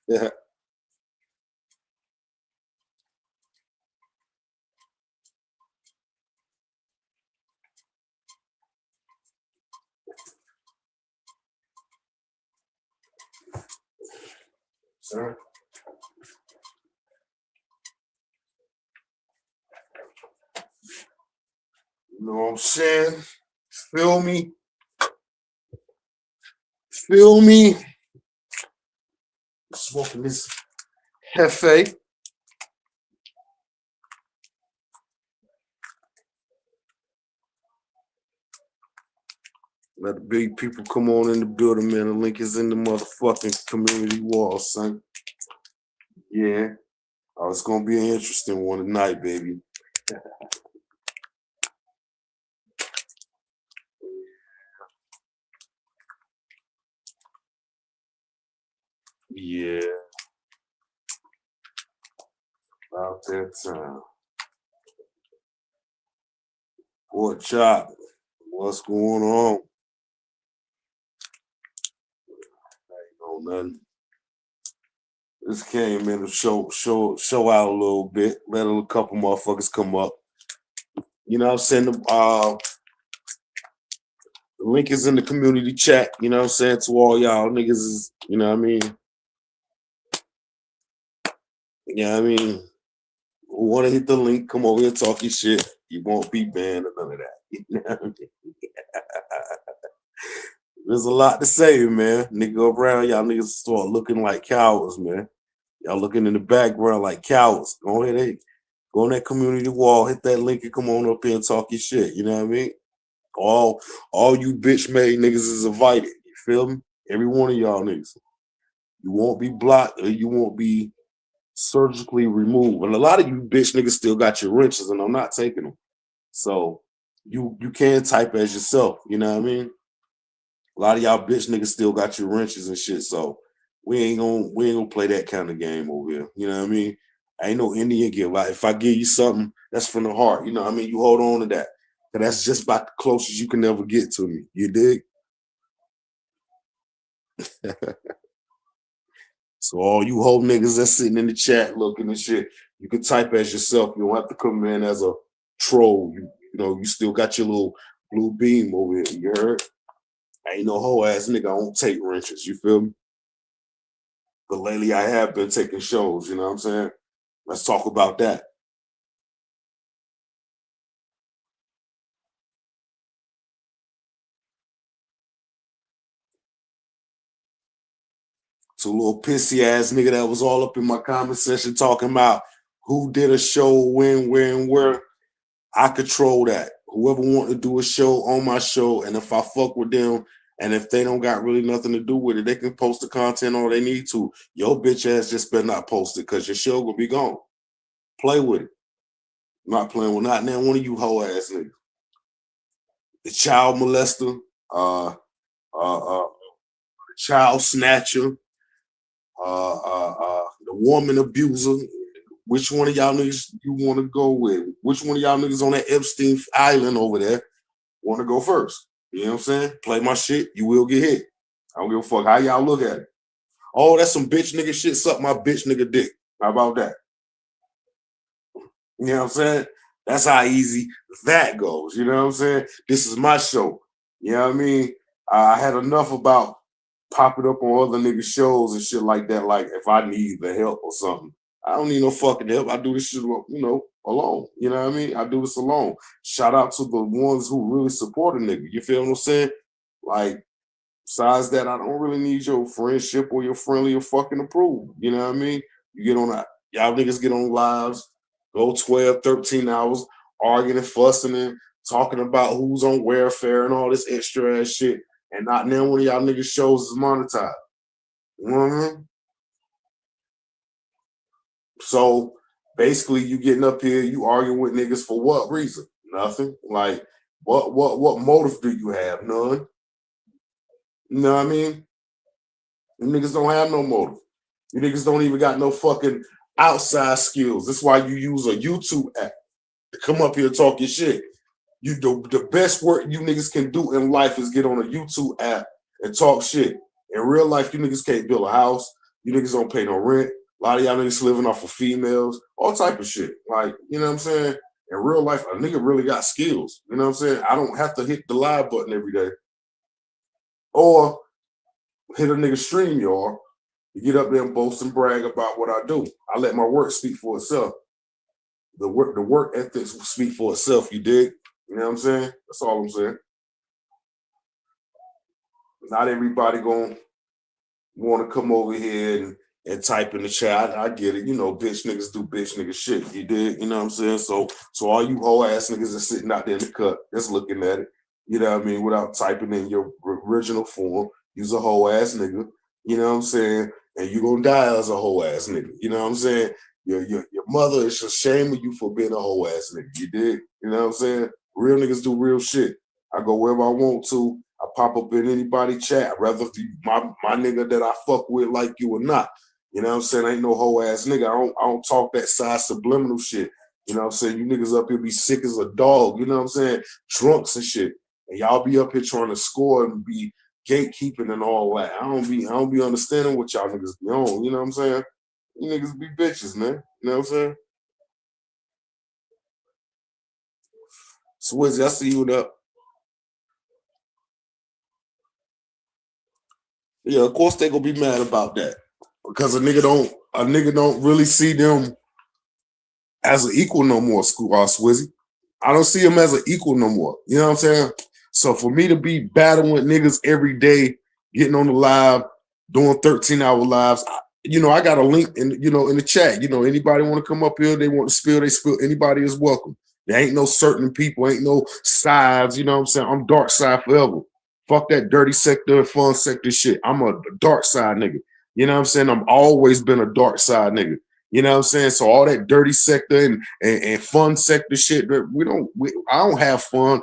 Yeah. Sir. You know what I'm saying? Feel me? Feel me? Smoking this Hefe. Let the big people come on in the building, man. The link is in the motherfucking community wall, son. Yeah. Oh, it's gonna be an interesting one tonight, baby. Yeah, about that time. What chop? What's going on? Ain't no nothing. Just came in to show out a little bit. Let a couple motherfuckers come up. You know what I'm saying? The link is in the community chat. You know what I'm saying? To all y'all niggas is, you know what I mean? Yeah, I mean, who want to hit the link, come over here, talk your shit. You won't be banned or none of that. You know what I mean? There's a lot to say, man. Nigga around, y'all niggas start looking like cowards, man. Y'all looking in the background like cowards. Go ahead, hey, go on that community wall, hit that link, and come on up here and talk your shit. You know what I mean? All you bitch made niggas is invited. You feel me? Every one of y'all niggas. You won't be blocked or you won't be surgically removed. And a lot of you bitch niggas still got your wrenches, and I'm not taking them. So you can type as yourself. You know what I mean? A lot of y'all bitch niggas still got your wrenches and shit. So we ain't gonna play that kind of game over here. You know what I mean? I ain't no Indian give. Like if I give you something, that's from the heart. You know what I mean? You hold on to that. Cause that's just about the closest you can ever get to me. You dig? So all you whole niggas that's sitting in the chat looking and shit, you can type as yourself. You don't have to come in as a troll. You know, you still got your little blue beam over here. You heard? I ain't no whole ass nigga. I don't take wrenches. You feel me? But lately I have been taking shows, you know what I'm saying? Let's talk about that. So little pissy ass nigga that was all up in my comment section talking about who did a show, when, where, and where. I control that. Whoever want to do a show on my show, and if I fuck with them, and if they don't got really nothing to do with it, they can post the content all they need to. Your bitch ass just better not post it because your show will be gone. Play with it. Not playing with not now one of you hoe ass niggas. The child molester, uh, uh, child snatcher, the woman abuser. Which one of y'all niggas you want to go with? Which one of y'all niggas on that Epstein Island over there want to go first? You know what I'm saying? Play my shit, you will get hit. I don't give a fuck how y'all look at it. Oh, that's some bitch nigga shit. Suck my bitch nigga dick. How about that? You know what I'm saying? That's how easy that goes. You know what I'm saying? This is my show. You know what I mean? I had enough about popping up on other niggas' shows and shit like that. Like if I need the help or something, I don't need no fucking help. I do this shit, alone. You know what I mean? I do this alone. Shout out to the ones who really support a nigga. You feel what I'm saying? Like, besides that, I don't really need your friendship or your friendly or fucking approval. You know what I mean? You get on that, y'all niggas get on lives, go 12, 13 hours, arguing and fussing and talking about who's on welfare and all this extra ass shit. And not now one of y'all niggas shows is monetized. You know what I mean? So basically you getting up here, you arguing with niggas for what reason? Nothing. Like what motive do you have? None. You know what I mean? You niggas don't have no motive. You niggas don't even got no fucking outside skills. That's why you use a YouTube app to come up here and talk your shit. The best work you niggas can do in life is get on a YouTube app and talk shit. In real life, you niggas can't build a house. You niggas don't pay no rent. A lot of y'all niggas living off of females, all type of shit. Like, you know what I'm saying? In real life, a nigga really got skills. You know what I'm saying? I don't have to hit the live button every day. Or hit a nigga stream, y'all. You get up there and boast and brag about what I do. I let my work speak for itself. The work ethics will speak for itself, you dig? You know what I'm saying? That's all I'm saying. Not everybody gonna want to come over here and type in the chat. I get it. You know, bitch niggas do bitch nigga shit. You dig? You know what I'm saying? So all you whole ass niggas are sitting out there in the cut, just looking at it, you know what I mean, without typing in your original form, you's a whole ass nigga. You know what I'm saying? And you gonna die as a whole ass nigga. You know what I'm saying? Your mother is ashamed of you for being a whole ass nigga. You dig? You know what I'm saying? Real niggas do real shit. I go wherever I want to. I pop up in anybody chat, rather my nigga that I fuck with like you or not. You know what I'm saying? I ain't no whole ass nigga. I don't talk that side subliminal shit. You know what I'm saying? You niggas up here be sick as a dog. You know what I'm saying? Drunks and shit. And y'all be up here trying to score and be gatekeeping and all that. I don't be understanding what y'all niggas be on. You know what I'm saying? You niggas be bitches, man. You know what I'm saying? Swizzy, I see you up. Yeah, of course they gonna be mad about that because a nigga don't really see them as an equal no more. Swizzy, I don't see them as an equal no more. You know what I'm saying? So for me to be battling with niggas every day, getting on the live, doing 13-hour lives, I got a link in the chat. Anybody want to come up here, they want to spill, they spill. Anybody is welcome. There ain't no certain people, ain't no sides. You know what I'm saying? I'm dark side forever. Fuck that dirty sector, fun sector shit. I'm a dark side nigga. You know what I'm saying? I've always been a dark side nigga. You know what I'm saying? So all that dirty sector and fun sector shit, I don't have fun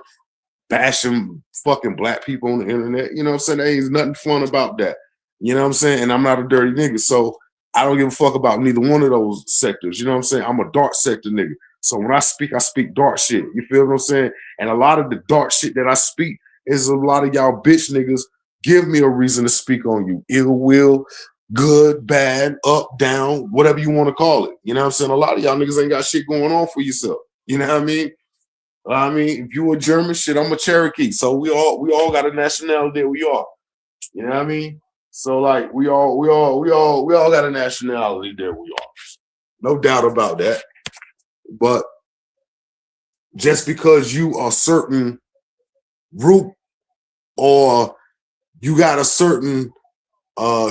bashing fucking black people on the internet. You know what I'm saying? There ain't nothing fun about that. You know what I'm saying? And I'm not a dirty nigga. So I don't give a fuck about neither one of those sectors. You know what I'm saying? I'm a dark sector nigga. So when I speak dark shit. You feel what I'm saying? And a lot of the dark shit that I speak is a lot of y'all bitch niggas give me a reason to speak on you. Ill will, good, bad, up, down, whatever you want to call it. You know what I'm saying? A lot of y'all niggas ain't got shit going on for yourself. You know what I mean? If you a German, shit, I'm a Cherokee. So we all got a nationality that we are. You know what I mean? So like we all got a nationality that we are. No doubt about that. But just because you are certain group or you got a certain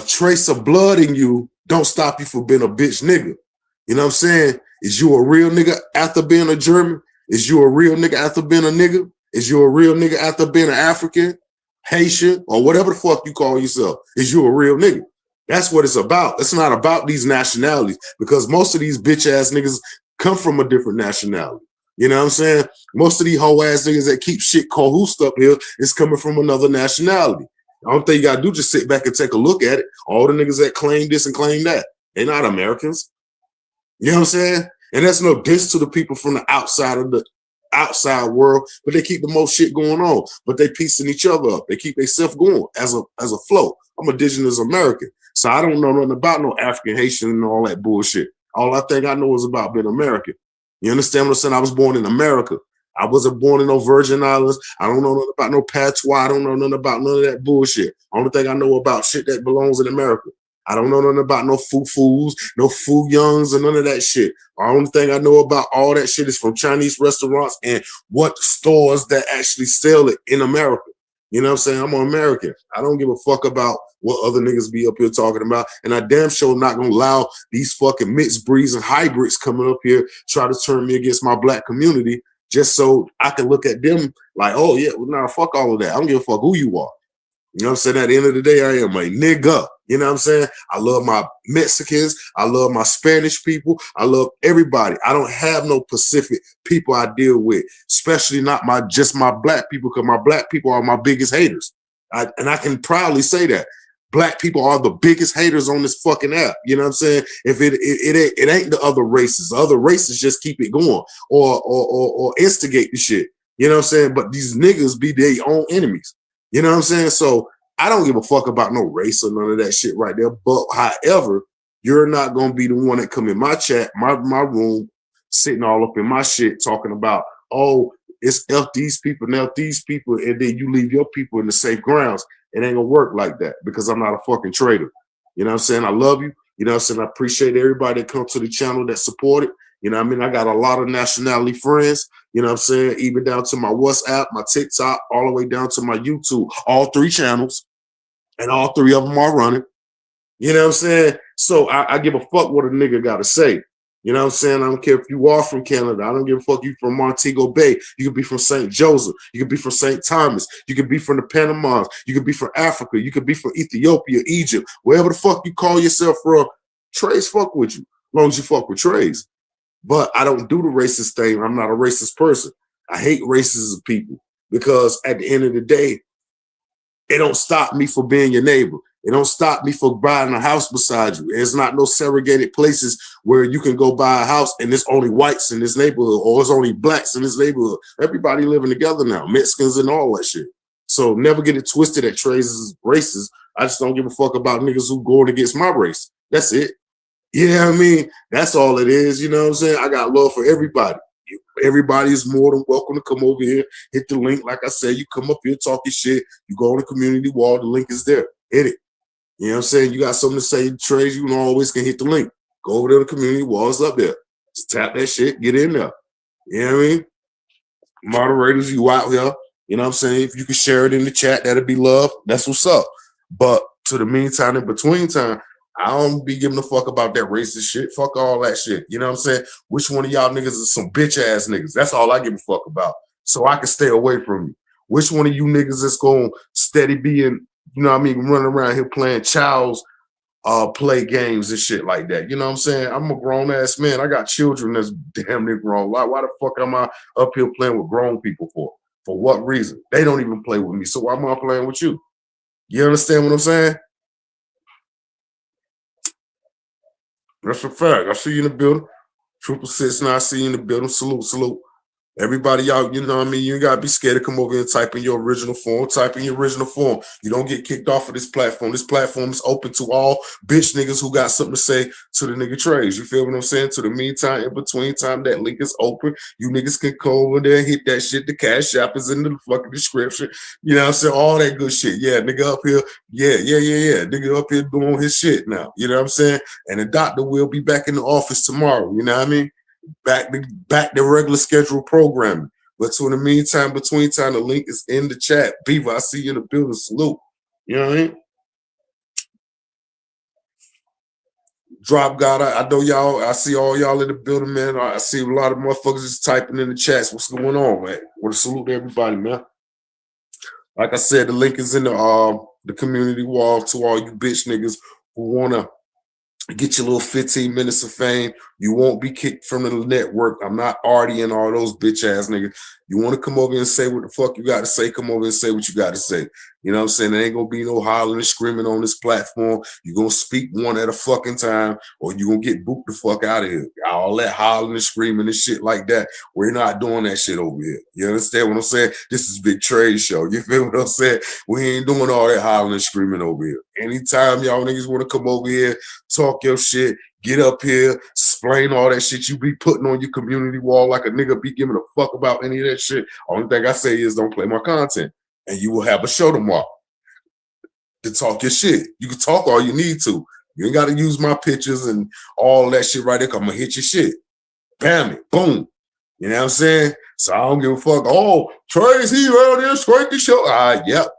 trace of blood in you, don't stop you from being a bitch nigga. You know what I'm saying? Is you a real nigga after being a German? Is you a real nigga after being a nigga? Is you a real nigga after being an African, Haitian, or whatever the fuck you call yourself? Is you a real nigga? That's what it's about. It's not about these nationalities because most of these bitch ass niggas come from a different nationality. You know what I'm saying? Most of these hoe ass niggas that keep shit cahoosed up here is coming from another nationality. The only thing you gotta do is just sit back and take a look at it. All the niggas that claim this and claim that, they're not Americans. You know what I'm saying? And that's no diss to the people from the outside of the outside world, but they keep the most shit going on. But they piecing each other up. They keep themselves going as a flow. I'm indigenous American, so I don't know nothing about no African, Haitian, and all that bullshit. All I think I know is about being American. You understand what I'm saying? I was born in America. I wasn't born in no Virgin Islands. I don't know nothing about no patois. I don't know nothing about none of that bullshit. Only thing I know about shit that belongs in America. I don't know nothing about no foo-foos, no foo-youngs, and none of that shit. The only thing I know about all that shit is from Chinese restaurants and what stores that actually sell it in America. You know what I'm saying? I'm an American. I don't give a fuck about what other niggas be up here talking about. And I damn sure not gonna allow these fucking mixed breeds and hybrids coming up here try to turn me against my black community just so I can look at them like, oh yeah, well, nah, fuck all of that. I don't give a fuck who you are. You know what I'm saying? At the end of the day, I am a nigga. You know what I'm saying? I love my Mexicans. I love my Spanish people. I love everybody. I don't have no Pacific people I deal with, especially not just my black people, because my black people are my biggest haters. And I can proudly say that. Black people are the biggest haters on this fucking app. You know what I'm saying? If it ain't the other races. The other races just keep it going or instigate the shit. You know what I'm saying? But these niggas be their own enemies. You know what I'm saying? So I don't give a fuck about no race or none of that shit right there. But however, you're not gonna be the one that come in my chat, my room, sitting all up in my shit, talking about, oh, it's F these people, now these people, and then you leave your people in the safe grounds. It ain't gonna work like that because I'm not a fucking traitor. You know what I'm saying? I love you. You know what I'm saying? I appreciate everybody that come to the channel that support it. You know what I mean? I got a lot of nationality friends, you know what I'm saying? Even down to my WhatsApp, my TikTok, all the way down to my YouTube, all 3 channels, and all 3 of them are running. You know what I'm saying? So I give a fuck what a nigga got to say. You know what I'm saying? I don't care if you are from Canada. I don't give a fuck you from Montego Bay. You could be from St. Joseph. You could be from St. Thomas. You could be from the Panamas. You could be from Africa. You could be from Ethiopia, Egypt, wherever the fuck you call yourself from. Trey's fuck with you, as long as you fuck with Trey's. But I don't do the racist thing. I'm not a racist person. I hate races of people because at the end of the day, it don't stop me from being your neighbor. It don't stop me from buying a house beside you. There's not no segregated places where you can go buy a house and there's only whites in this neighborhood or there's only blacks in this neighborhood. Everybody living together now, Mexicans and all that shit. So never get it twisted that Trey's is racist. I just don't give a fuck about niggas who going against my race. That's it. Yeah, I mean, that's all it is. You know what I'm saying? I got love for everybody. Everybody is more than welcome to come over here, hit the link. Like I said, you come up here, talk your shit. You go on the community wall, the link is there. Hit it. You know what I'm saying? You got something to say, Trey, you always can hit the link. Go over to the community wall, it's up there. Just tap that shit, get in there. You know what I mean? Moderators, you out here. You know what I'm saying? If you can share it in the chat, that'd be love. That's what's up. But to the meantime, in between time, I don't be giving a fuck about that racist shit. Fuck all that shit. You know what I'm saying? Which one of y'all niggas is some bitch ass niggas? That's all I give a fuck about. So I can stay away from you. Which one of you niggas is going steady being, you know what I mean, running around here playing child's play games and shit like that? You know what I'm saying? I'm a grown ass man. I got children that's damn near grown. Why the fuck am I up here playing with grown people for? For what reason? They don't even play with me. So why am I playing with you? You understand what I'm saying? That's a fact. I see you in the building. 666, I see you in the building. Salute, salute. Everybody, y'all, you know what I mean? You ain't gotta be scared to come over here and type in your original form. Type in your original form. You don't get kicked off of this platform. This platform is open to all bitch niggas who got something to say to the nigga Treys. You feel what I'm saying? To the meantime, in between time, that link is open. You niggas can come over there and hit that shit. The Cash App is in the fucking description. You know what I'm saying? All that good shit. Yeah, nigga up here. Yeah. Nigga up here doing his shit now. You know what I'm saying? And the doctor will be back in the office tomorrow. You know what I mean? Back to regular scheduled programming. But to in the meantime, between time, the link is in the chat. Beaver, I see you in the building. Salute. You know what I mean? Drop God, I know y'all. I see all y'all in the building, man. I see a lot of motherfuckers just typing in the chats. What's going on, man? Want to salute everybody, man. Like I said, the link is in the community wall to all you bitch niggas who wanna get your little 15 minutes of fame. You won't be kicked from the network. I'm not Artie and all those bitch ass niggas. You want to come over and say what the fuck you got to say, come over and say what you got to say. You know what I'm saying? There ain't going to be no hollering and screaming on this platform. You're going to speak one at a fucking time or you're going to get booped the fuck out of here. All that hollering and screaming and shit like that. We're not doing that shit over here. You understand what I'm saying? This is Big Trade Show. You feel what I'm saying? We ain't doing all that hollering and screaming over here. Anytime y'all niggas want to come over here, talk your shit, get up here, explain all that shit you be putting on your community wall like a nigga be giving a fuck about any of that shit. Only thing I say is don't play my content. And you will have a show tomorrow to talk your shit. You can talk all you need to. You ain't got to use my pictures and all that shit right there. I'm going to hit your shit. Bam it. Boom. You know what I'm saying? So I don't give a fuck. Oh, Trey's he around there straight the show. Yep.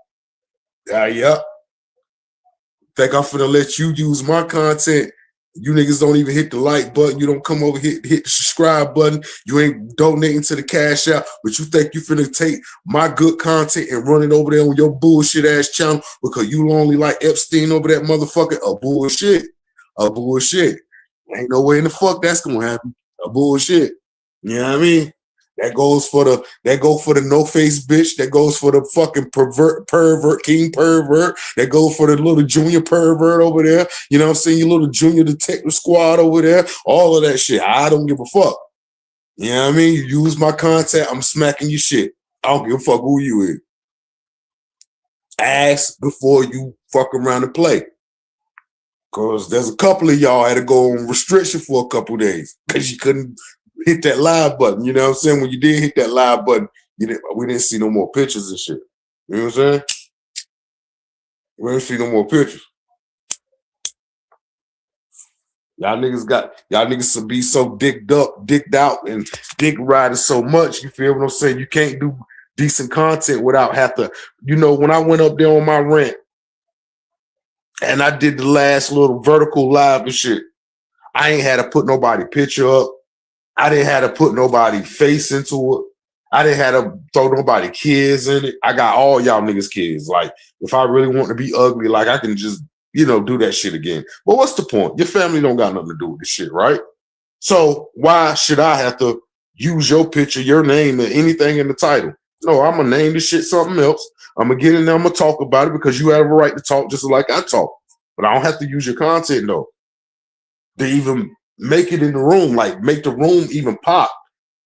Yep. Think I'm finna let you use my content. You niggas don't even hit the like button. You don't come over here, hit the subscribe button. You ain't donating to the Cash App, but you think you finna take my good content and run it over there on your bullshit ass channel because you only like Epstein over that motherfucker? A bullshit. A bullshit. Ain't no way in the fuck that's gonna happen. A bullshit. You know what I mean? That goes for the no-face bitch. That goes for the fucking pervert, king pervert. That goes for the little junior pervert over there. You know what I'm saying? Your little junior detective squad over there. All of that shit. I don't give a fuck. You know what I mean? You use my content, I'm smacking your shit. I don't give a fuck who you is. Ask before you fuck around and play. Cause there's a couple of y'all had to go on restriction for a couple days because you couldn't hit that live button. You know what I'm saying? When you did hit that live button, we didn't see no more pictures and shit. You know what I'm saying? We didn't see no more pictures. Y'all niggas to be so dicked out, and dick riding so much. You feel what I'm saying? You can't do decent content without have to. When I went up there on my rant and I did the last little vertical live and shit, I ain't had to put nobody picture up. I didn't have to put nobody face into it. I didn't have to throw nobody kids in it. I got all y'all niggas kids. Like, if I really want to be ugly, like, I can just, do that shit again. But what's the point? Your family don't got nothing to do with this shit, right? So why should I have to use your picture, your name, and anything in the title? No, I'm going to name this shit something else. I'm going to get in there, I'm going to talk about it because you have a right to talk just like I talk. But I don't have to use your content, though, to even make it in the room, like make the room even pop.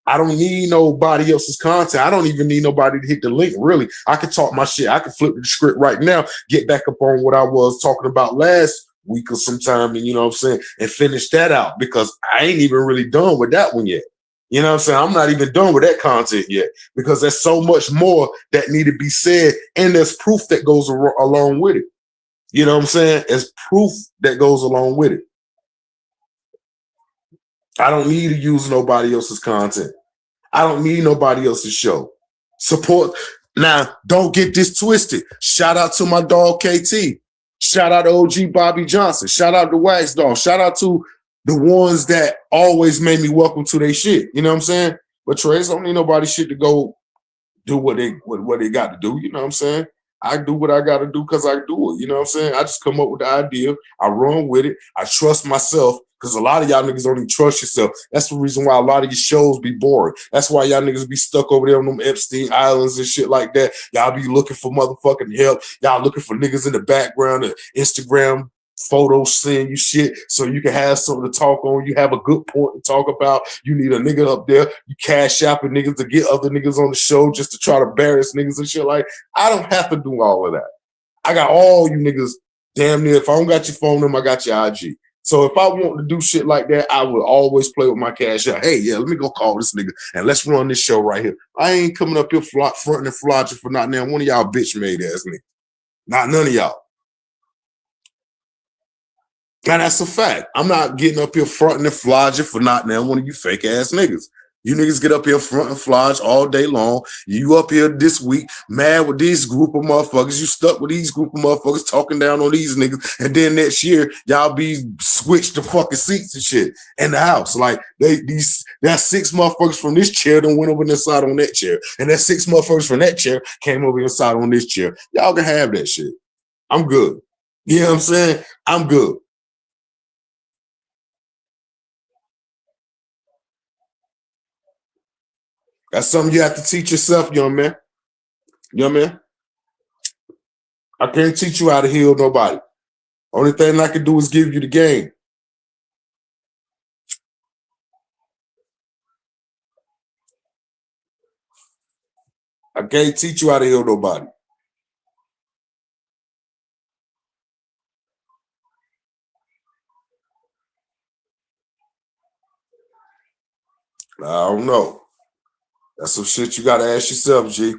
I don't need nobody else's content. I don't even need nobody to hit the link, really. I can talk my shit. I can flip the script right now, get back up on what I was talking about last week or sometime, and and finish that out because I ain't even really done with that one yet. You know what I'm saying? I'm not even done with that content yet because there's so much more that need to be said, and there's proof that goes along with it. You know what I'm saying? There's proof that goes along with it. I don't need to use nobody else's content. I don't need nobody else's show. Support. Now, don't get this twisted. Shout out to my dog KT. Shout out to OG Bobby Johnson. Shout out to Wax Dog. Shout out to the ones that always made me welcome to their shit. You know what I'm saying? But Trace don't need nobody shit to go do what they got to do. You know what I'm saying? I do what I got to do because I do it. You know what I'm saying? I just come up with the idea. I run with it. I trust myself because a lot of y'all niggas don't even trust yourself. That's the reason why a lot of your shows be boring. That's why y'all niggas be stuck over there on them Epstein Islands and shit like that. Y'all be looking for motherfucking help. Y'all looking for niggas in the background of Instagram photos saying you shit so you can have something to talk on. You have a good point to talk about. You need a nigga up there. You cash shopping niggas to get other niggas on the show just to try to embarrass niggas and shit. Like, I don't have to do all of that. I got all you niggas damn near. If I don't got your phone number, I got your IG. So if I want to do shit like that, I will always play with my cash out. Hey, yeah, let me go call this nigga and let's run this show right here. I ain't coming up here fronting and flogging for not now one of y'all bitch made ass niggas. Not none of y'all. And that's a fact. I'm not getting up here fronting and flogging for not now one of you fake ass niggas. You niggas get up here front and flodge all day long. You up here this week mad with these group of motherfuckers. You stuck with these group of motherfuckers talking down on these niggas. And then next year, y'all be switched to fucking seats and shit in the house. Like, that 6 motherfuckers from this chair done went over and sat on that chair. And that 6 motherfuckers from that chair came over and sat on this chair. Y'all can have that shit. I'm good. You know what I'm saying? I'm good. That's something you have to teach yourself, young man. Young man. I can't teach you how to heal nobody. Only thing I can do is give you the game. I can't teach you how to heal nobody. I don't know. That's some shit you gotta ask yourself, G.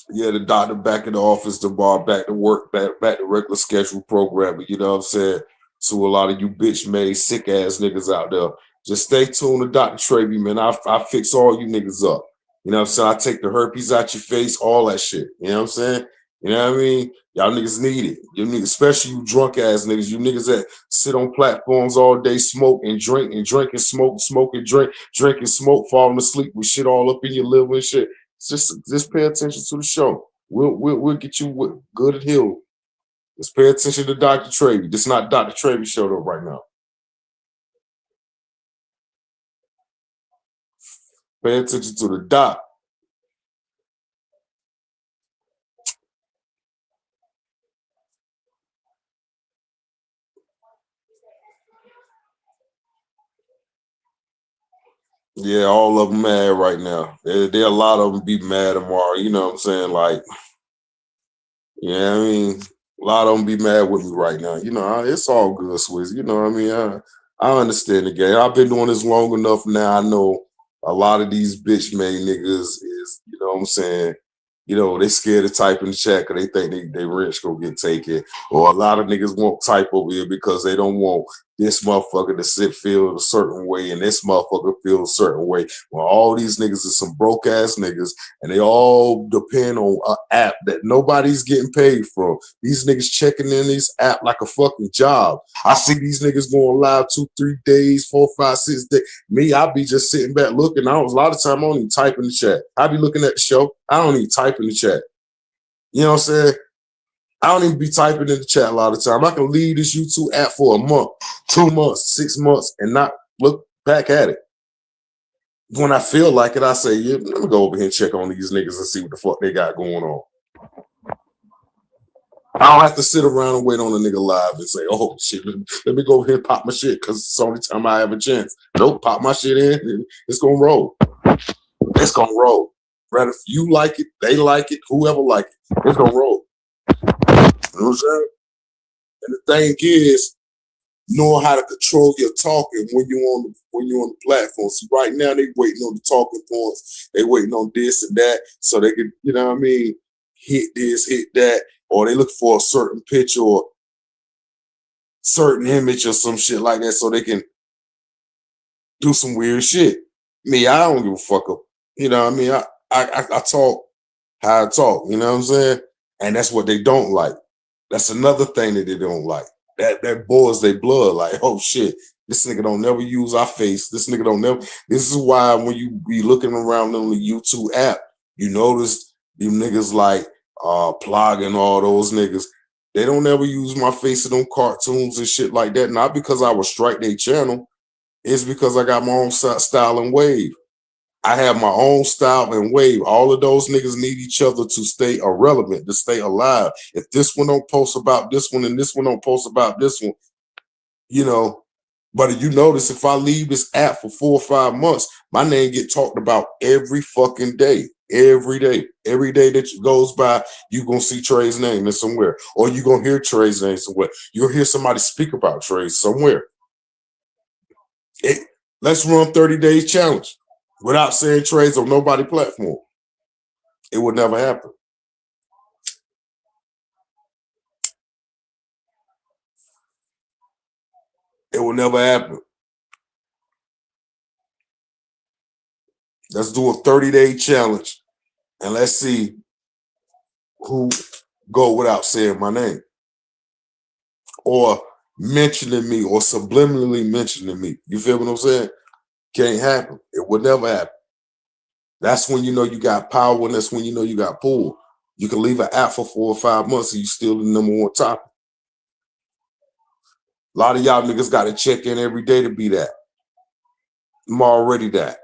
Yeah, the doctor back in the office, the bar back to work, back to regular schedule programming. You know what I'm saying? So a lot of you bitch made sick ass niggas out there. Just stay tuned to Dr. Traby, man. I fix all you niggas up. You know what I'm saying? I take the herpes out your face, all that shit. You know what I'm saying? You know what I mean? Y'all niggas need it. You niggas, especially you drunk ass niggas, you niggas that sit on platforms all day, smoke and drink and drink and smoke and drink and smoke, falling asleep with shit all up in your liver and shit. Just pay attention to the show. We'll get you good and healed. Just pay attention to Dr. Traby. This is not Dr. Traby show though right now. Pay attention to the doc. Yeah, all of them mad right now. There a lot of them be mad tomorrow. You know what I'm saying? Like, yeah, I mean, a lot of them be mad with me right now. It's all good, Swizz. You know what I mean? I understand the game. I've been doing this long enough now. I know a lot of these bitch made niggas is, you know what I'm saying? They scared to type in the chat because they think they rich gonna get taken. Or a lot of niggas won't type over here because they don't want this motherfucker to feel a certain way and this motherfucker feel a certain way. Well, all these niggas is some broke ass niggas and they all depend on an app that nobody's getting paid from. These niggas checking in this app like a fucking job. I see these niggas going live 2, 3 days, 4, 5, 6 days. Me, I be just sitting back looking. A lot of time I don't even type in the chat. I be looking at the show. I don't even type in the chat. You know what I'm saying? I don't even be typing in the chat a lot of time. I can leave this YouTube app for a month, 2 months, 6 months, and not look back at it. When I feel like it, I say, yeah, let me go over here and check on these niggas and see what the fuck they got going on. I don't have to sit around and wait on a nigga live and say, oh shit, let me go over here and pop my shit because it's the only time I have a chance. Nope, pop my shit in, it's gonna roll. It's gonna roll. Rather if you like it, they like it, whoever like it, it's gonna roll. You know what I'm saying? And the thing is, knowing how to control your talking when you're on the platform. See, right now they waiting on the talking points. They waiting on this and that so they can, you know what I mean, hit this, hit that, or they look for a certain picture or certain image or some shit like that so they can do some weird shit. Me, I don't give a fuck up. You know what I mean? I talk how I talk, you know what I'm saying? And that's what they don't like. That's another thing that they don't like. That boils their blood. Like, oh shit, this nigga don't never use our face. This nigga don't never. This is why when you be looking around on the YouTube app, you notice you niggas like Plog and all those niggas. They don't ever use my face in them cartoons and shit like that. Not because I would strike their channel. It's because I got my own style and wave. I have my own style and wave. All of those niggas need each other to stay irrelevant, to stay alive. If this one don't post about this one and this one don't post about this one, you know. But if you notice, if I leave this app for 4 or 5 months, my name get talked about every fucking day. Every day. Every day that goes by, you're going to see Trey's name in somewhere. Or you're going to hear Trey's name somewhere. You'll hear somebody speak about Trey somewhere. Let's run 30 days challenge without saying Trey's on nobody platform. It would never happen. It will never happen. Let's do a 30-day challenge and let's see who go without saying my name or mentioning me or subliminally mentioning me. You feel what I'm saying? Can't happen. It would never happen. That's when you know you got power and that's when you know you got pull. You can leave an app for 4 or 5 months and you still the number one topic. A lot of y'all niggas got to check in every day to be that. I'm already that.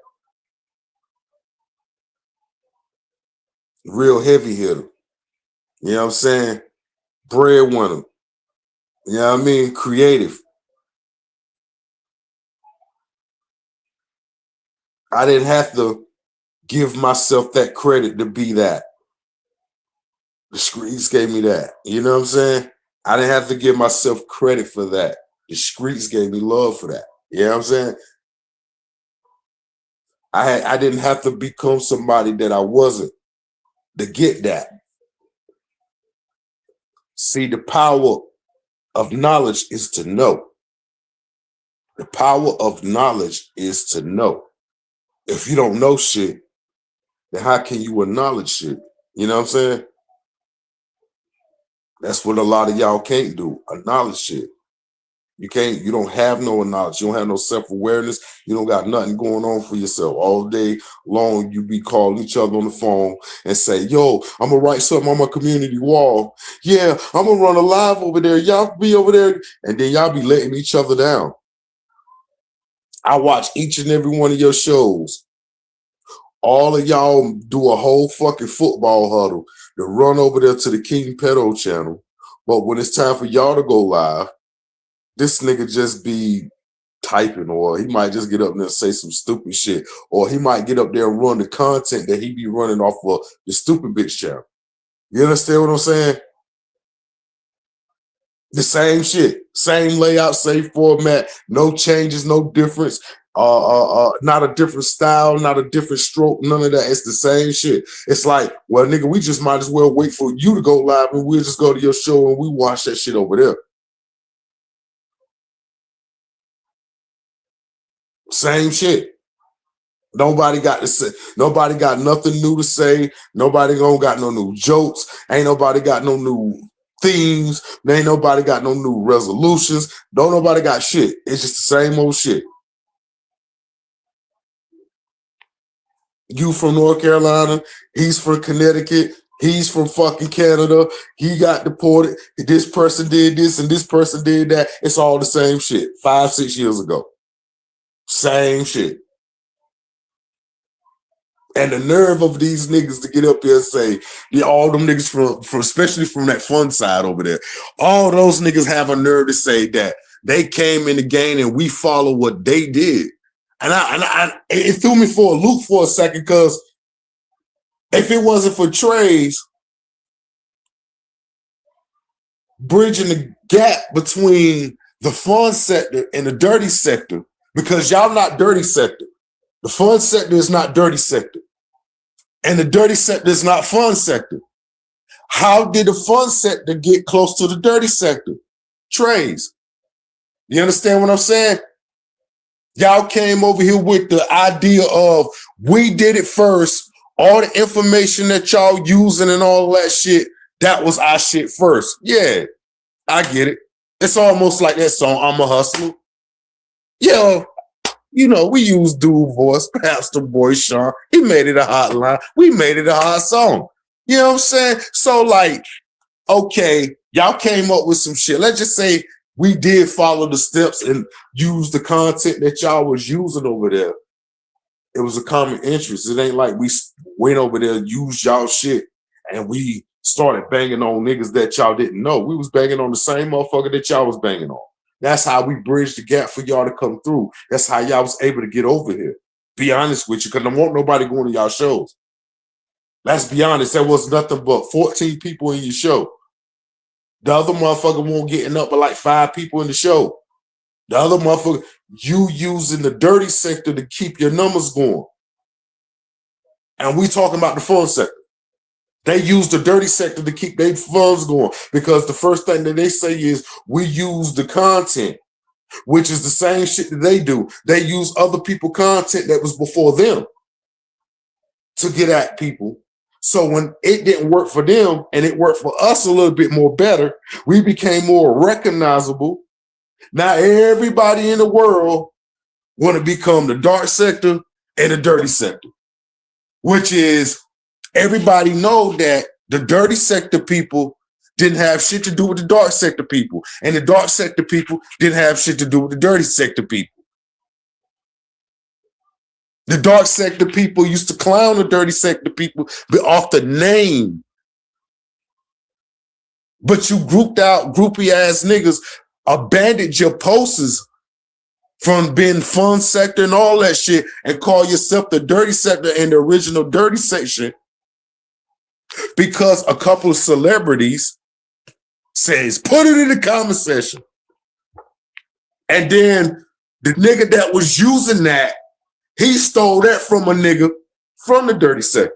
Real heavy hitter. You know what I'm saying? Breadwinner. You know what I mean? Creative. I didn't have to give myself that credit to be that. The streets gave me that. You know what I'm saying? I didn't have to give myself credit for that. The streets gave me love for that. You know what I'm saying? I didn't have to become somebody that I wasn't to get that. See, the power of knowledge is to know. The power of knowledge is to know. If you don't know shit, then how can you acknowledge shit? You know what I'm saying? That's what a lot of y'all can't do. Acknowledge shit. You don't have no knowledge. You don't have no self-awareness. You don't got nothing going on for yourself. All day long, you be calling each other on the phone and say, yo, I'm going to write something on my community wall. Yeah, I'm going to run a live over there. Y'all be over there. And then y'all be letting each other down. I watch each and every one of your shows. All of y'all do a whole fucking football huddle to run over there to the King Pedo channel. But when it's time for y'all to go live, this nigga just be typing, or he might just get up there and say some stupid shit, or he might get up there and run the content that he be running off of the stupid bitch channel. You understand what I'm saying? The same shit, same layout, same format, no changes, no difference. Not a different style, not a different stroke, none of that. It's the same shit. It's like, well, nigga, we just might as well wait for you to go live and we'll just go to your show and we watch that shit over there. Same shit. Nobody got to say, nobody got nothing new to say. Nobody don't got no new jokes. Ain't nobody got no new themes. Ain't nobody got no new resolutions. Don't nobody got shit. It's just the same old shit. You from North Carolina, he's from Connecticut, he's from fucking Canada, he got deported, this person did this and this person did that. It's all the same shit. 5-6 years ago. Same shit. And the nerve of these niggas to get up here and say, yeah, all them niggas from especially from that fun side over there, all those niggas have a nerve to say that they came in the game and we follow what they did. And it threw me for a loop for a second, because if it wasn't for Trey's bridging the gap between the fun sector and the dirty sector, because y'all not dirty sector. The fun sector is not dirty sector. And the dirty sector is not fun sector. How did the fun sector get close to the dirty sector? Trey's. You understand what I'm saying? Y'all came over here with the idea of we did it first. All the information that y'all using and all that shit, that was our shit first. Yeah, I get it. It's almost like that song, I'm a Hustler. Yeah, you know, we use dude voice, Pastor Boy Sean. He made it a hot line. We made it a hot song. You know what I'm saying? So like, okay, y'all came up with some shit. Let's just say we did follow the steps and use the content that y'all was using over there. It was a common interest. It ain't like we went over there, used y'all shit, and we started banging on niggas that y'all didn't know. We was banging on the same motherfucker that y'all was banging on. That's how we bridged the gap for y'all to come through. That's how y'all was able to get over here. Be honest with you, because I don't want nobody going to y'all shows. Let's be honest, there was nothing but 14 people in your show. The other motherfucker won't getting up but like 5 people in the show. The other motherfucker, you using the dirty sector to keep your numbers going. And we talking about the fun sector. They use the dirty sector to keep their funds going, because the first thing that they say is we use the content, which is the same shit that they do. They use other people's content that was before them to get at people. So when it didn't work for them and it worked for us a little bit more better, we became more recognizable. Now everybody in the world want to become the dark sector and the dirty sector, which is everybody know that the dirty sector people didn't have shit to do with the dark sector people, and the dark sector people didn't have shit to do with the dirty sector people. The dark sector people used to clown the dirty sector people off the name. But you grouped out groupie ass niggas, abandoned your posters from being fun sector and all that shit, and call yourself the dirty sector and the original dirty section because a couple of celebrities says, put it in the comment section. And then the nigga that was using that, he stole that from a nigga from the dirty sector.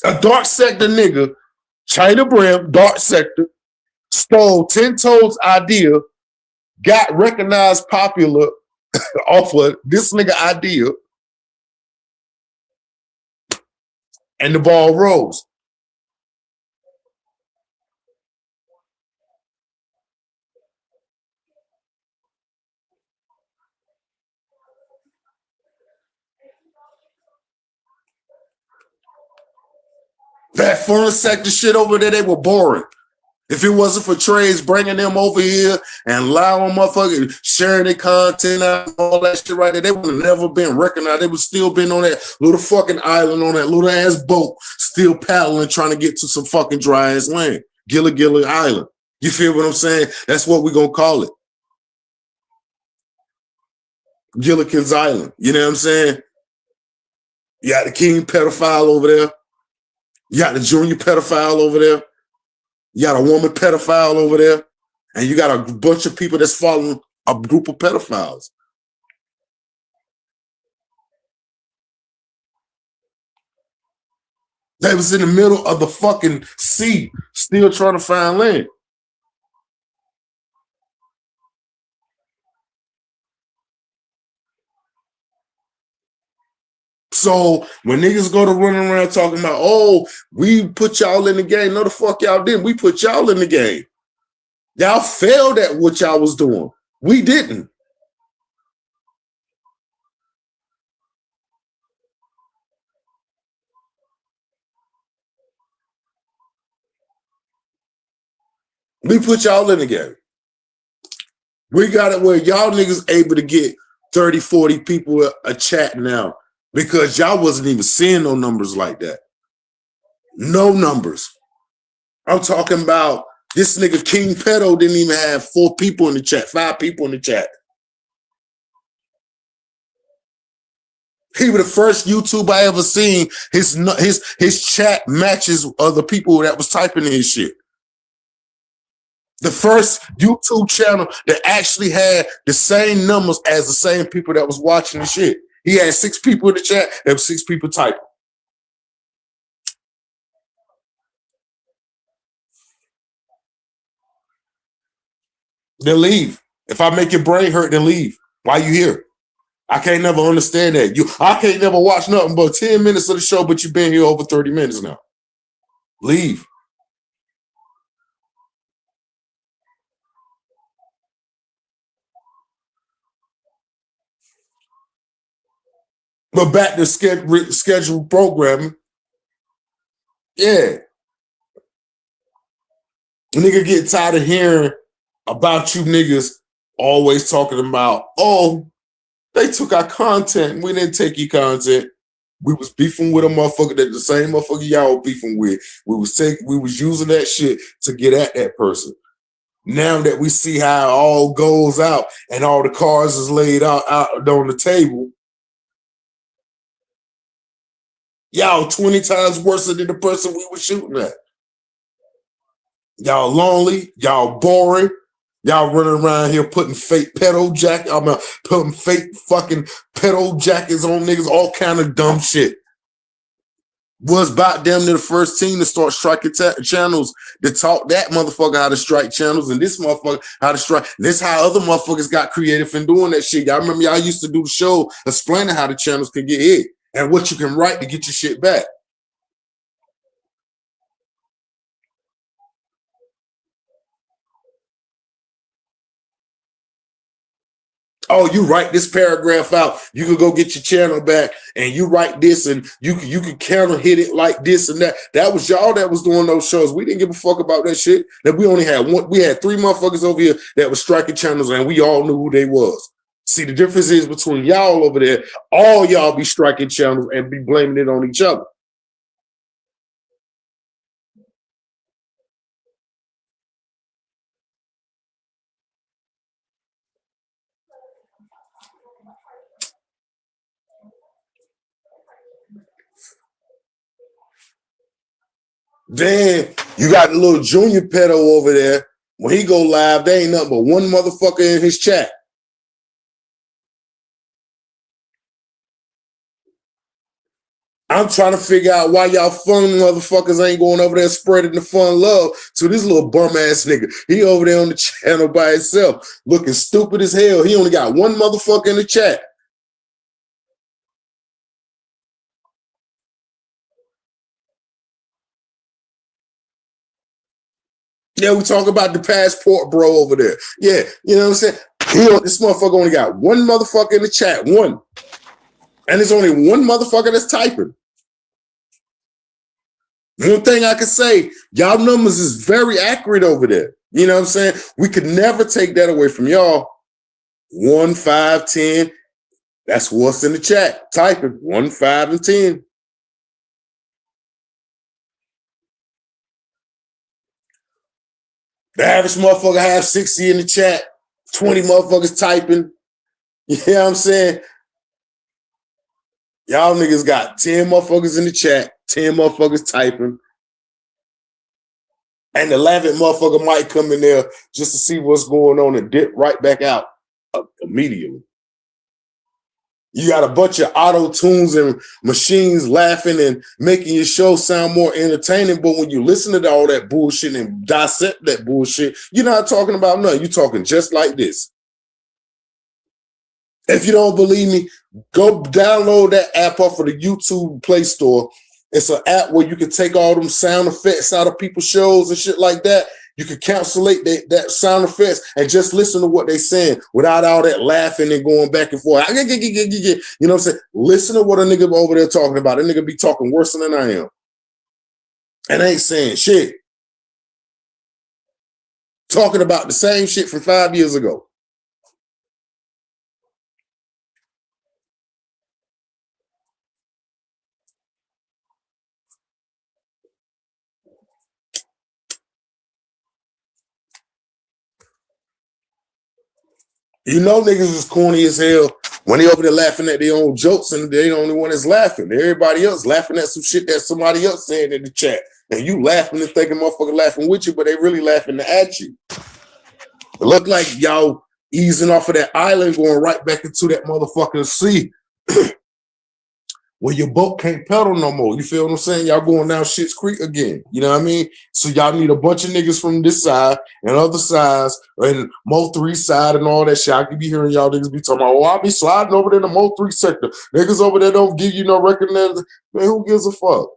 A dark sector nigga, China Brim, dark sector, stole 10 Toes idea, got recognized popular off of this nigga idea, and the ball rolls. That fun sector shit over there, they were boring. If it wasn't for Trey's bringing them over here and allowing motherfuckers sharing their content out and all that shit right there, they would have never been recognized. They would still been on that little fucking island, on that little ass boat, still paddling, trying to get to some fucking dry ass land. Gilligan Island. You feel what I'm saying? That's what we're gonna call it. Gilligan's Island. You know what I'm saying? You got the king pedophile over there. You got the junior pedophile over there. You got a woman pedophile over there. And you got a bunch of people that's following a group of pedophiles. They was in the middle of the fucking sea, still trying to find land. So when niggas go to running around talking about, oh, we put y'all in the game. No, the fuck y'all didn't. We put y'all in the game. Y'all failed at what y'all was doing. We didn't. We put y'all in the game. We got it where y'all niggas able to get 30, 40 people a chat now because y'all wasn't even seeing no numbers like that. No numbers. I'm talking about this nigga King Pedo didn't even have 4 people in the chat, 5 people in the chat. He was the first YouTube I ever seen. His chat matches other people that was typing in his shit. The first YouTube channel that actually had the same numbers as the same people that was watching the shit. He had 6 people in the chat. There were 6 people typing. Then leave. If I make your brain hurt, then leave. Why you here? I can't never understand that. I can't never watch nothing but 10 minutes of the show, but you've been here over 30 minutes now. Leave. But back to scheduled programming. Yeah. Nigga get tired of hearing about you niggas always talking about, oh, they took our content. We didn't take your content. We was beefing with a motherfucker that the same motherfucker y'all beefing with. We was using that shit to get at that person. Now that we see how it all goes out and all the cards is laid out on the table, y'all 20 times worse than the person we were shooting at. Y'all lonely, y'all boring, y'all running around here putting fake pedo jacket, putting fake fucking pedo jackets on niggas, all kind of dumb shit. Was about damn near the first team to start striking channels to taught that motherfucker how to strike channels, and this motherfucker how to strike. This how other motherfuckers got creative in doing that shit. Y'all remember y'all used to do the show explaining how the channels can get hit and what you can write to get your shit back. Oh, you write this paragraph out, you can go get your channel back, and you write this, and you can counter hit it like this and that. That was y'all that was doing those shows. We didn't give a fuck about that shit. That we only had one. We had 3 motherfuckers over here that was striking channels, and we all knew who they was. See, the difference is between y'all over there, all y'all be striking channels and be blaming it on each other. Then you got the little junior pedo over there. When he go live, there ain't nothing but one motherfucker in his chat. I'm trying to figure out why y'all fun motherfuckers ain't going over there spreading the fun love to this little bum ass nigga. He over there on the channel by himself, looking stupid as hell. He only got one motherfucker in the chat. Yeah, we talk about the passport bro over there. Yeah, you know what I'm saying? This motherfucker only got one motherfucker in the chat, one. And there's only one motherfucker that's typing. One thing I can say, y'all numbers is very accurate over there. You know what I'm saying? We could never take that away from y'all. 1, 5, 10. That's what's in the chat. Typing 1, 5, and 10. The average motherfucker have 60 in the chat, 20 motherfuckers typing. You know what I'm saying? Y'all niggas got 10 motherfuckers in the chat, 10 motherfuckers typing. And the 11th motherfucker might come in there just to see what's going on and dip right back out immediately. You got a bunch of auto tunes and machines laughing and making your show sound more entertaining. But when you listen to all that bullshit and dissect that bullshit, you're not talking about nothing. You're talking just like this. If you don't believe me, go download that app off of the YouTube Play Store. It's an app where you can take all them sound effects out of people's shows and shit like that. You can cancellate that sound effects and just listen to what they're saying without all that laughing and going back and forth. You know what I'm saying? Listen to what a nigga over there talking about. A nigga be talking worse than I am. And ain't saying shit. Talking about the same shit from 5 years ago. You know niggas is corny as hell when they over there laughing at their own jokes and they the only one that's laughing. Everybody else laughing at some shit that somebody else saying in the chat. And you laughing and thinking motherfucker laughing with you, but they really laughing at you. It look like y'all easing off of that island, going right back into that motherfucking sea. Where your boat can't pedal no more. You feel what I'm saying? Y'all going down Shit's Creek again. You know what I mean? So y'all need a bunch of niggas from this side and other sides and Mo3 side and all that shit. I could be hearing y'all niggas be talking about, oh, I'll be sliding over there in the Mo3 sector. Niggas over there don't give you no recognition. Man, who gives a fuck?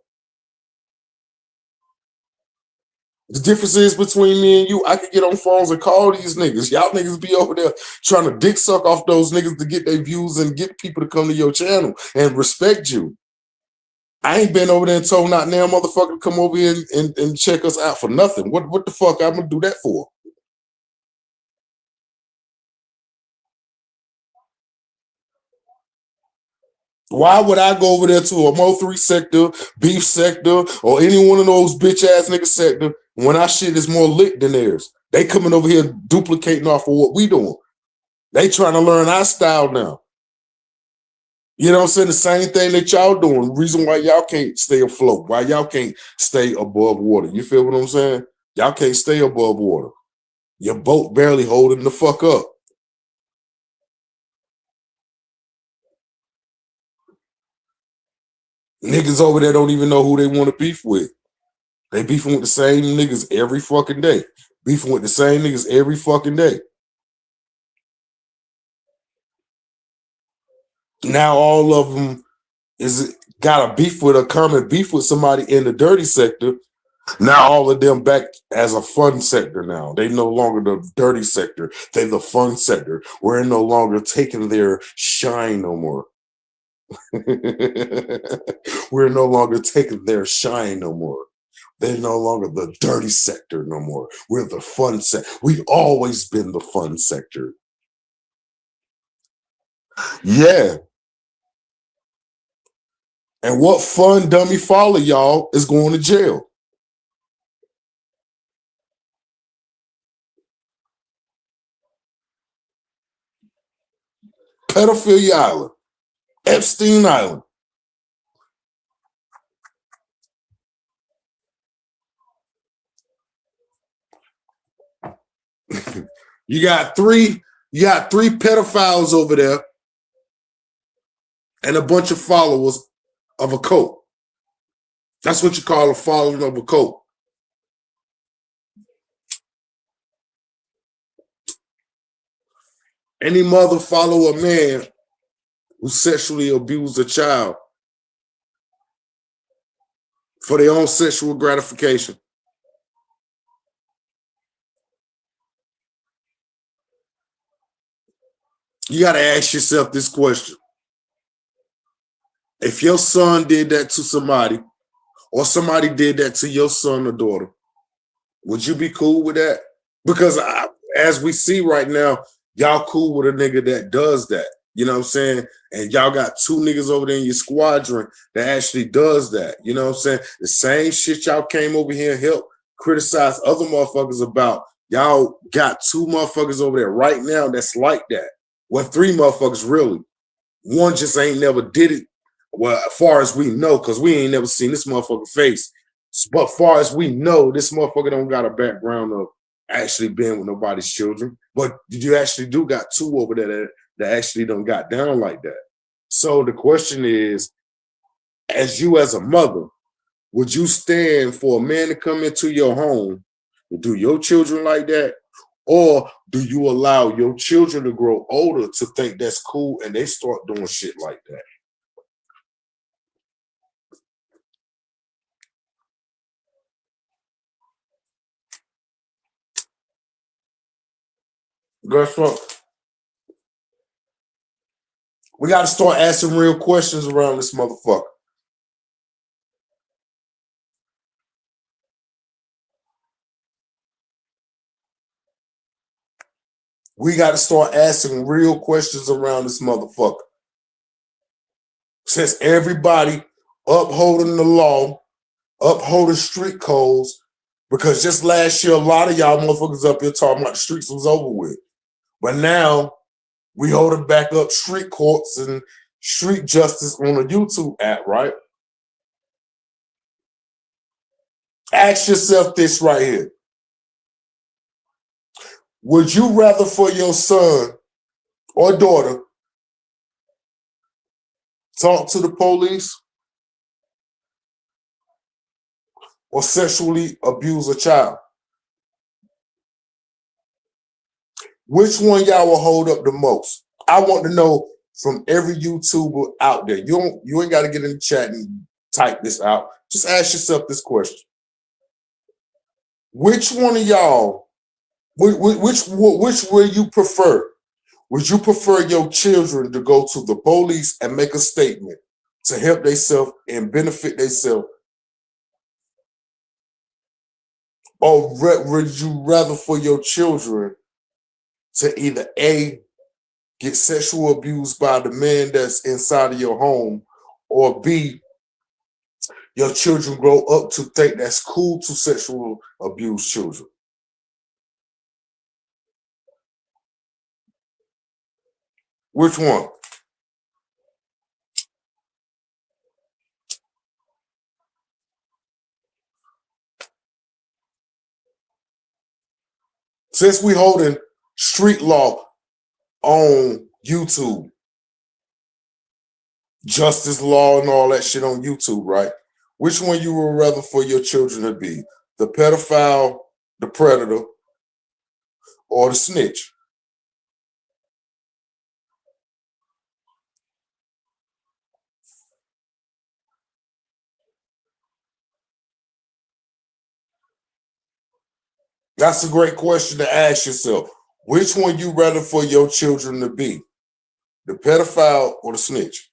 The difference is between me and you, I can get on phones and call these niggas. Y'all niggas be over there trying to dick suck off those niggas to get their views and get people to come to your channel and respect you. I ain't been over there and told not now motherfucker to come over here and check us out for nothing. What the fuck I'm gonna do that for? Why would I go over there to a Mo3 sector, beef sector, or any one of those bitch ass nigga sector when our shit is more lit than theirs? They coming over here duplicating off of what we doing. They trying to learn our style now. You know what I'm saying? The same thing that y'all doing. The reason why y'all can't stay afloat, why y'all can't stay above water. You feel what I'm saying? Y'all can't stay above water. Your boat barely holding the fuck up. Niggas over there don't even know who they want to beef with. They beefing with the same niggas every fucking day. Beefing with the same niggas every fucking day. Now all of them is got a beef with a common beef with somebody in the dirty sector. Now all of them back as a fun sector now. They no longer the dirty sector. They the fun sector. We're no longer taking their shine no more. We're no longer taking their shine no more. They're no longer the dirty sector no more. We're the fun sector. We've always been the fun sector. Yeah. And what fun dummy follow y'all is going to jail. Pedophilia Island. Epstein Island. You got three pedophiles over there and a bunch of followers of a cult. That's what you call a following of a cult. Any mother follow a man who sexually abused a child for their own sexual gratification. You got to ask yourself this question. If your son did that to somebody, or somebody did that to your son or daughter, would you be cool with that? Because as we see right now, y'all cool with a nigga that does that. You know what I'm saying? And y'all got two niggas over there in your squadron that actually does that. You know what I'm saying? The same shit y'all came over here and helped criticize other motherfuckers about. Y'all got two motherfuckers over there right now that's like that. Well, three motherfuckers really. One just ain't never did it. Well, as far as we know, because we ain't never seen this motherfucker face. But far as we know, this motherfucker don't got a background of actually being with nobody's children. But you actually do got two over there that actually don't got down like that. So the question is, as you as a mother, would you stand for a man to come into your home to do your children like that? Or do you allow your children to grow older to think that's cool and they start doing shit like that? Guess what? We got to start asking real questions around this motherfucker. We got to start asking real questions around this motherfucker. Since everybody upholding the law, upholding street codes, because just last year, a lot of y'all motherfuckers up here talking about the streets was over with. But now we holding back up street courts and street justice on a YouTube app, right? Ask yourself this right here. Would you rather for your son or daughter talk to the police or sexually abuse a child? Which one y'all will hold up the most? I want to know from every YouTuber out there. You ain't got to get in the chat and type this out. Just ask yourself this question. Which one of y'all, which will you prefer? Would you prefer your children to go to the police and make a statement to help themselves and benefit themselves? Or would you rather for your children to either A, get sexual abuse by the man that's inside of your home, or B, your children grow up to think that's cool to sexual abuse children? Which one? Since we holding street law on YouTube, justice law and all that shit on YouTube, right? Which one you would rather for your children to be? The pedophile, the predator, or the snitch? That's a great question to ask yourself. Which one you rather for your children to be? The pedophile or the snitch?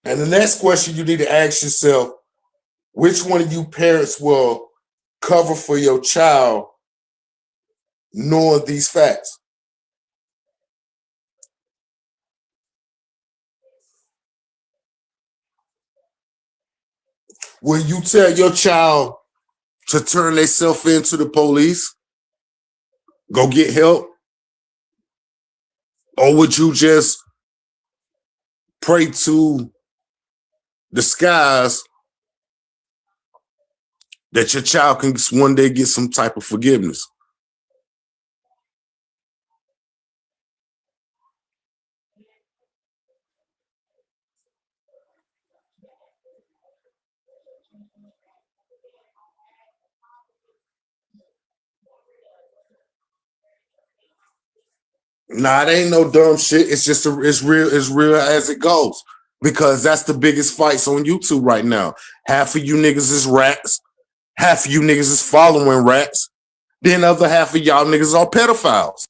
And the next question you need to ask yourself, which one of you parents will cover for your child knowing these facts? Will you tell your child to turn themselves into the police, go get help? Or would you just pray to the skies that your child can one day get some type of forgiveness? Nah, it ain't no dumb shit. It's just it's real as it goes. Because that's the biggest fights on YouTube right now. Half of you niggas is rats. Half of you niggas is following rats. Then other half of y'all niggas are pedophiles.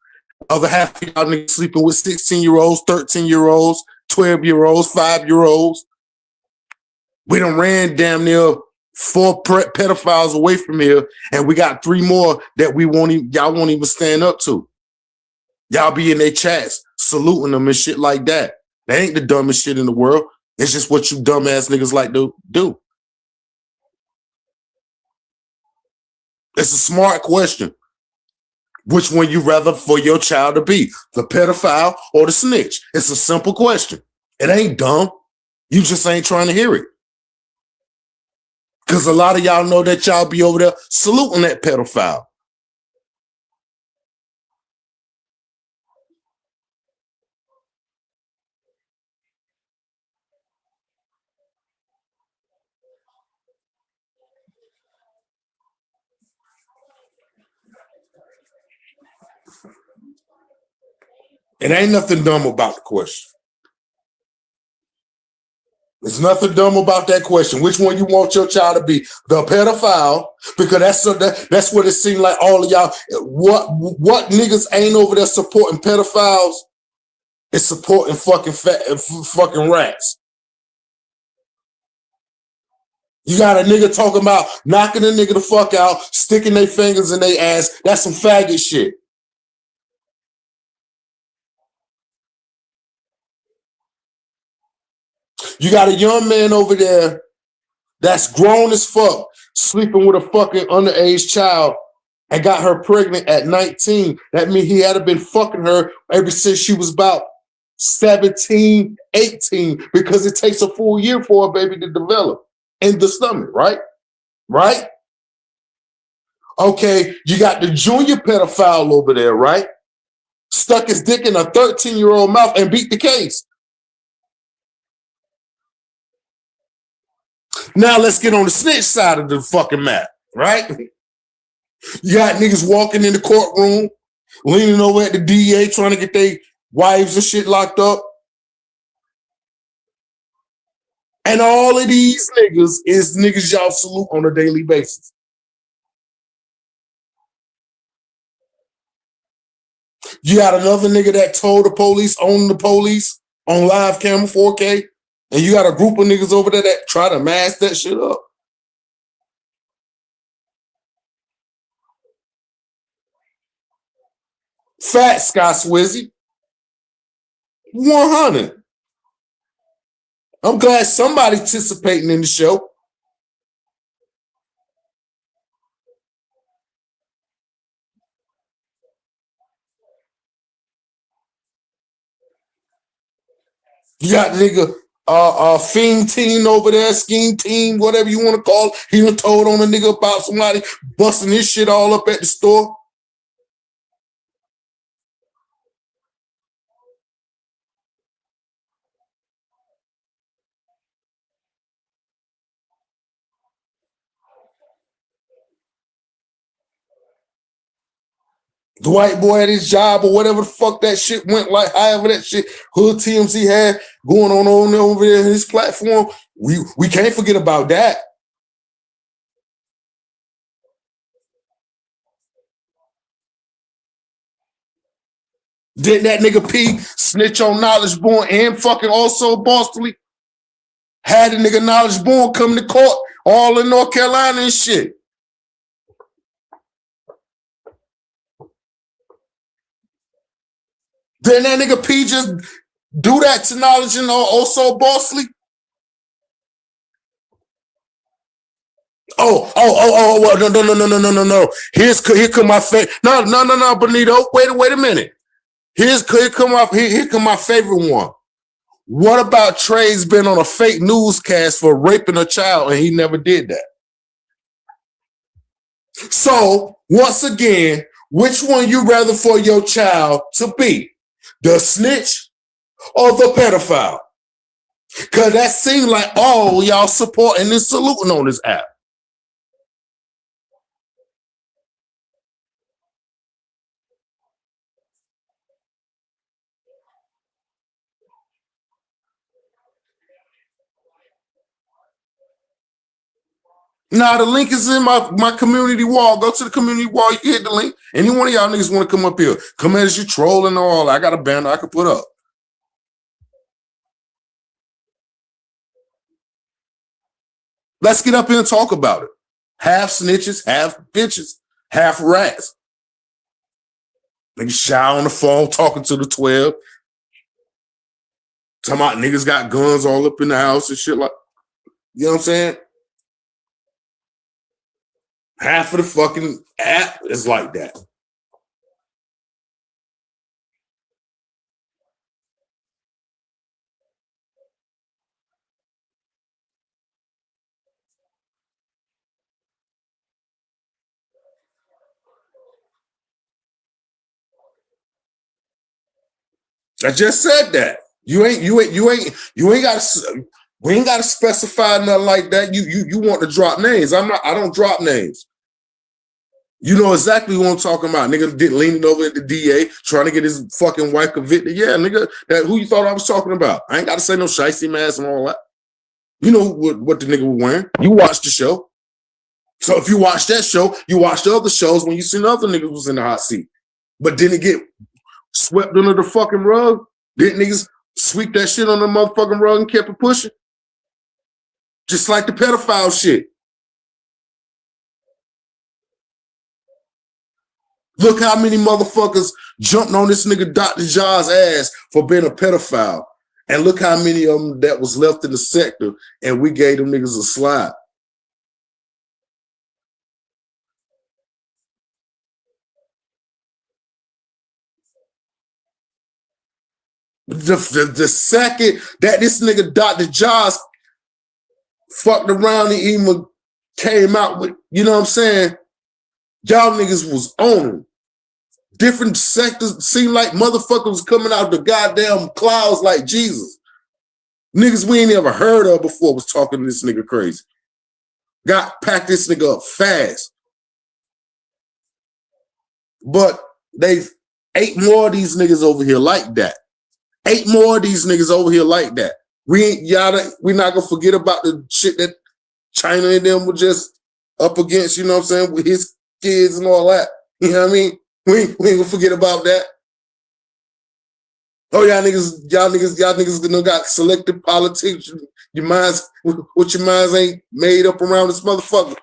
Other half of y'all niggas sleeping with 16-year-olds, 13-year-olds, 12-year-olds, 5-year-olds. We done ran damn near 4 pedophiles away from here, and we got 3 more that y'all won't even stand up to. Y'all be in their chats saluting them and shit like that. That ain't the dumbest shit in the world. It's just what you dumbass niggas like to do. It's a smart question. Which one you rather for your child to be, the pedophile or the snitch? It's a simple question. It ain't dumb. You just ain't trying to hear it. Because a lot of y'all know that y'all be over there saluting that pedophile. It ain't nothing dumb about the question. There's nothing dumb about that question. Which one you want your child to be? The pedophile, because that's what it seemed like all of y'all. What niggas ain't over there supporting pedophiles is supporting fucking rats. You got a nigga talking about knocking a nigga the fuck out, sticking their fingers in their ass. That's some faggot shit. You got a young man over there that's grown as fuck, sleeping with a fucking underage child and got her pregnant at 19. That means he had been fucking her ever since she was about 17, 18, because it takes a full year for a baby to develop in the stomach, right? Right? Okay, you got the junior pedophile over there, right? Stuck his dick in a 13-year-old mouth and beat the case. Now let's get on the snitch side of the fucking map, right? You got niggas walking in the courtroom, leaning over at the DA trying to get their wives and shit locked up. And all of these niggas is niggas y'all salute on a daily basis. You got another nigga that told the police on live camera 4K. And you got a group of niggas over there that try to mask that shit up. Fat Scott Swizzy. 100. I'm glad somebody participating in the show. You got nigga Fiend Team over there, Scheme Team, whatever you want to call it. He done told on a nigga about somebody busting his shit all up at the store. The white boy at his job or whatever the fuck that shit went like, however that shit Hood TMZ had going on over there in his platform. We can't forget about that. Didn't that nigga P snitch on Knowledge Born and fucking also Boston? Had the nigga Knowledge Born come to court all in North Carolina and shit. Didn't that nigga P just do that to Knowledge and also Boston? No. Here come my favorite. No, Benito. Wait a minute. Here come my favorite one. What about Trey's been on a fake newscast for raping a child and he never did that? So once again, which one you rather for your child to be? The snitch or the pedophile? Because that seems like all y'all supporting and saluting on this app. Nah, the link is in my community wall. Go to the community wall. You can hit the link. Any one of y'all niggas want to come up here. Come as you trolling or all. I got a banner I can put up. Let's get up here and talk about it. Half snitches, half bitches, half rats. Niggas shy on the phone talking to the 12. Talking about niggas got guns all up in the house and shit like, you know what I'm saying? Half of the fucking app is like that. I just said that. We ain't got to specify nothing like that. You want to drop names. I don't drop names. You know exactly what I'm talking about. Nigga leaning over at the DA, trying to get his fucking wife convicted. Yeah, nigga, who you thought I was talking about? I ain't got to say no shicey mask and all that. You know what the nigga was wearing. You watched the show. So if you watch that show, you watch the other shows when you seen the other niggas was in the hot seat. But didn't it get swept under the fucking rug? Didn't niggas sweep that shit on the motherfucking rug and kept it pushing? Just like the pedophile shit. Look how many motherfuckers jumped on this nigga Dr. Ja's ass for being a pedophile. And look how many of them that was left in the sector and we gave them niggas a slide. The second that this nigga Dr. Ja's fucked around and even came out with, you know what I'm saying? Y'all niggas was on him. Different sectors seemed like motherfuckers was coming out the goddamn clouds like Jesus. Niggas we ain't ever heard of before was talking to this nigga crazy. Packed this nigga up fast. But they've 8 more of these niggas over here like that. 8 more of these niggas over here like that. We're not gonna forget about the shit that China and them were just up against, you know what I'm saying, with his kids and all that. You know what I mean? We ain't gonna forget about that. Oh, y'all niggas gonna got selective politics. Your minds ain't made up around this motherfucker.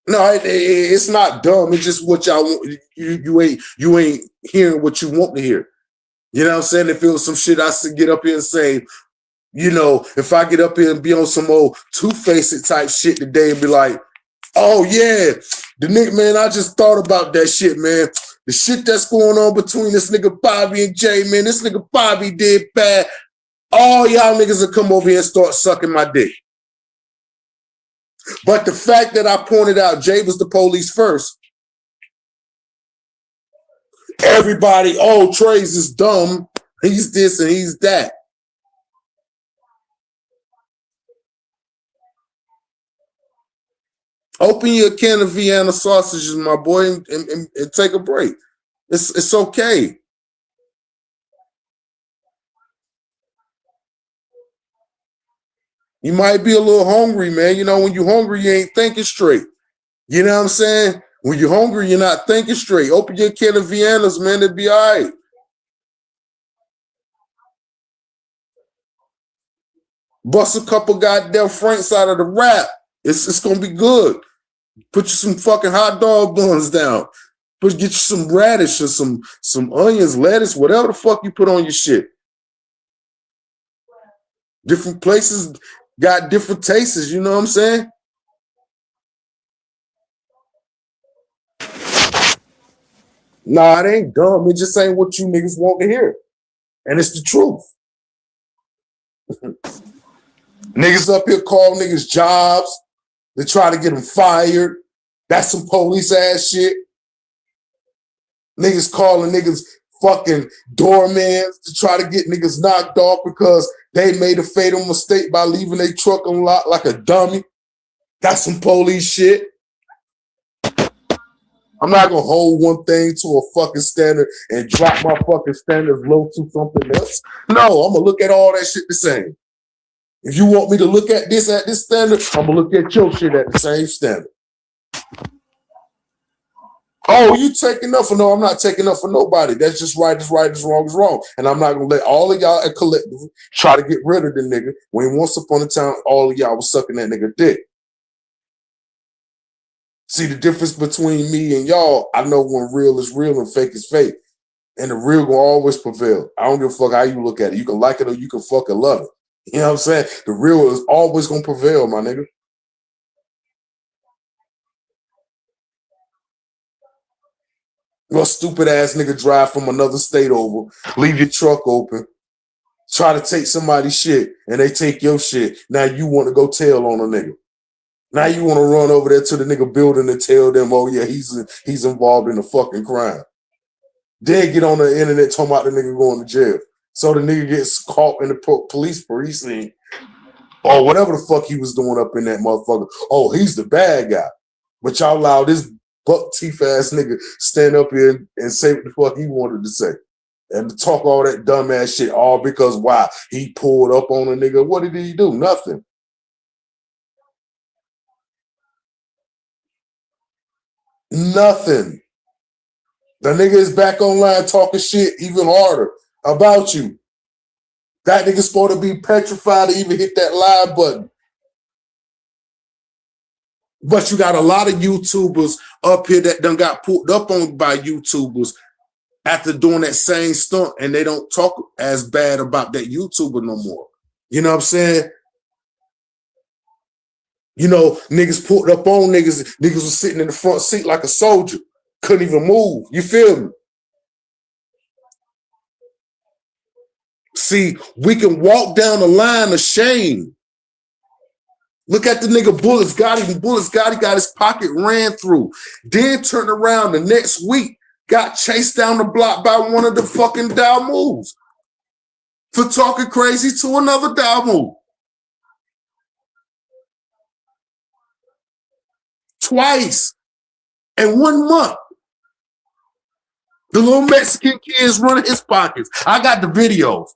No, it's not dumb. It's just what y'all want. You ain't hearing what you want to hear. You know what I'm saying? If it was some shit I should get up here and say, you know, if I get up here and be on some old Two-Faced type shit today and be like, oh yeah, the nigga, man, I just thought about that shit, man. The shit that's going on between this nigga Bobby and Jay, man, this nigga Bobby did bad. All y'all niggas will come over here and start sucking my dick. But the fact that I pointed out Jay was the police first, everybody, oh, Trey's is dumb. He's this and he's that. Open your can of Vienna sausages, my boy, and take a break. It's okay. You might be a little hungry, man. You know, when you're hungry, you ain't thinking straight. You know what I'm saying? When you're hungry, you're not thinking straight. Open your can of Viennas, man. It'll be all right. Bust a couple goddamn Franks out of the wrap. It's gonna be good. Put you some fucking hot dog buns down. Get you some radish or some onions, lettuce, whatever the fuck you put on your shit. Different places got different tastes, you know what I'm saying? Nah, it ain't dumb. It just ain't what you niggas want to hear. And it's the truth. Niggas up here call niggas jobs. They try to get them fired. That's some police ass shit. Niggas calling niggas fucking doormans to try to get niggas knocked off because they made a fatal mistake by leaving their truck unlocked like a dummy. That's some police shit. I'm not gonna hold one thing to a fucking standard and drop my fucking standards low to something else. No, I'm gonna look at all that shit the same. If you want me to look at this standard, I'm gonna look at your shit at the same standard. Oh, you taking up for no? I'm not taking up for nobody. That's just right is right, is wrong is wrong. And I'm not gonna let all of y'all collectively try to get rid of the nigga when once upon a time all of y'all was sucking that nigga dick. See the difference between me and y'all. I know when real is real and fake is fake. And the real will always prevail. I don't give a fuck how you look at it. You can like it or you can fucking love it. You know what I'm saying? The real is always gonna prevail, my nigga. Well, stupid ass nigga drive from another state over, leave your truck open, try to take somebody's shit, and they take your shit. Now you want to go tell on a nigga. Now you want to run over there to the nigga building and tell them, oh yeah, he's involved in a fucking crime. Then get on the internet talking about the nigga going to jail. So the nigga gets caught in the police precinct or whatever the fuck he was doing up in that motherfucker. Oh, he's the bad guy. But y'all allow this buck teeth ass nigga stand up here and say what the fuck he wanted to say. And talk all that dumb ass shit, all because why? He pulled up on a nigga. What did he do? Nothing. Nothing. The nigga is back online talking shit even harder about you. That nigga's supposed to be petrified to even hit that live button. But you got a lot of YouTubers up here that done got pulled up on by YouTubers after doing that same stunt, and they don't talk as bad about that YouTuber no more. You know what I'm saying? You know, niggas pulled up on niggas. Niggas was sitting in the front seat like a soldier. Couldn't even move. You feel me? See, we can walk down the line of shame. Look at the nigga Bullets Gotti. Bullets Gotti got his pocket ran through. Then turned around the next week, got chased down the block by one of the fucking Dalmoos for talking crazy to another Dalmoo. Twice in 1 month. The little Mexican kid's running his pockets. I got the videos.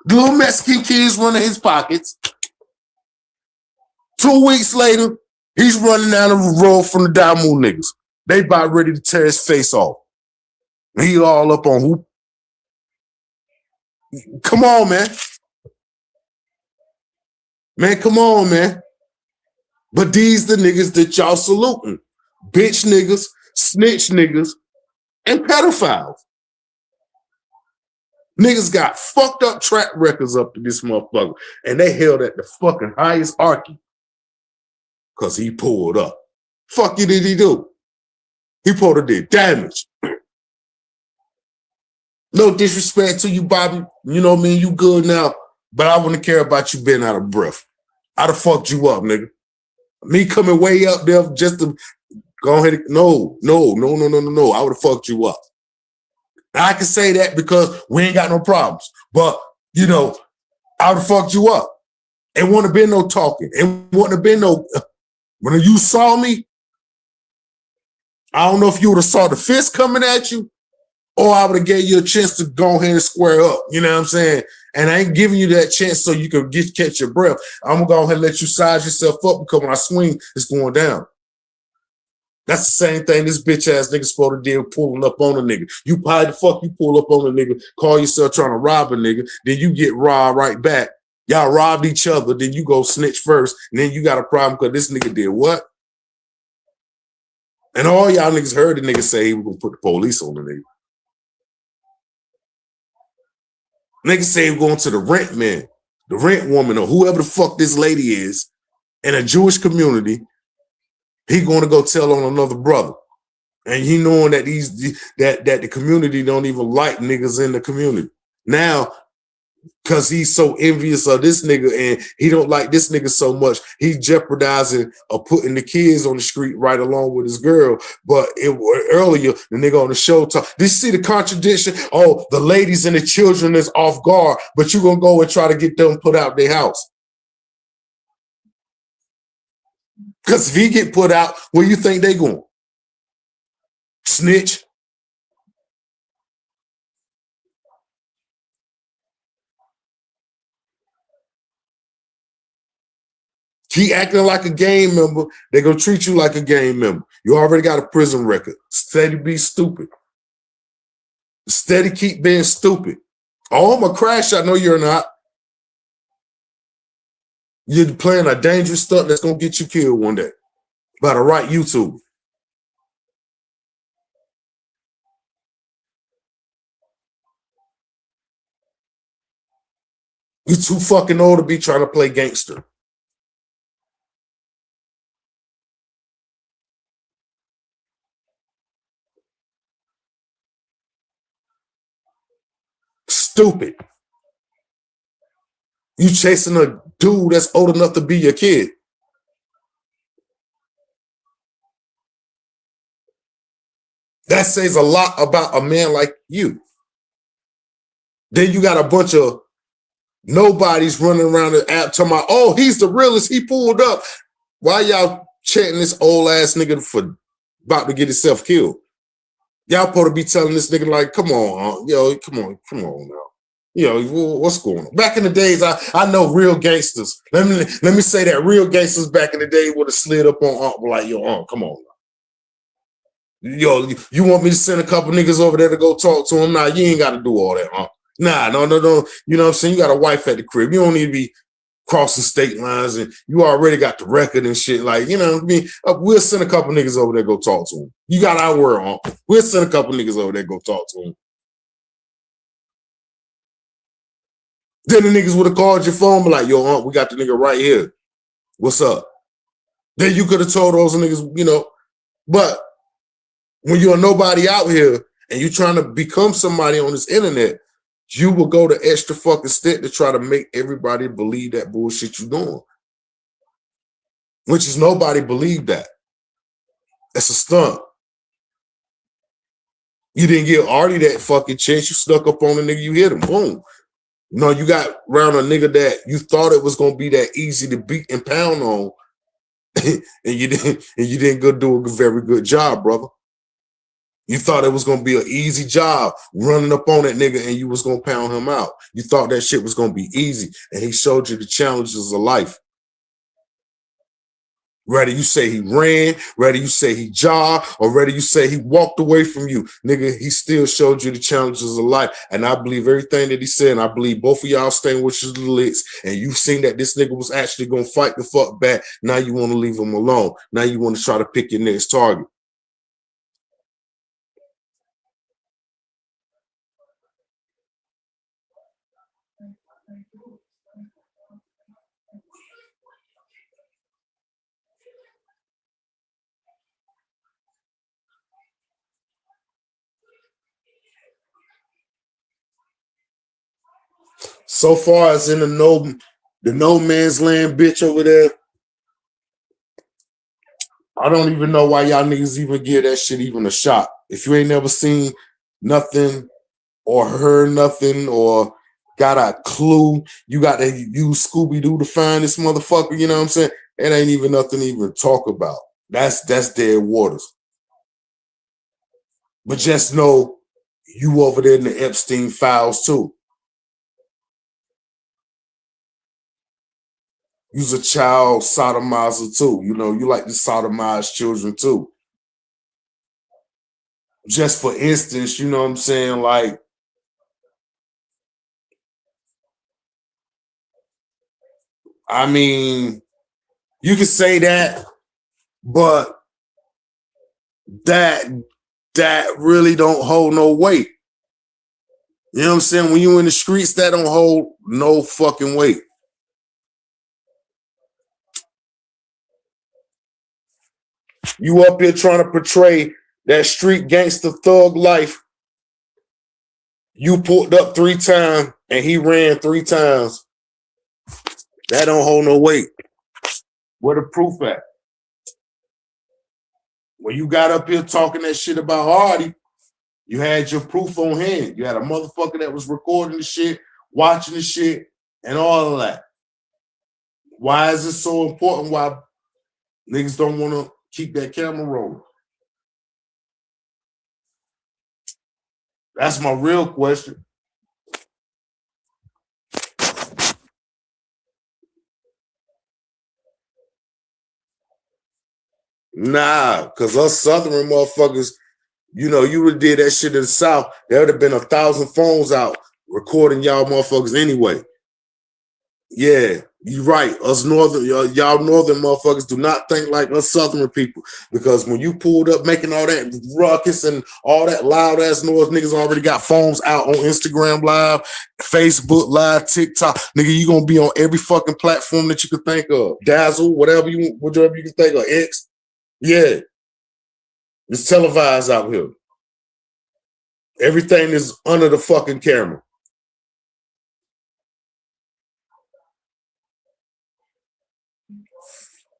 The little Mexican kid's running his pockets. 2 weeks later, he's running down the road from the Dalmoo niggas. They about ready to tear his face off. He all up on who? Come on, man. Man, come on, man. But these the niggas that y'all saluting. Bitch niggas, snitch niggas, and pedophiles. Niggas got fucked up track records up to this motherfucker. And they held at the fucking highest archy. Because he pulled up. Fuck you did he do? He pulled up did damage. No disrespect to you, Bobby. You know what I mean? You good now. But I wouldn't care about you being out of breath. I'd have fucked you up, nigga. Me coming way up there just to go ahead. No. I would have fucked you up. I can say that because we ain't got no problems. But, you know, I would have fucked you up. It wouldn't have been no talking. It wouldn't have been no... When you saw me, I don't know if you would have saw the fist coming at you or I would have gave you a chance to go ahead and square up. You know what I'm saying? And I ain't giving you that chance so you can catch your breath. I'm going to go ahead and let you size yourself up because when I swing, it's going down. That's the same thing this bitch ass nigga supposed to do pulling up on a nigga. You probably the fuck you pull up on a nigga, call yourself trying to rob a nigga, then you get robbed right back. Y'all robbed each other, then you go snitch first, and then you got a problem because this nigga did what? And all y'all niggas heard the nigga say he was gonna put the police on the nigga. Nigga say he going to the rent man, the rent woman, or whoever the fuck this lady is in a Jewish community. He going to go tell on another brother. And he knowing that that the community don't even like niggas in the community. Now, because he's so envious of this nigga and he don't like this nigga so much, he jeopardizing or putting the kids on the street right along with his girl. But earlier, the nigga on the show talk. Did you see the contradiction? Oh, the ladies and the children is off guard, but you gonna go and try to get them put out their house. Because if he get put out, where you think they going? Snitch? Keep acting like a gang member, they're going to treat you like a gang member. You already got a prison record. Steady be stupid. Steady keep being stupid. Oh, I'm a crash. I know you're not. You're playing a dangerous stunt that's going to get you killed one day by the right YouTube. You're too fucking old to be trying to play gangster. Stupid. You chasing a dude that's old enough to be your kid. That says a lot about a man like you. Then you got a bunch of nobodies running around the app talking about, oh, he's the realest, he pulled up. Why y'all chanting this old ass nigga for about to get himself killed? Y'all supposed to be telling this nigga like, come on, yo, come on now. Yo, what's going on? Back in the days, I know real gangsters. Let me say that real gangsters back in the day would have slid up on Unc, like, yo, come on. Yo, you want me to send a couple niggas over there to go talk to him? Nah, you ain't got to do all that, huh? Nah, no. You know what I'm saying? You got a wife at the crib. You don't need to be crossing state lines, and you already got the record and shit. Like, you know what I mean? We'll send a couple niggas over there to go talk to him. You got our word, huh? We'll send a couple niggas over there to go talk to him. Then the niggas would have called your phone, be like, yo, we got the nigga right here. What's up? Then you could have told those niggas, you know, but when you're nobody out here and you're trying to become somebody on this internet, you will go the extra fucking step to try to make everybody believe that bullshit you're doing. Which is nobody believed that. That's a stunt. You didn't give Artie that fucking chance. You snuck up on the nigga, you hit him. Boom. No, you got around a nigga that you thought it was gonna be that easy to beat and pound on, and you didn't go do a very good job, brother. You thought it was gonna be an easy job running up on that nigga and you was gonna pound him out. You thought that shit was gonna be easy, and he showed you the challenges of life. Whether you say he ran, whether you say he jogged, or whether you say he walked away from you, nigga, he still showed you the challenges of life. And I believe everything that he said, and I believe both of y'all staying with your licks, and you seen that this nigga was actually gonna fight the fuck back. Now you want to leave him alone. Now you want to try to pick your next target. So far as in the no man's land bitch over there, I don't even know why y'all niggas even give that shit even a shot. If you ain't never seen nothing or heard nothing or got a clue, you got to use Scooby-Doo to find this motherfucker, you know what I'm saying? It ain't even nothing to even talk about. That's dead waters. But just know you over there in the Epstein files too. You's a child sodomizer too. You know, you like to sodomize children too. Just for instance, you know what I'm saying? Like, I mean, you can say that, but that really don't hold no weight. You know what I'm saying? When you in the streets, that don't hold no fucking weight. You up here trying to portray that street gangster thug life. You pulled up 3 times and he ran 3 times. That don't hold no weight. Where the proof at? When you got up here talking that shit about Hardy, you had your proof on hand. You had a motherfucker that was recording the shit, watching the shit, and all of that. Why is it so important? Why niggas don't want to keep that camera rolling? That's my real question. Nah, because us Southern motherfuckers, you know, you would have did that shit in the South, there would have been 1,000 phones out recording y'all motherfuckers anyway. Yeah, you're right. Us northern, y'all northern motherfuckers do not think like us southern people, because when you pulled up making all that ruckus and all that loud ass noise, niggas already got phones out on Instagram Live, Facebook Live, TikTok. Nigga, you gonna be on every fucking platform that you could think of. Dazzle, whatever you can think of. X, yeah, it's televised out here. Everything is under the fucking camera.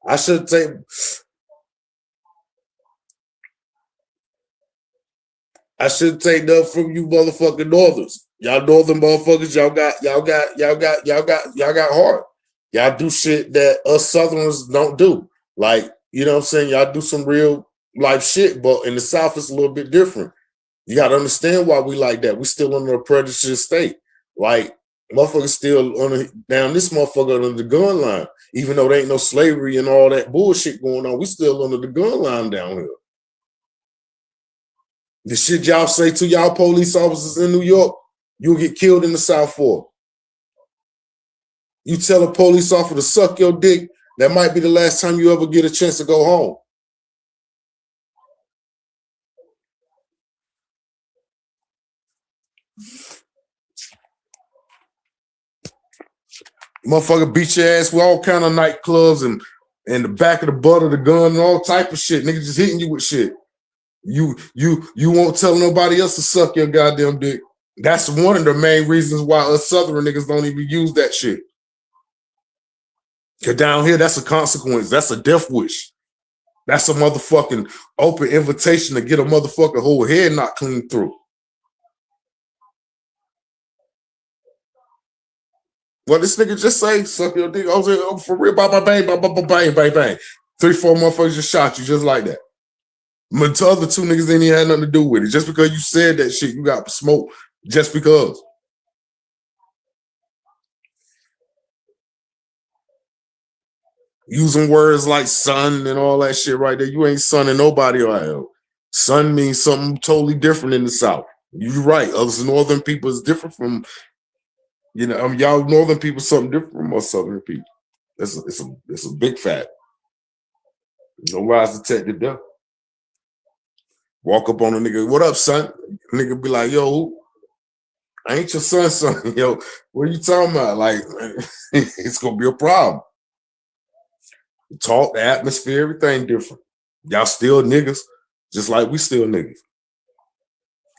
I should take that from you motherfucking northers. Y'all northern motherfuckers, y'all got heart. Y'all do shit that us southerners don't do. Like, you know what I'm saying? Y'all do some real life shit, but in the South it's a little bit different. You gotta understand why we like that. We still under a predatory state. Like, motherfuckers still down this motherfucker under the gun line. Even though there ain't no slavery and all that bullshit going on, we still under the gun line down here. The shit y'all say to y'all police officers in New York, you'll get killed in the South for. You tell a police officer to suck your dick, that might be the last time you ever get a chance to go home. Motherfucker beat your ass with all kind of nightclubs and the back of the butt of the gun and all type of shit. Niggas just hitting you with shit. You won't tell nobody else to suck your goddamn dick. That's one of the main reasons why us Southern niggas don't even use that shit. Cause down here, that's a consequence. That's a death wish. That's a motherfucking open invitation to get a motherfucker whole head not clean through. What this nigga just say? Suck your dick. I was like, oh, for real, bang, bang, bang, bang, bang, bang, bang. 3-4 motherfuckers just shot you just like that. But the other two niggas ain't even had nothing to do with it. Just because you said that shit, you got smoked just because. Using words like son and all that shit right there. You ain't sonning nobody around. Son means something totally different in the South. You're right. Us northern people is different from, you know, y'all northern people something different from us southern people. It's a big fact. No lies detected there. Walk up on a nigga, what up, son? Nigga be like, yo, I ain't your son. Yo, what are you talking about? Like, it's gonna be a problem. Talk, the atmosphere, everything different. Y'all still niggas, just like we still niggas.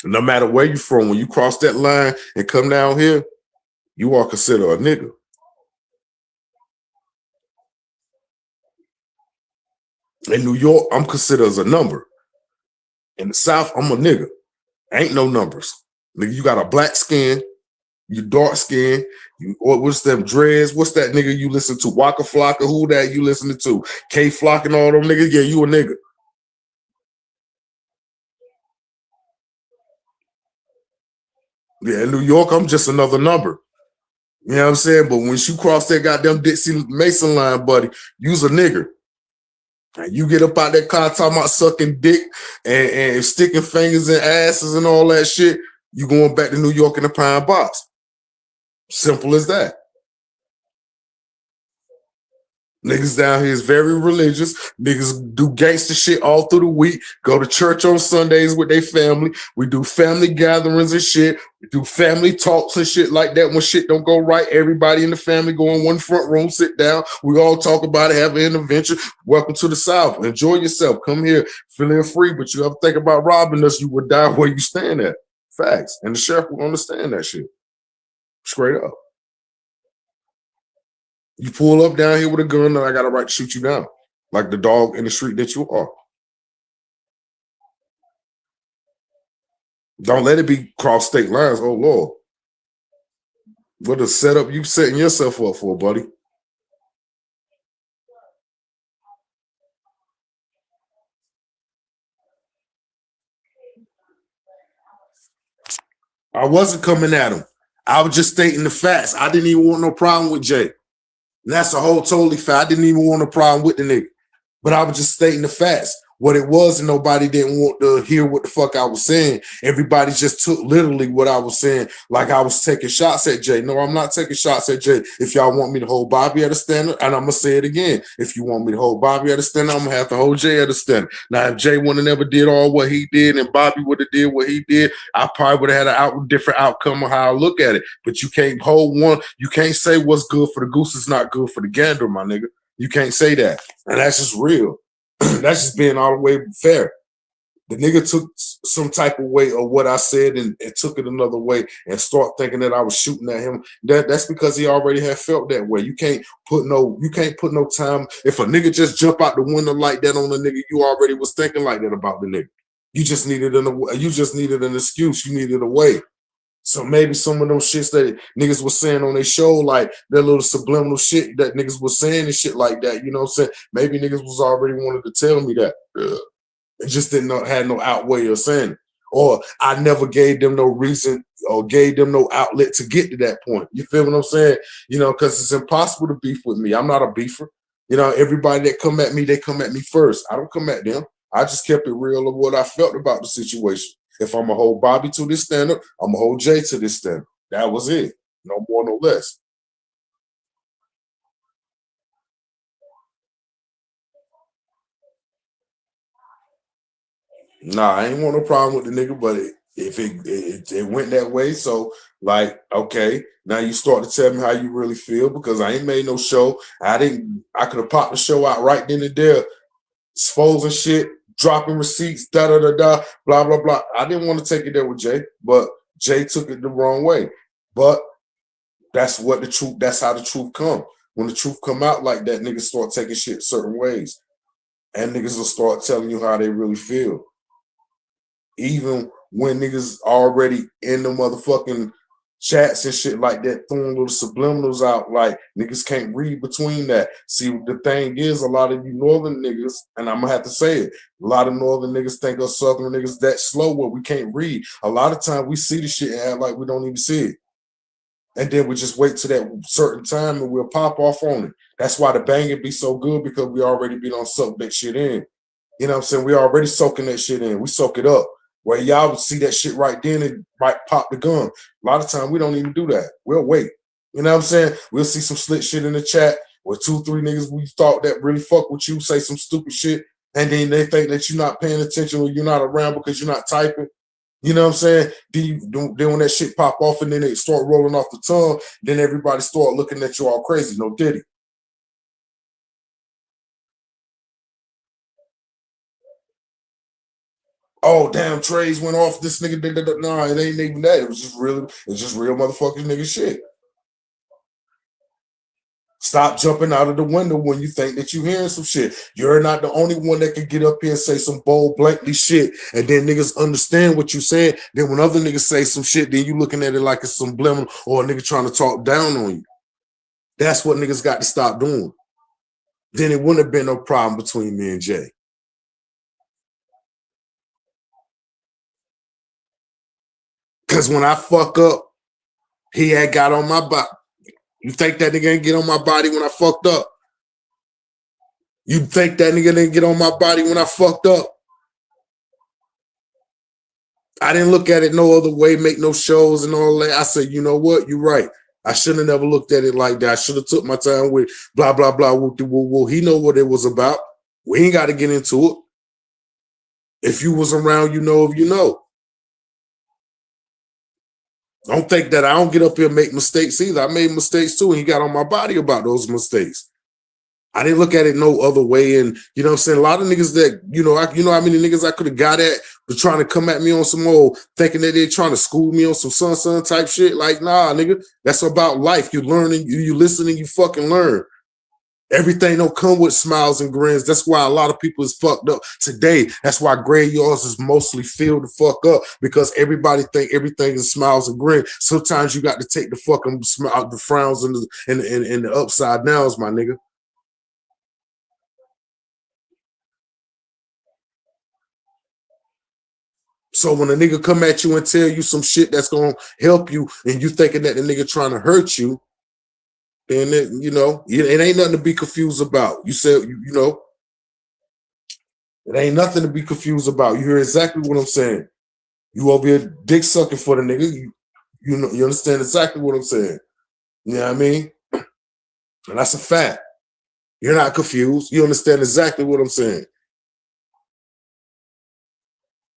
No matter where you from, when you cross that line and come down here, you are considered a nigga. In New York, I'm considered as a number. In the South, I'm a nigga. Ain't no numbers. Nigga, you got a black skin, you dark skin, what's them dreads? What's that nigga you listen to? Waka Flocka, who that you listening to? K Flock and all them niggas? Yeah, you a nigga. Yeah, in New York, I'm just another number. You know what I'm saying? But once you cross that goddamn Dixie Mason line, buddy, you's a nigger. And you get up out that car talking about sucking dick and sticking fingers in asses and all that shit, you going back to New York in the pine box. Simple as that. Niggas down here is very religious. Niggas do gangster shit all through the week. Go to church on Sundays with their family. We do family gatherings and shit. We do family talks and shit like that. When shit don't go right, everybody in the family go in one front room, sit down. We all talk about it, have an intervention. Welcome to the South. Enjoy yourself. Come here, feeling free. But you ever think about robbing us, you would die where you stand at. Facts. And the sheriff will understand that shit. Straight up. You pull up down here with a gun, and I got a right to shoot you down, like the dog in the street that you are. Don't let it be cross state lines. Oh, Lord. What a setup you setting yourself up for, buddy. I wasn't coming at him. I was just stating the facts. I didn't even want no problem with Jay. And that's a whole totally fact. I didn't even want a problem with the nigga. But I was just stating the facts. What it was, and nobody didn't want to hear what the fuck I was saying. Everybody just took literally what I was saying, like I was taking shots at Jay. No, I'm not taking shots at Jay. If y'all want me to hold Bobby at a standard, and I'm gonna say it again, if you want me to hold Bobby at a standard, I'm gonna have to hold Jay at a standard. Now, if Jay wouldn't have never did all what he did, and Bobby would have did what he did, I probably would have had a different outcome of how I look at it. But you can't hold one. You can't say what's good for the goose is not good for the gander, my nigga. You can't say that, and that's just real. That's just being all the way fair. The nigga took some type of way of what I said and took it another way and start thinking that I was shooting at him. That's because he already had felt that way. You can't put no time. If a nigga just jump out the window like that on the nigga, you already was thinking like that about the nigga. You just needed an excuse. You needed a way. So maybe some of those shits that niggas was saying on their show, like that little subliminal shit that niggas was saying and shit like that, you know what I'm saying? Maybe niggas was already wanted to tell me that. It just had no outweigh of saying it. Or I never gave them no reason or gave them no outlet to get to that point. You feel what I'm saying? You know, because it's impossible to beef with me. I'm not a beefer. You know, everybody that come at me, they come at me first. I don't come at them. I just kept it real of what I felt about the situation. If I'm going to hold Bobby to this standard, I'm going to hold Jay to this standard. That was it. No more, no less. Nah, I ain't want no problem with the nigga, but if it went that way, so like, okay, now you start to tell me how you really feel because I ain't made no show. I could have popped the show out right then and there, exposing shit, dropping receipts, da da da da, blah blah blah. I didn't want to take it there with Jay, but Jay took it the wrong way. But that's what the truth. That's how the truth come. When the truth come out like that, niggas start taking shit certain ways, and niggas will start telling you how they really feel, even when niggas already in the motherfucking chats and shit like that, throwing little subliminals out, like niggas can't read between that. See, the thing is, a lot of you northern niggas, and I'm gonna have to say it, a lot of northern niggas think us southern niggas that slow where we can't read. A lot of time we see the shit and act like we don't even see it. And then we just wait to that certain time and we'll pop off on it. That's why the banging be so good, because we already been on soak that shit in. You know what I'm saying? We already soaking that shit in. We soak it up. Where y'all would see that shit right then and might pop the gun. A lot of time we don't even do that. We'll wait. You know what I'm saying? We'll see some slick shit in the chat where 2-3 niggas we thought that really fuck with you say some stupid shit, and then they think that you're not paying attention or you're not around because you're not typing. You know what I'm saying? Then when that shit pop off and then they start rolling off the tongue, then everybody start looking at you all crazy. No diddy. Oh damn, Trays went off. This nigga did that. No, it ain't even that. It was just real motherfucking nigga shit. Stop jumping out of the window when you think that you hearing some shit. You're not the only one that can get up here and say some bold, blankly shit, and then niggas understand what you said. Then when other niggas say some shit, then you looking at it like it's some subliminal or a nigga trying to talk down on you. That's what niggas got to stop doing. Then it wouldn't have been no problem between me and Jay. Because when I fuck up, he had got on my body. You think that nigga ain't get on my body when I fucked up? You think that nigga didn't get on my body when I fucked up? I didn't look at it no other way, make no shows and all that. I said, you know what? You're right. I should have never looked at it like that. I should have took my time with blah, blah, blah, woo, woo, woo. He know what it was about. We ain't got to get into it. If you was around, you know if you know. Don't think that I don't get up here and make mistakes either. I made mistakes too, and he got on my body about those mistakes. I didn't look at it no other way. And you know what I'm saying? A lot of niggas that, you know how many niggas I could have got at for trying to come at me on some old, thinking that they're trying to school me on some son type shit. Like, nah, nigga, that's about life. You learning, you listening, you fucking learn. Everything don't come with smiles and grins. That's why a lot of people is fucked up today. That's why graveyards is mostly filled the fuck up, because everybody think everything is smiles and grins. Sometimes you got to take the fucking smile, the frowns and the upside downs, my nigga. So when a nigga come at you and tell you some shit that's gonna help you, and you thinking that the nigga trying to hurt you, then it ain't nothing to be confused about. You said, you know, It ain't nothing to be confused about. You hear exactly what I'm saying. You over here dick sucking for the nigga. You know, you understand exactly what I'm saying. You know what I mean? And that's a fact. You're not confused. You understand exactly what I'm saying.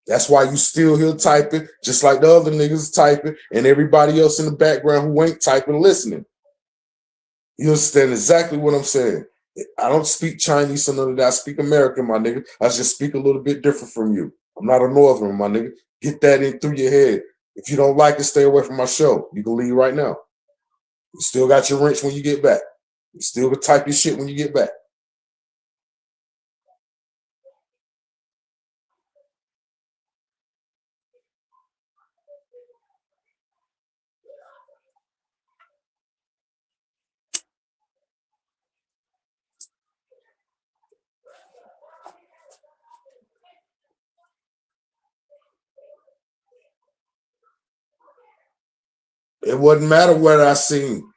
That's why you still here typing, just like the other niggas typing, and everybody else in the background who ain't typing listening. You understand exactly what I'm saying. I don't speak Chinese or none of that. I speak American, my nigga. I just speak a little bit different from you. I'm not a northern, my nigga. Get that in through your head. If you don't like it, stay away from my show. You can leave right now. You still got your wrench when you get back. You still can type your shit when you get back. It wouldn't matter what I seen.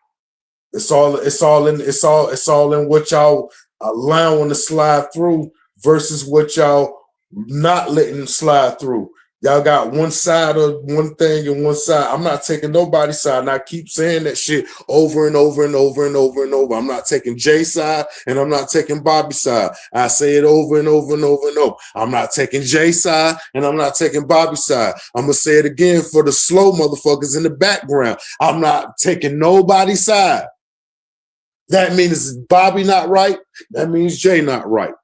It's all in what y'all allowing to slide through versus what y'all not letting slide through. Y'all got one side of one thing and one side. I'm not taking nobody's side, and I keep saying that shit over and over and over and over and over. I'm not taking Jay's side, and I'm not taking Bobby's side. I say it over and over and over and over. I'm not taking Jay's side, and I'm not taking Bobby's side. I'm gonna say it again for the slow motherfuckers in the background. I'm not taking nobody's side. That means Bobby not right. That means Jay not right.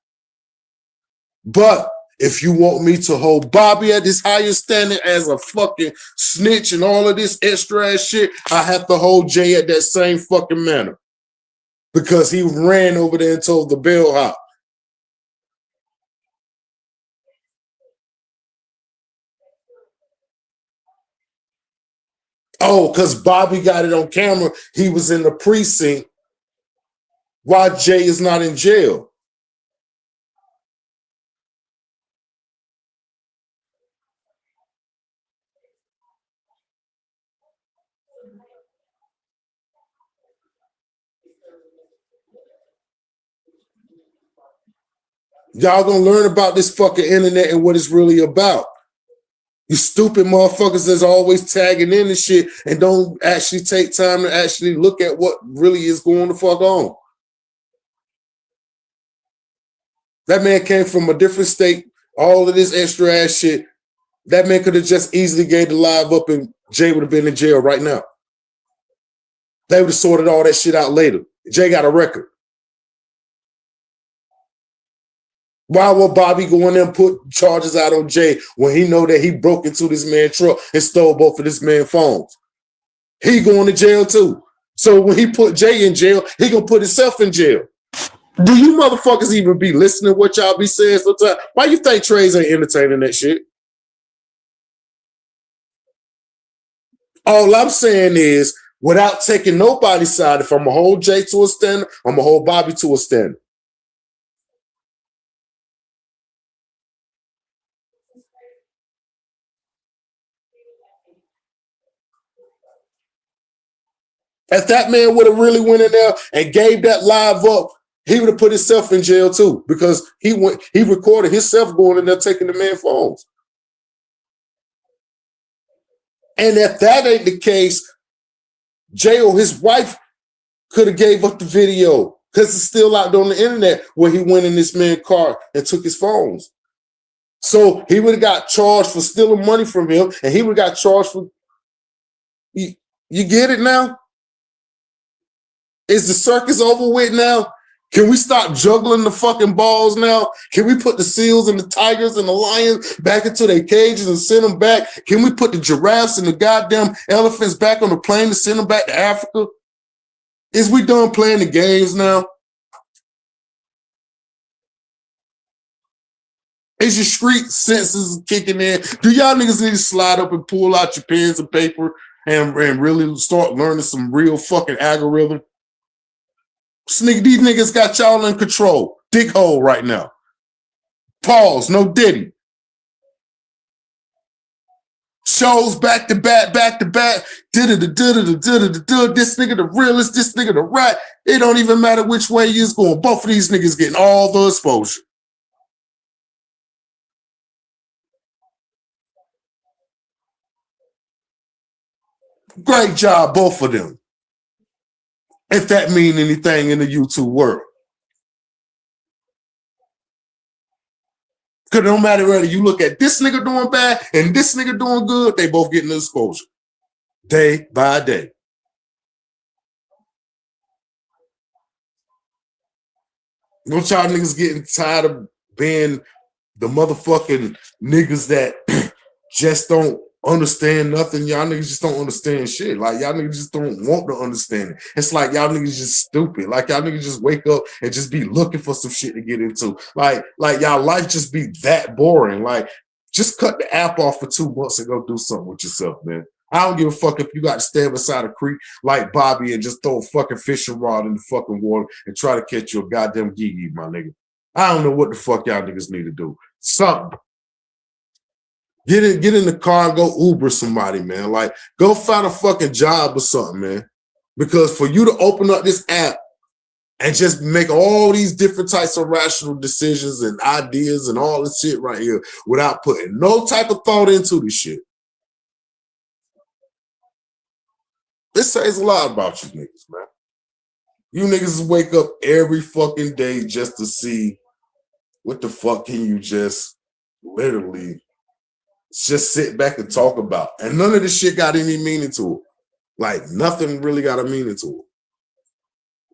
But if you want me to hold Bobby at this higher standard as a fucking snitch and all of this extra ass shit, I have to hold Jay at that same fucking manner. Because he ran over there and told the bellhop. Oh, because Bobby got it on camera. He was in the precinct while Jay is not in jail. Y'all gonna learn about this fucking internet and what it's really about. You stupid motherfuckers that's always tagging in and shit and don't actually take time to actually look at what really is going the fuck on. That man came from a different state, all of this extra ass shit. That man could have just easily gave the live up and Jay would have been in jail right now. They would have sorted all that shit out later. Jay got a record. Why will Bobby go in there and put charges out on Jay when he know that he broke into this man's truck and stole both of this man's phones? He going to jail too. So when he put Jay in jail, he gonna put himself in jail. Do you motherfuckers even be listening to what y'all be saying sometimes? Why you think Trey's ain't entertaining that shit? All I'm saying is, without taking nobody's side, if I'm gonna hold Jay to a standard, I'm gonna hold Bobby to a standard. If that man would have really went in there and gave that live up, he would have put himself in jail too, because he recorded himself going in there taking the man's phones. And if that ain't the case, Jay or his wife could have gave up the video because it's still out there on the internet where he went in this man's car and took his phones. So he would have got charged for stealing money from him, and he would have got charged for. You get it now? Is the circus over with now? Can we stop juggling the fucking balls now? Can we put the seals and the tigers and the lions back into their cages and send them back? Can we put the giraffes and the goddamn elephants back on the plane and send them back to Africa? Is we done playing the games now? Is your street senses kicking in? Do y'all niggas need to slide up and pull out your pens and paper and really start learning some real fucking algorithm? These niggas got y'all in control. Dig hole right now. Pause. No Diddy. Shows back to back. This nigga the realest. This nigga the rat. It don't even matter which way you is going. Both of these niggas getting all the exposure. Great job, both of them. If that mean anything in the YouTube world. Because no matter whether you look at this nigga doing bad and this nigga doing good, they both getting exposure. Day by day. Don't y'all niggas getting tired of being the motherfucking niggas that just don't understand nothing? Y'all niggas just don't understand shit. Like y'all niggas just don't want to understand it. It's like y'all niggas just stupid. Like y'all niggas just wake up and just be looking for some shit to get into. Like y'all life just be that boring. Like just cut the app off for 2 months and go do something with yourself, man. I don't give a fuck if you got to stand beside a creek like Bobby and just throw a fucking fishing rod in the fucking water and try to catch you a goddamn gigi, my nigga. I don't know what the fuck y'all niggas need to do. Something. Get in the car and go Uber somebody, man. Like, go find a fucking job or something, man. Because for you to open up this app and just make all these different types of rational decisions and ideas and all this shit right here without putting no type of thought into this shit, this says a lot about you niggas, man. You niggas wake up every fucking day just to see what the fuck can you just literally just sit back and talk about. And none of this shit got any meaning to it. Like, nothing really got a meaning to it.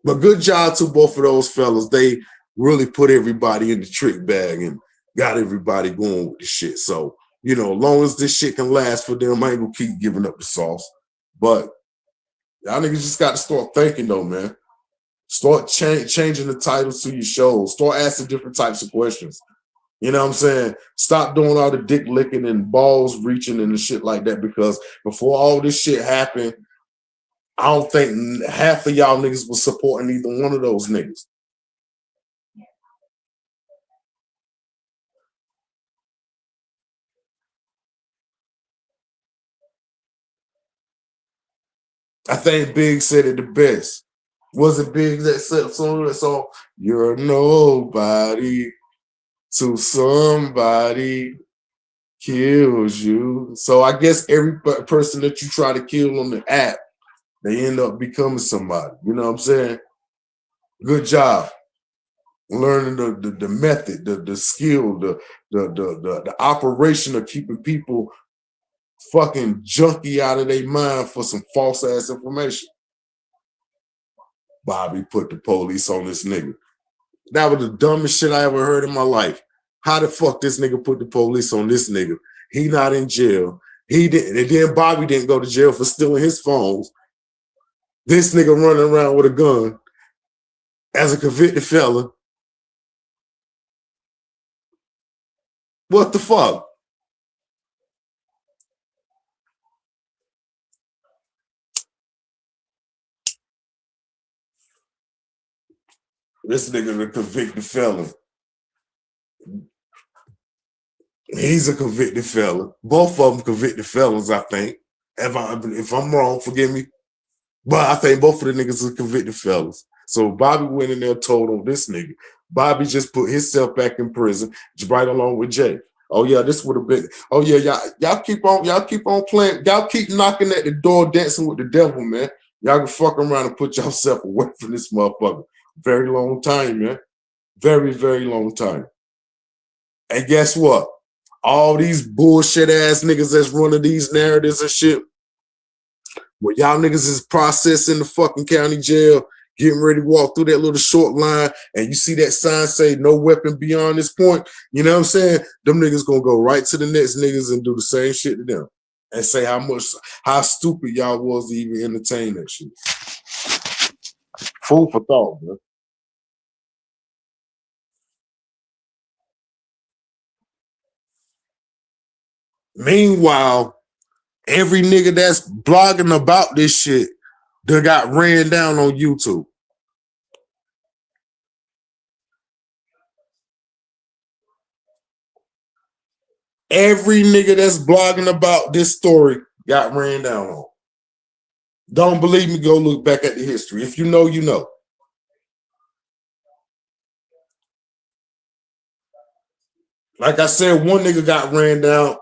But good job to both of those fellas. They really put everybody in the trick bag and got everybody going with the shit. So, you know, as long as this shit can last for them, I ain't gonna keep giving up the sauce. But y'all niggas just got to start thinking, though, man. Start changing the titles to your shows. Start asking different types of questions. You know what I'm saying? Stop doing all the dick licking and balls reaching and the shit like that, because before all this shit happened, I don't think half of y'all niggas was supporting either one of those niggas. I think Big said it the best. Was it Big that said that song? You're nobody to somebody kills you. So I guess every person that you try to kill on the app, they end up becoming somebody. You know what I'm saying? Good job. Learning the method, the skill, the operation of keeping people fucking junkie out of their mind for some false ass information. Bobby put the police on this nigga. That was the dumbest shit I ever heard in my life. How the fuck this nigga put the police on this nigga? He not in jail. He didn't. And then Bobby didn't go to jail for stealing his phones. This nigga running around with a gun as a convicted fella. What the fuck? This nigga the convicted felon. He's a convicted felon. Both of them convicted felons, I think. If I'm wrong, forgive me. But I think both of the niggas are convicted felons. So Bobby went in there, told on this nigga. Bobby just put himself back in prison, right along with Jay. Oh yeah, this would have been. Oh yeah, y'all keep on playing. Y'all keep knocking at the door, dancing with the devil, man. Y'all can fuck around and put yourself away from this motherfucker. Very long time, man. Very, very long time. And guess what? All these bullshit ass niggas that's running these narratives and shit, where y'all niggas is processing the fucking county jail, getting ready to walk through that little short line, and you see that sign say no weapon beyond this point, you know what I'm saying? Them niggas gonna go right to the next niggas and do the same shit to them and say how stupid y'all was to even entertain that shit. Food for thought, bro. Meanwhile, every nigga that's blogging about this shit that got ran down on YouTube. Every nigga that's blogging about this story got ran down on. Don't believe me? Go look back at the history. If you know, you know. Like I said, one nigga got ran down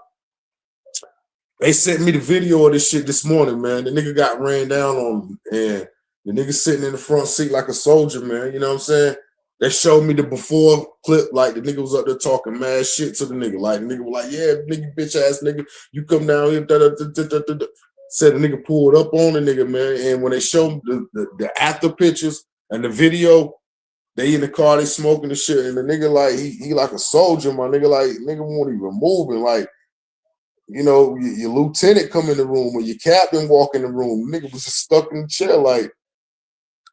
They sent me the video of this shit this morning, man. The nigga got ran down on, and the nigga sitting in the front seat like a soldier, man. You know what I'm saying? They showed me the before clip, like the nigga was up there talking mad shit to the nigga. Like the nigga was like, yeah, nigga, bitch ass nigga, you come down here. Da, da, da, da, da, da. Said the nigga pulled up on the nigga, man. And when they showed the after pictures and the video, they in the car, they smoking the shit, and the nigga like he like a soldier, my nigga. Like nigga won't even moving. Like, you know, your lieutenant come in the room or your captain walk in the room. Nigga was just stuck in the chair. Like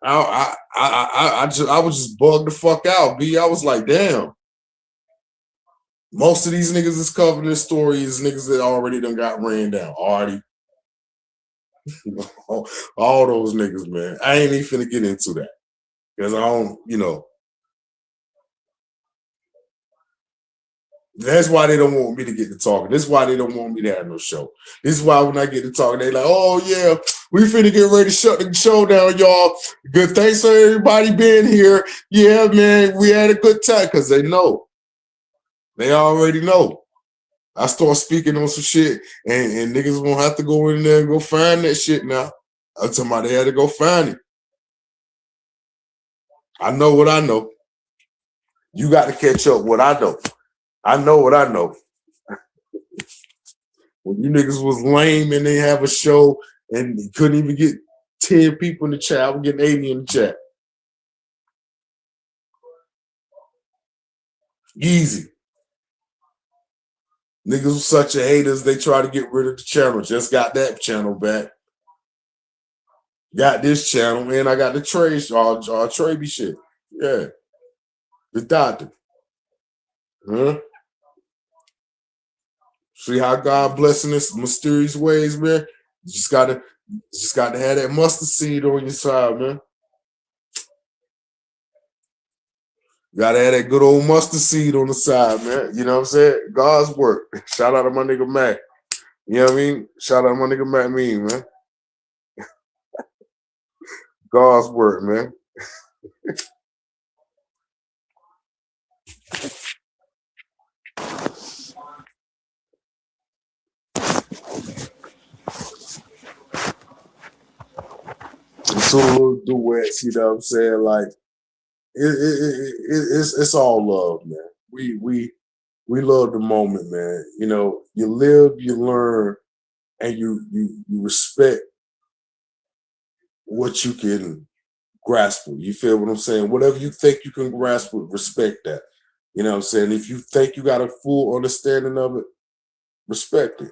I was just bugged the fuck out. B. I was like, damn. Most of these niggas is covered in stories, niggas that already done got ran down. Already. All those niggas, man. I ain't even finna get into that. Because I don't, you know. That's why they don't want me to get to talking. This is why they don't want me to have no show. This is why when I get to talking, they like, oh yeah, we finna get ready to shut the show down, y'all. Good, thanks for everybody being here. Yeah, man, we had a good time. Because they know. They already know. I start speaking on some shit, and niggas gonna have to go in there and go find that shit now. I'm talking about they had to go find it. I know what I know. You got to catch up what I know. I know what I know. When you niggas was lame and they have a show and you couldn't even get 10 people in the chat, I was getting 80 in the chat. Easy. Niggas was such a haters, they try to get rid of the channel. Just got that channel back. Got this channel, and I got the Traby shit. Yeah. The doctor. Huh? See how God blessing us mysterious ways, man. You just gotta have that mustard seed on your side, man. Gotta have that good old mustard seed on the side, man. You know what I'm saying? God's work. Shout out to my nigga Mac. You know what I mean? Shout out to my nigga Mac Mean, man. God's work, man. Two little duets, you know what I'm saying? Like it's all love, man. We love the moment, man. You know, you live, you learn, and you respect what you can grasp with. You feel what I'm saying? Whatever you think you can grasp with, respect that. You know what I'm saying? If you think you got a full understanding of it, respect it.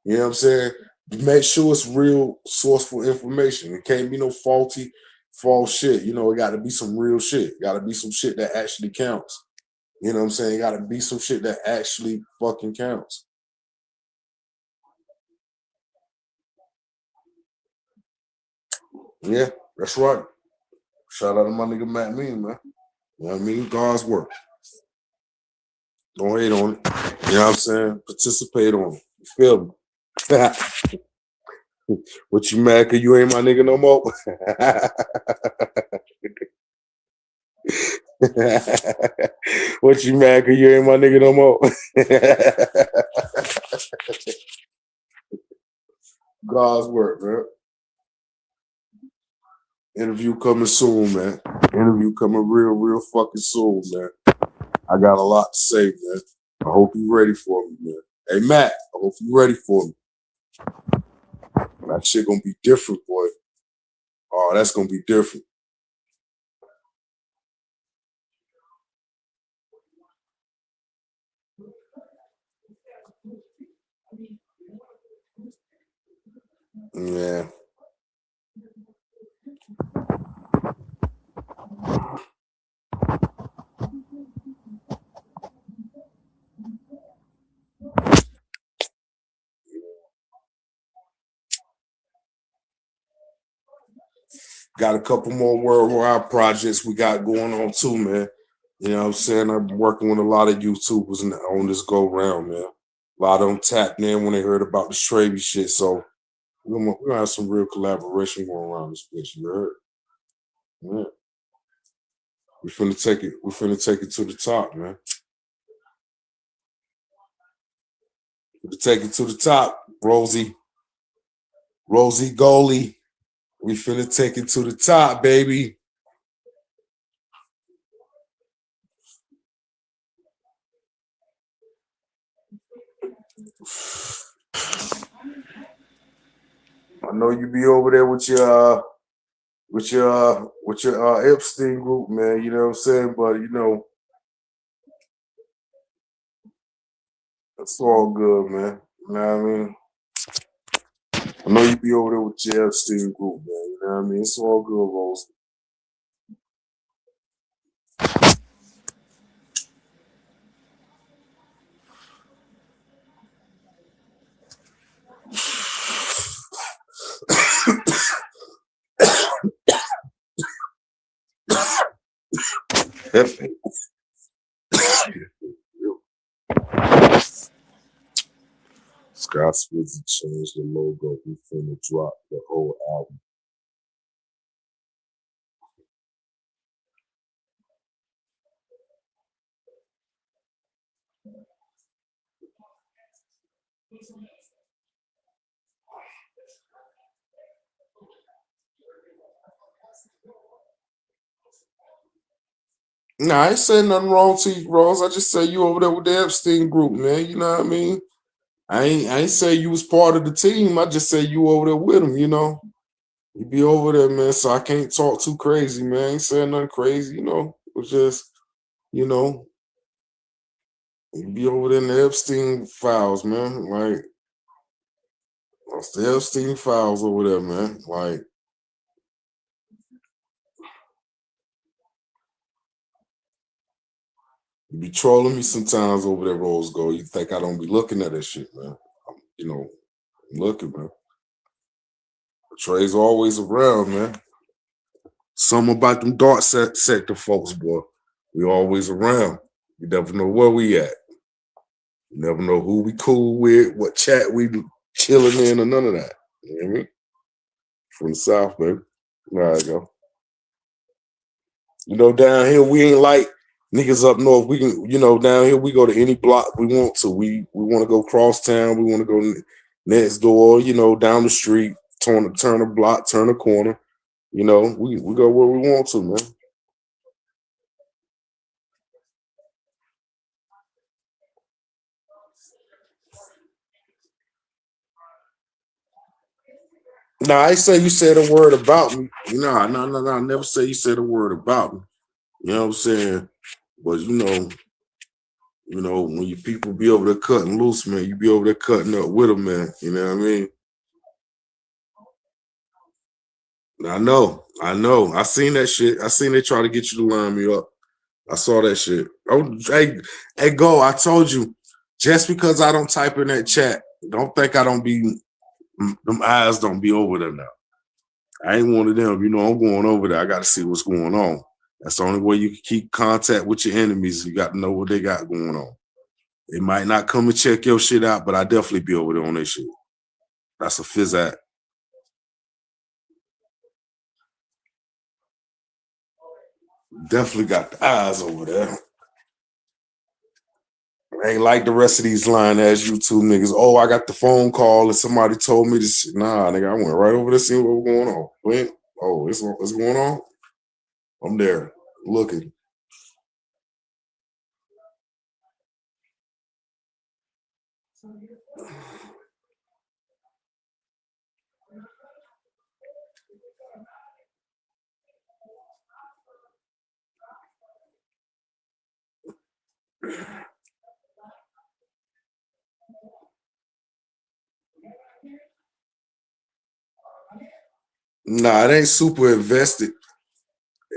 You know what I'm saying? Make sure it's real sourceful information. It can't be no faulty, false shit. You know, it got to be some real shit. Got to be some shit that actually counts. You know what I'm saying? It got to be some shit that actually fucking counts. Yeah, that's right. Shout out to my nigga Matt Mean, man. You know what I mean? God's work. Don't hate on it. You know what I'm saying? Participate on it. You feel me? What you mad cause you ain't my nigga no more? What you mad cause you ain't my nigga no more? God's work, man. Interview coming soon, man. Interview coming real fucking soon, man. I got a lot to say, man. I hope you ready for me, man. Hey, Matt, I hope you ready for me. That shit gonna be different, boy. Oh, that's gonna be different. Yeah. Got a couple more worldwide projects we got going on too, man. You know what I'm saying? I've been working with a lot of YouTubers on this go round, man. A lot of them tapped in when they heard about the Traby shit. So we're gonna have some real collaboration going around this bitch, you heard? Yeah. We're finna take it to the top, man. To take it to the top. Rosie goalie. We finna take it to the top, baby. I know you be over there with your Epstein group, man. You know what I'm saying? But you know, it's all good, man. You know what I mean? I know you be over there with your Epstein group, man. You know what I mean? It's all good, Rose. Scott Swizzy changed the logo. He finna drop the whole album. Nah, I ain't saying nothing wrong to you, Rose. I just say you over there with the Epstein group, man. You know what I mean? I ain't say you was part of the team. I just say you over there with them, you know. You be over there, man. So I can't talk too crazy, man. I ain't saying nothing crazy, you know. It was just, you know, you be over there in the Epstein files, man. Like, that's the Epstein files over there, man. Like, you be trolling me sometimes over there, Rose Gold. You think I don't be looking at that shit, man. You know, I'm looking, man. Trey's always around, man. Something about them dark sector folks, boy. We always around. You never know where we at. You never know who we cool with, what chat we chilling in, or none of that. You know what I mean? From the South, baby. There you go. You know, down here we ain't like niggas up north. We can, you know, down here we go to any block we want to. We want to go cross town. We want to go next door. You know, down the street, turn a block, turn a corner. You know, we go where we want to, man. No, I say you said a word about me. No. I never say you said a word about me. You know what I'm saying? But when you people be over there cutting loose, man, you be over there cutting up with them, man. You know what I mean? I know. I seen that shit. I seen they try to get you to line me up. I saw that shit. Oh, hey, go. I told you, just because I don't type in that chat, don't think I don't be, them eyes don't be over there now. I ain't one of them. You know, I'm going over there. I got to see what's going on. That's the only way you can keep contact with your enemies. You got to know what they got going on. They might not come and check your shit out, but I definitely be over there on their shit. That's a fizz act. Definitely got the eyes over there. Ain't like the rest of these lying ass YouTube niggas. Oh, I got the phone call and somebody told me this shit. Nah, nigga, I went right over there seeing what was going on. Went, oh, what's going on? I'm there looking. Nah, it ain't super invested.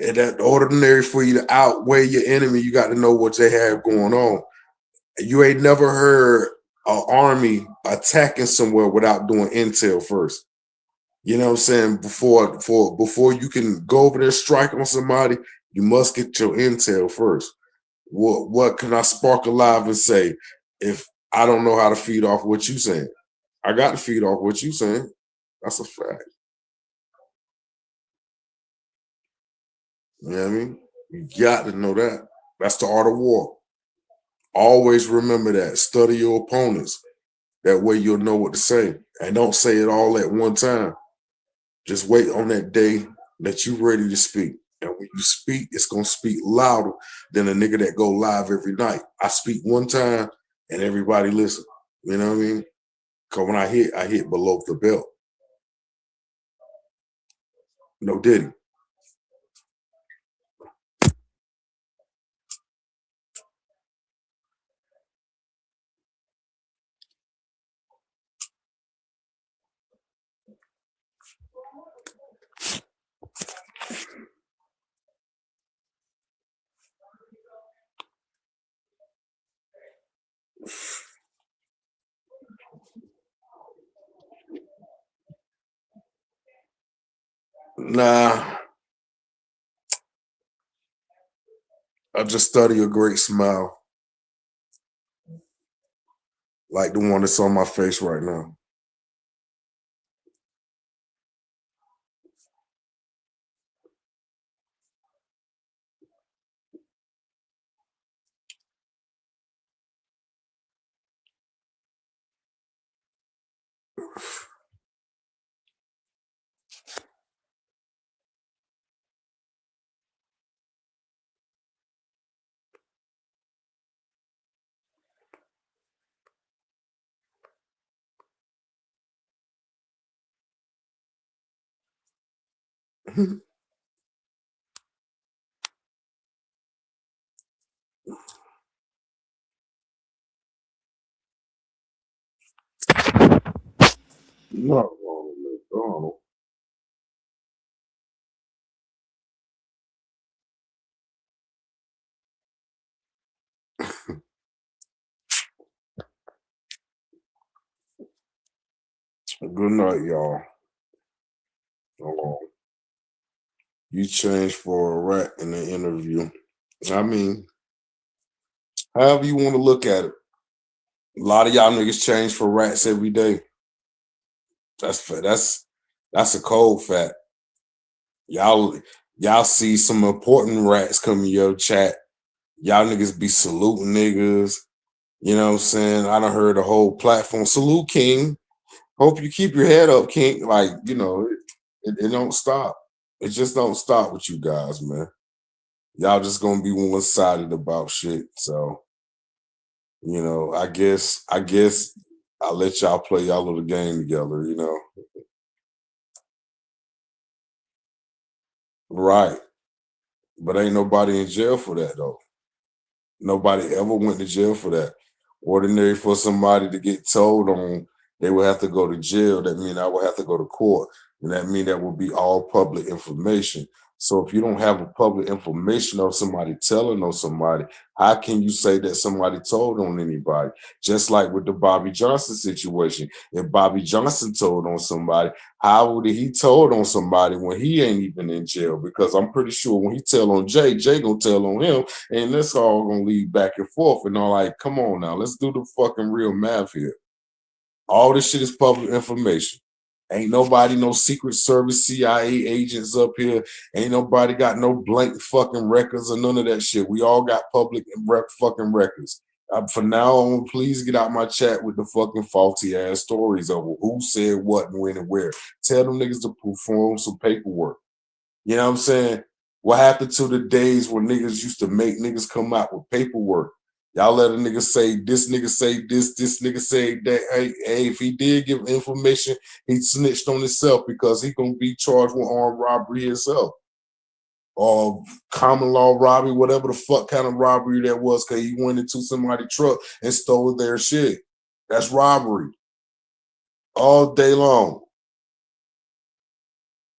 And that ordinary for you to outweigh your enemy, you got to know what they have going on. You ain't never heard an army attacking somewhere without doing intel first. You know what I'm saying? Before you can go over there strike on somebody, you must get your intel first. What can I spark alive and say if I don't know how to feed off what you saying? I got to feed off what you saying. That's a fact. You know what I mean? You got to know that. That's the art of war. Always remember that. Study your opponents. That way you'll know what to say. And don't say it all at one time. Just wait on that day that you're ready to speak. And when you speak, it's gonna speak louder than a nigga that go live every night. I speak one time and everybody listen. You know what I mean? Cause when I hit below the belt. No Diddy. Nah, I just study a great smile, like the one that's on my face right now. Not wrong with McDonald. Good night, y'all. You changed for a rat in the interview. I mean, however you want to look at it. A lot of y'all niggas change for rats every day. That's a cold fact. Y'all see some important rats come in your chat. Y'all niggas be saluting niggas. You know what I'm saying? I done heard the whole platform. Salute King. Hope you keep your head up, King. Like, it don't stop. It just don't stop with you guys, man. Y'all just gonna be one-sided about shit. So, I guess I'll let y'all play y'all little game together. Right. But ain't nobody in jail for that though. Nobody ever went to jail for that. Ordinary for somebody to get told on they would have to go to jail. That mean I would have to go to court. And that mean that would be all public information. So if you don't have a public information of somebody telling on somebody, how can you say that somebody told on anybody? Just like with the Bobby Johnson situation. If Bobby Johnson told on somebody, how would he told on somebody when he ain't even in jail? Because I'm pretty sure when he tell on Jay gonna tell on him, and that's all gonna lead back and forth. And I'm like, come on now, let's do the fucking real math here. All this shit is public information. Ain't nobody no Secret Service CIA agents up here. Ain't nobody got no blank fucking records or none of that shit. We all got public fucking records. For now on, please get out my chat with the fucking faulty ass stories of who said what and when and where. Tell them niggas to perform some paperwork. You know what I'm saying? What happened to the days where niggas used to make niggas come out with paperwork? Y'all let a nigga say this nigga say that. Hey, if he did give information, he snitched on himself because he gonna be charged with armed robbery himself. Or common law robbery, whatever the fuck kind of robbery that was, because he went into somebody's truck and stole their shit. That's robbery. All day long.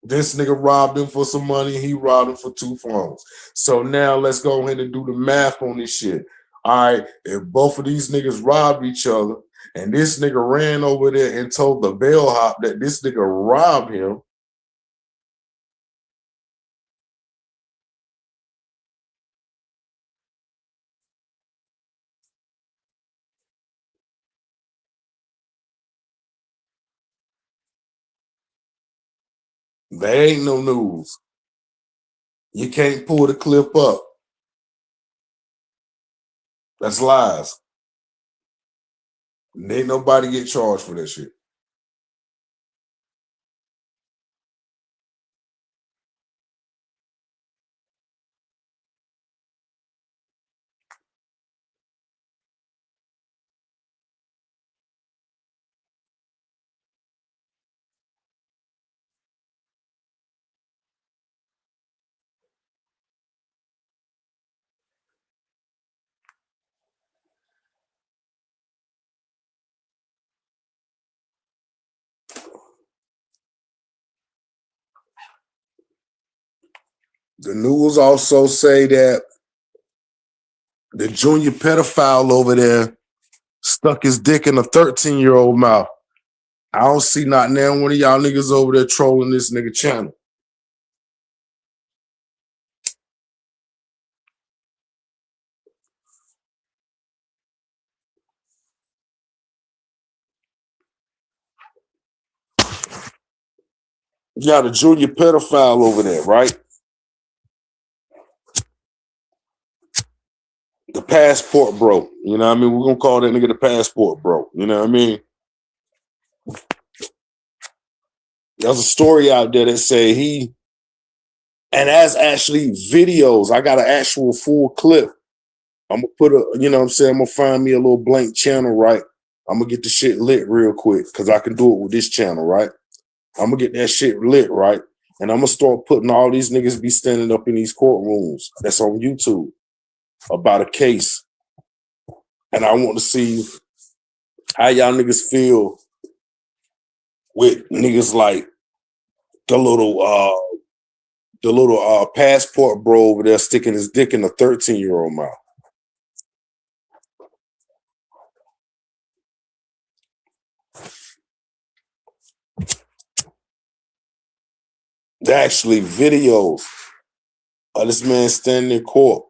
This nigga robbed him for some money. He robbed him for 2 phones. So now let's go ahead and do the math on this shit. All right, if both of these niggas robbed each other and this nigga ran over there and told the bellhop that this nigga robbed him, there ain't no news. You can't pull the clip up. That's lies. Ain't nobody get charged for that shit. The news also say that the junior pedophile over there stuck his dick in a 13-year-old mouth. I don't see not now one of y'all niggas over there trolling this nigga channel. You got a junior pedophile over there, right? The passport bro. You know what I mean? We're gonna call that nigga the passport bro. You know what I mean? There's a story out there that say he, and that's actually videos. I got an actual full clip. I'm gonna put a, you know what I'm saying? I'm gonna find me a little blank channel, right? I'm gonna get the shit lit real quick because I can do it with this channel, right? I'm gonna get that shit lit, right? And I'm gonna start putting all these niggas be standing up in these courtrooms that's on YouTube about a case. And I want to see how y'all niggas feel with niggas like the little passport bro over there sticking his dick in a 13-year-old mouth. There are actually videos of this man standing in court.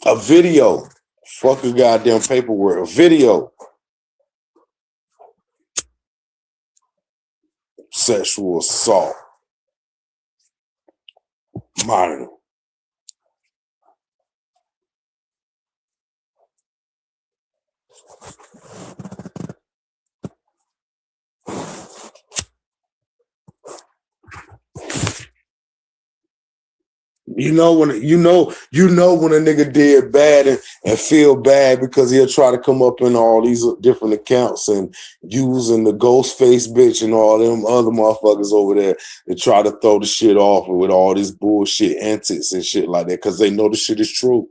A video. Fuck your goddamn paperwork. A video. Sexual assault. Minor. You know when when a nigga did bad and feel bad because he'll try to come up in all these different accounts and using the ghost face bitch and all them other motherfuckers over there to try to throw the shit off with all these bullshit antics and shit like that because they know the shit is true.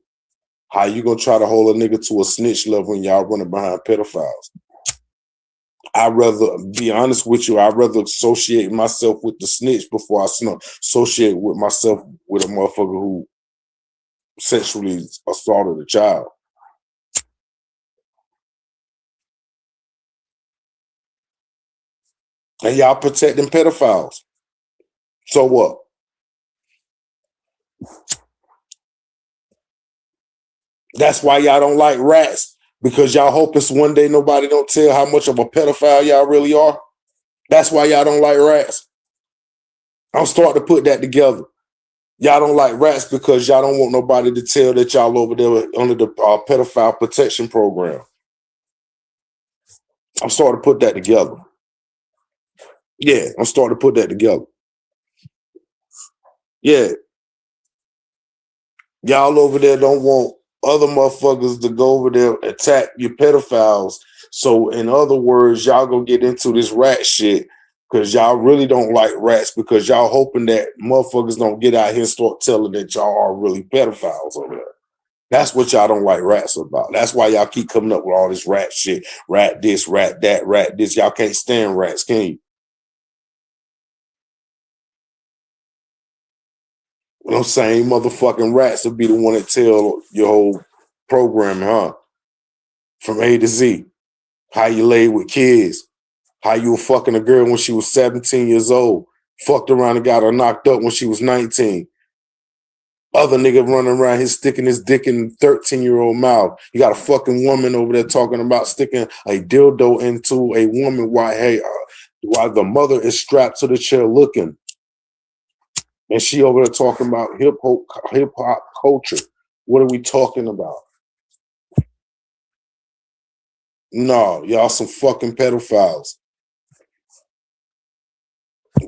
How you gonna try to hold a nigga to a snitch level when y'all running behind pedophiles? I'd rather be honest with you. I'd rather associate myself with the snitch before I associate with myself with a motherfucker who sexually assaulted a child. And y'all protecting pedophiles. So what? That's why y'all don't like rats, because y'all hope it's one day nobody don't tell how much of a pedophile y'all really are. That's why y'all don't like rats. I'm starting to put that together. Y'all don't like rats because y'all don't want nobody to tell that y'all over there under the pedophile protection program. I'm starting to put that together. Yeah, I'm starting to put that together. Yeah. Y'all over there don't want other motherfuckers to go over there attack your pedophiles. So in other words, y'all gonna get into this rat shit because y'all really don't like rats because y'all hoping that motherfuckers don't get out here and start telling that y'all are really pedophiles over there. That's what y'all don't like rats about. That's why y'all keep coming up with all this rat shit. Rat this, rat that, rat this. Y'all can't stand rats, can you? Them same motherfucking rats will be the one that tell your whole programming, huh? From A to Z. How you laid with kids. How you were fucking a girl when she was 17 years old. Fucked around and got her knocked up when she was 19. Other nigga running around here sticking his dick in 13-year-old mouth. You got a fucking woman over there talking about sticking a dildo into a woman while the mother is strapped to the chair looking. And she over there talking about hip hop culture. What are we talking about? No, y'all some fucking pedophiles.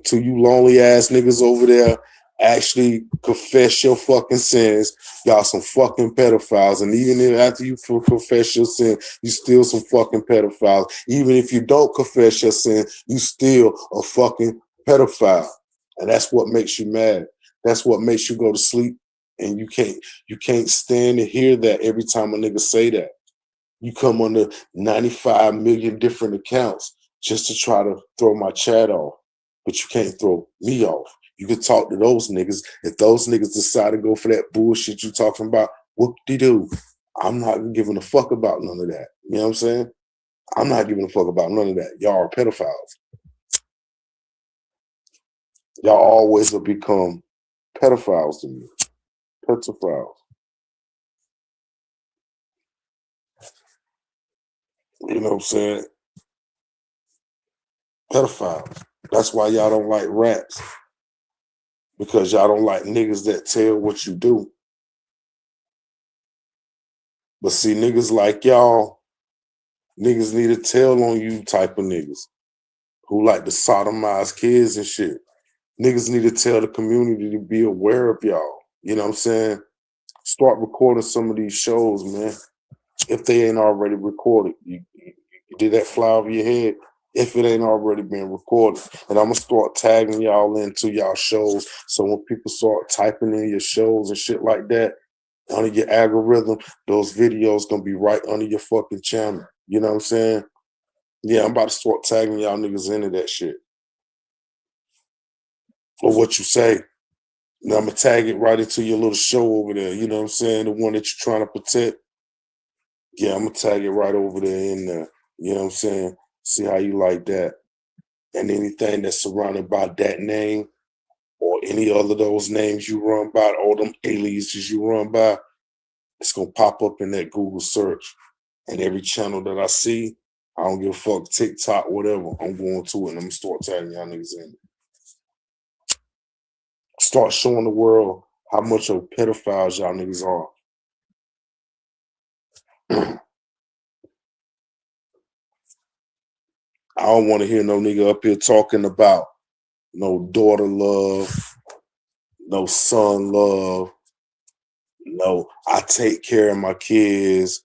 To you lonely ass niggas over there actually confess your fucking sins. Y'all some fucking pedophiles. And even if after you confess your sin, you still some fucking pedophiles. Even if you don't confess your sin, you still a fucking pedophile. And that's what makes you mad. That's what makes you go to sleep. And you can't stand to hear that every time a nigga say that. You come under 95 million different accounts just to try to throw my chat off, but you can't throw me off. You can talk to those niggas. If those niggas decide to go for that bullshit you talking about, whoop-de-doo. I'm not giving a fuck about none of that. You know what I'm saying? I'm not giving a fuck about none of that. Y'all are pedophiles. Y'all always will become pedophiles to me. Pedophiles. You know what I'm saying? Pedophiles. That's why y'all don't like raps. Because y'all don't like niggas that tell what you do. But see, niggas like y'all, niggas need to tell on you type of niggas who like to sodomize kids and shit. Niggas need to tell the community to be aware of y'all. You know what I'm saying? Start recording some of these shows, man. If they ain't already recorded, you did that fly over your head. If it ain't already been recorded, and I'm gonna start tagging y'all into y'all shows. So when people start typing in your shows and shit like that, under your algorithm, those videos gonna be right under your fucking channel. You know what I'm saying? Yeah, I'm about to start tagging y'all niggas into that shit. Or what you say. Now I'm gonna tag it right into your little show over there. You know what I'm saying? The one that you're trying to protect. Yeah, I'm gonna tag it right over there in there. You know what I'm saying? See how you like that. And anything that's surrounded by that name or any other of those names you run by, all them aliases you run by, it's gonna pop up in that Google search. And every channel that I see, I don't give a fuck, TikTok, whatever, I'm going to it and I'm gonna start tagging y'all niggas in. Start showing the world how much of pedophiles y'all niggas are. I don't want to hear no nigga up here talking about no daughter love, no son love, no I take care of my kids.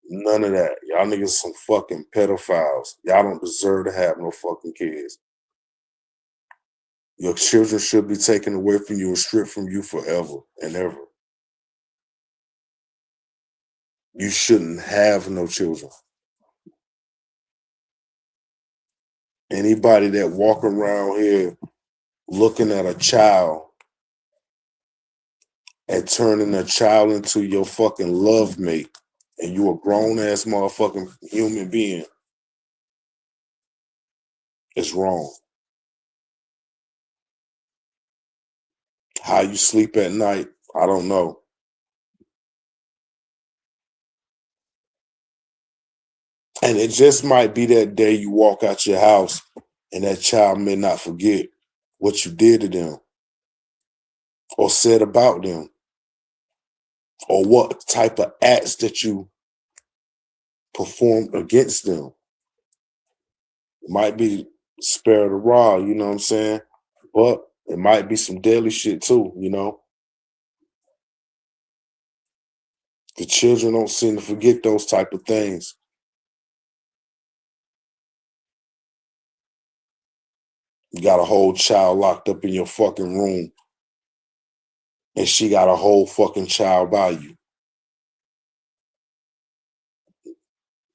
None of that. Y'all niggas some fucking pedophiles. Y'all don't deserve to have no fucking kids. Your children should be taken away from you and stripped from you forever and ever. You shouldn't have no children. Anybody that walk around here looking at a child and turning a child into your fucking love mate, and you a grown ass motherfucking human being, is wrong. How you sleep at night, I don't know. And it just might be that day you walk out your house and that child may not forget what you did to them or said about them or what type of acts that you performed against them. It might be spare the raw, you know what I'm saying? But it might be some deadly shit too, you know? The children don't seem to forget those type of things. You got a whole child locked up in your fucking room and she got a whole fucking child by you.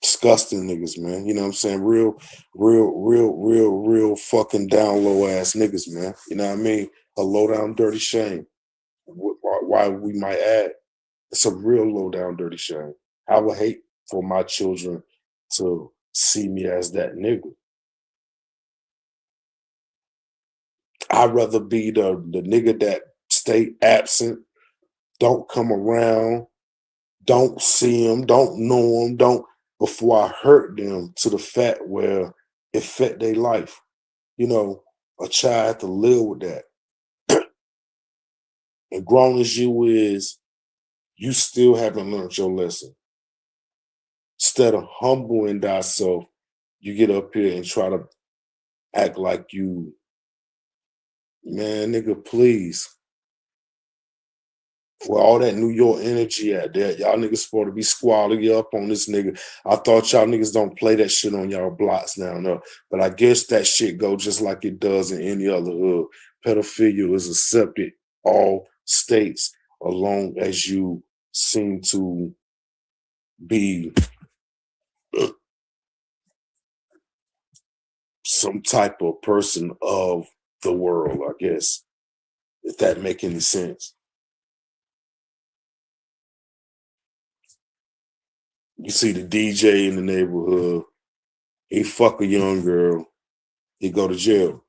Disgusting niggas, man. You know what I'm saying? Real fucking down low ass niggas, man. You know what I mean? A low down dirty shame. Why we might add, it's a real low down dirty shame. I would hate for my children to see me as that nigga. I'd rather be the nigga that stay absent, don't come around, don't see them, don't know them, don't before I hurt them to the fact where it affect their life. You know, a child have to live with that. And grown as you is, you still haven't learned your lesson. Instead of humbling thyself, you get up here and try to act like you, man, nigga, please. Where all that New York energy at there, y'all niggas supposed to be squabbling up on this nigga. I thought y'all niggas don't play that shit on y'all blocks now, no. But I guess that shit go just like it does in any other hood. Pedophilia is accepted all states, as long as you seem to be some type of person of the world, I guess, if that make any sense. You see the DJ in the neighborhood, he fuck a young girl, he go to jail.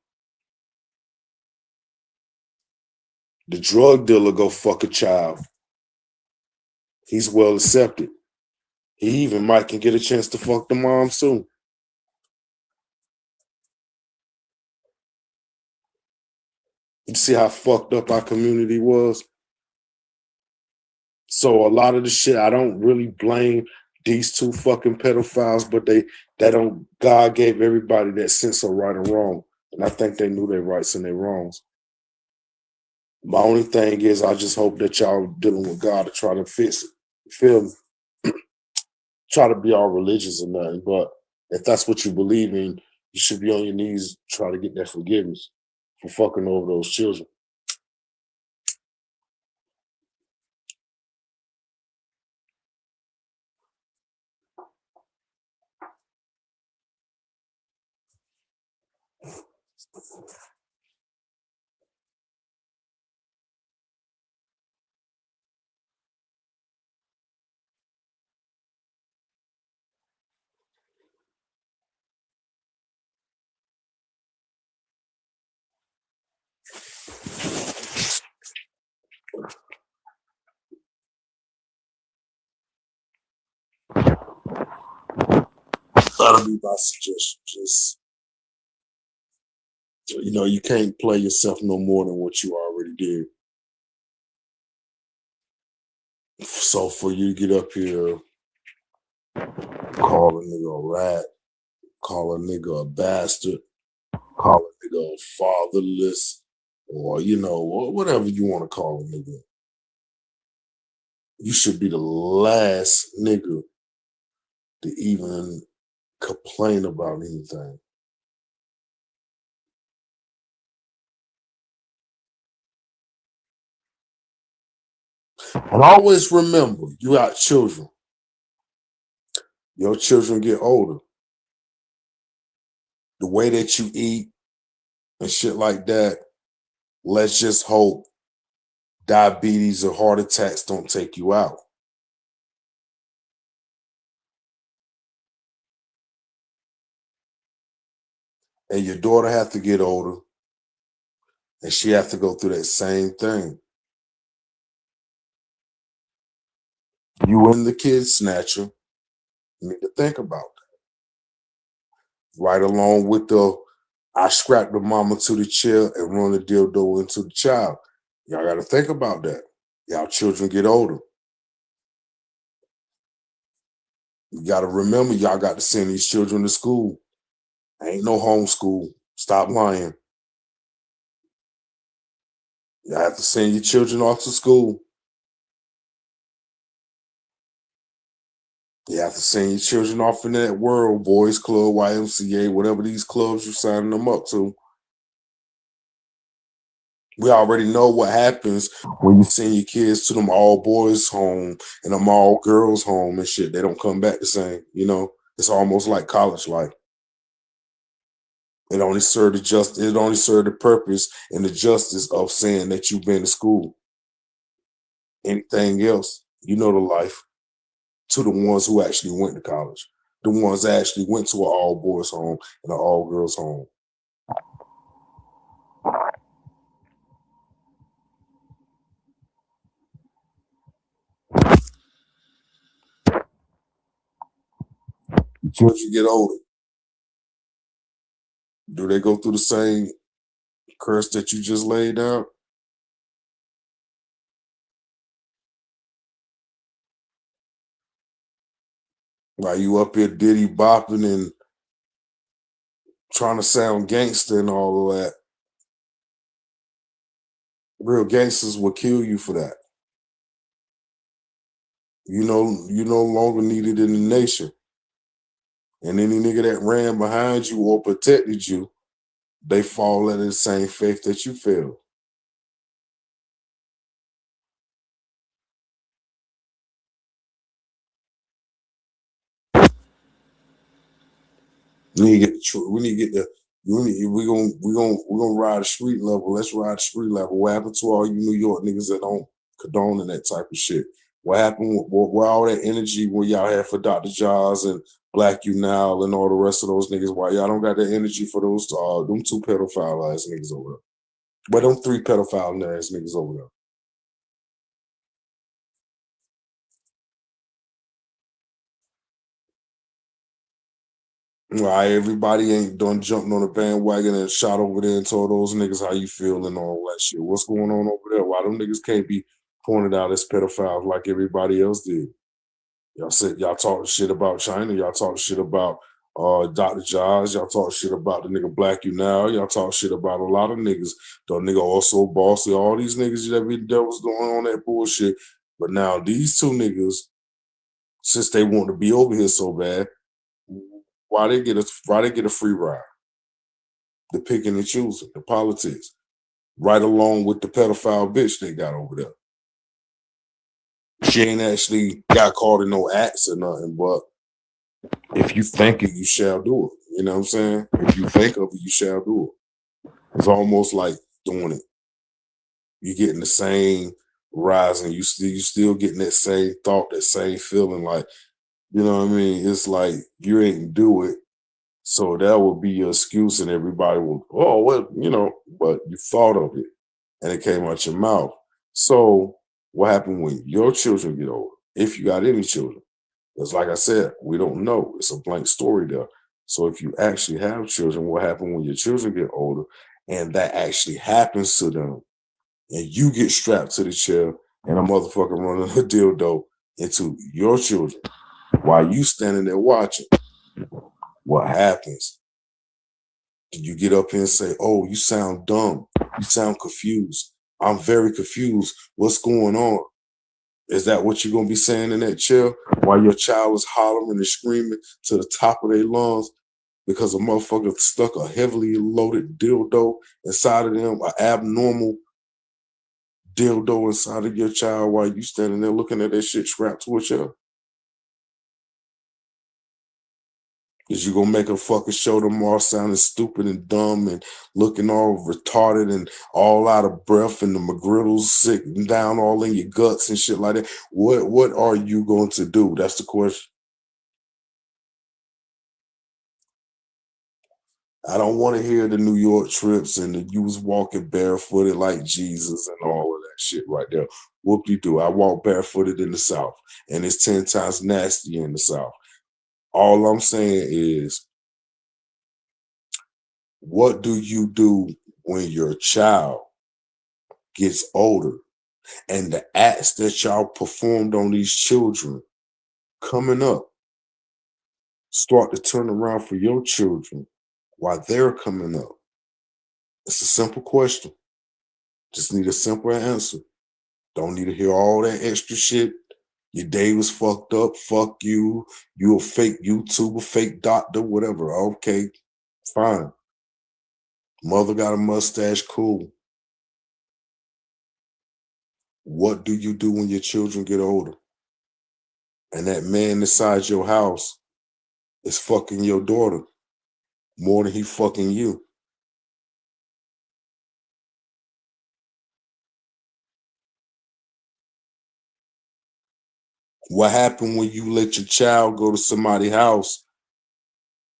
The drug dealer go fuck a child, he's well accepted. He even might can get a chance to fuck the mom soon. You see how fucked up our community was? So a lot of the shit, I don't really blame these two fucking pedophiles, but they don't, God gave everybody that sense of right or wrong. And I think they knew their rights and their wrongs. My only thing is I just hope that y'all dealing with God to try to fix it. You feel me? Try to be all religious or nothing, but if that's what you believe in, you should be on your knees try to get that forgiveness for fucking over those children. That'll be my suggestion. Just, you can't play yourself no more than what you already did. So for you to get up here, call a nigga a rat, call a nigga a bastard, call a nigga fatherless, or whatever you want to call a nigga, you should be the last nigga to even complain about anything. And always remember, you got children. Your children get older. The way that you eat and shit like that, let's just hope diabetes or heart attacks don't take you out. And your daughter have to get older, and she have to go through that same thing. You and the kid snatcher need to think about that. Right along with I strapped the mama to the chair and run the dildo into the child. Y'all got to think about that. Y'all children get older. You got to remember, y'all got to send these children to school. Ain't no homeschool. Stop lying. You have to send your children off to school. You have to send your children off in that world, boys club, YMCA, whatever these clubs you're signing them up to. We already know what happens when you send your kids to them all boys home and them all girls home and shit. They don't come back the same, It's almost like college life. It only served the purpose and the justice of saying that you've been to school. Anything else, the life. To the ones who actually went to college, the ones that actually went to an all boys home and an all girls home. The children get older. Do they go through the same curse that you just laid out? Like you up here diddy bopping and trying to sound gangster and all of that. Real gangsters will kill you for that. You no longer needed in the nation. And any nigga that ran behind you or protected you, they fall into the same faith that you fell. We need to get we need to get the we gonna ride the street level. Let's ride the street level. What happened to all you New York niggas that don't condone that type of shit? What happened where all that energy where y'all had for Dr. Jaws and Black You Now and all the rest of those niggas? Why y'all don't got that energy for those them two pedophile ass niggas over there? But them three pedophile ass niggas over there. Why everybody ain't done jumped on the bandwagon and shot over there and told those niggas how you feel and all that shit. What's going on over there? Why them niggas can't be pointed out as pedophiles like everybody else did? Y'all said y'all talk shit about China. Y'all talk shit about Dr. Jaws. Y'all talk shit about the nigga Black You Now. Y'all talk shit about a lot of niggas. The nigga also bossy. All these niggas that was going on that bullshit. But now these two niggas, since they want to be over here so bad, why they get a free ride? The picking and choosing, the politics, right along with the pedophile bitch they got over there. She ain't actually got caught in no acts or nothing, but if you think it, you shall do it. You know what I'm saying? If you think of it, you shall do it. It's almost like doing it. You're getting the same rising. You still getting that same thought, that same feeling. Like, you know what I mean? It's like you ain't do it. So that would be your excuse, and everybody will, oh, well, but you thought of it and it came out your mouth. So what happened when your children get older? If you got any children? Because like I said, we don't know. It's a blank story there. So if you actually have children, what happened when your children get older and that actually happens to them and you get strapped to the chair and a motherfucker running a dildo into your children while you standing there watching? What happens? Do you get up here and say, oh, you sound dumb. You sound confused. I'm very confused. What's going on? Is that what you're going to be saying in that chair while your child is hollering and screaming to the top of their lungs because a motherfucker stuck a heavily loaded dildo inside of them, an abnormal dildo inside of your child while you standing there looking at that shit strapped to a chair? Is you gonna make a fucking show tomorrow sounding stupid and dumb and looking all retarded and all out of breath and the McGriddles sitting down all in your guts and shit like that? What are you going to do? That's the question. I don't want to hear the New York trips and the you was walking barefooted like Jesus and all of that shit right there. Whoop de do. I walk barefooted in the South, and it's 10 times nastier in the South. All I'm saying is, what do you do when your child gets older and the acts that y'all performed on these children coming up start to turn around for your children while they're coming up? It's a simple question. Just need a simple answer. Don't need to hear all that extra shit. Your day was fucked up. Fuck you. You a fake YouTuber, fake doctor, whatever. Okay, fine. Mother got a mustache, cool. What do you do when your children get older and that man inside your house is fucking your daughter more than he fucking you? What happened when you let your child go to somebody's house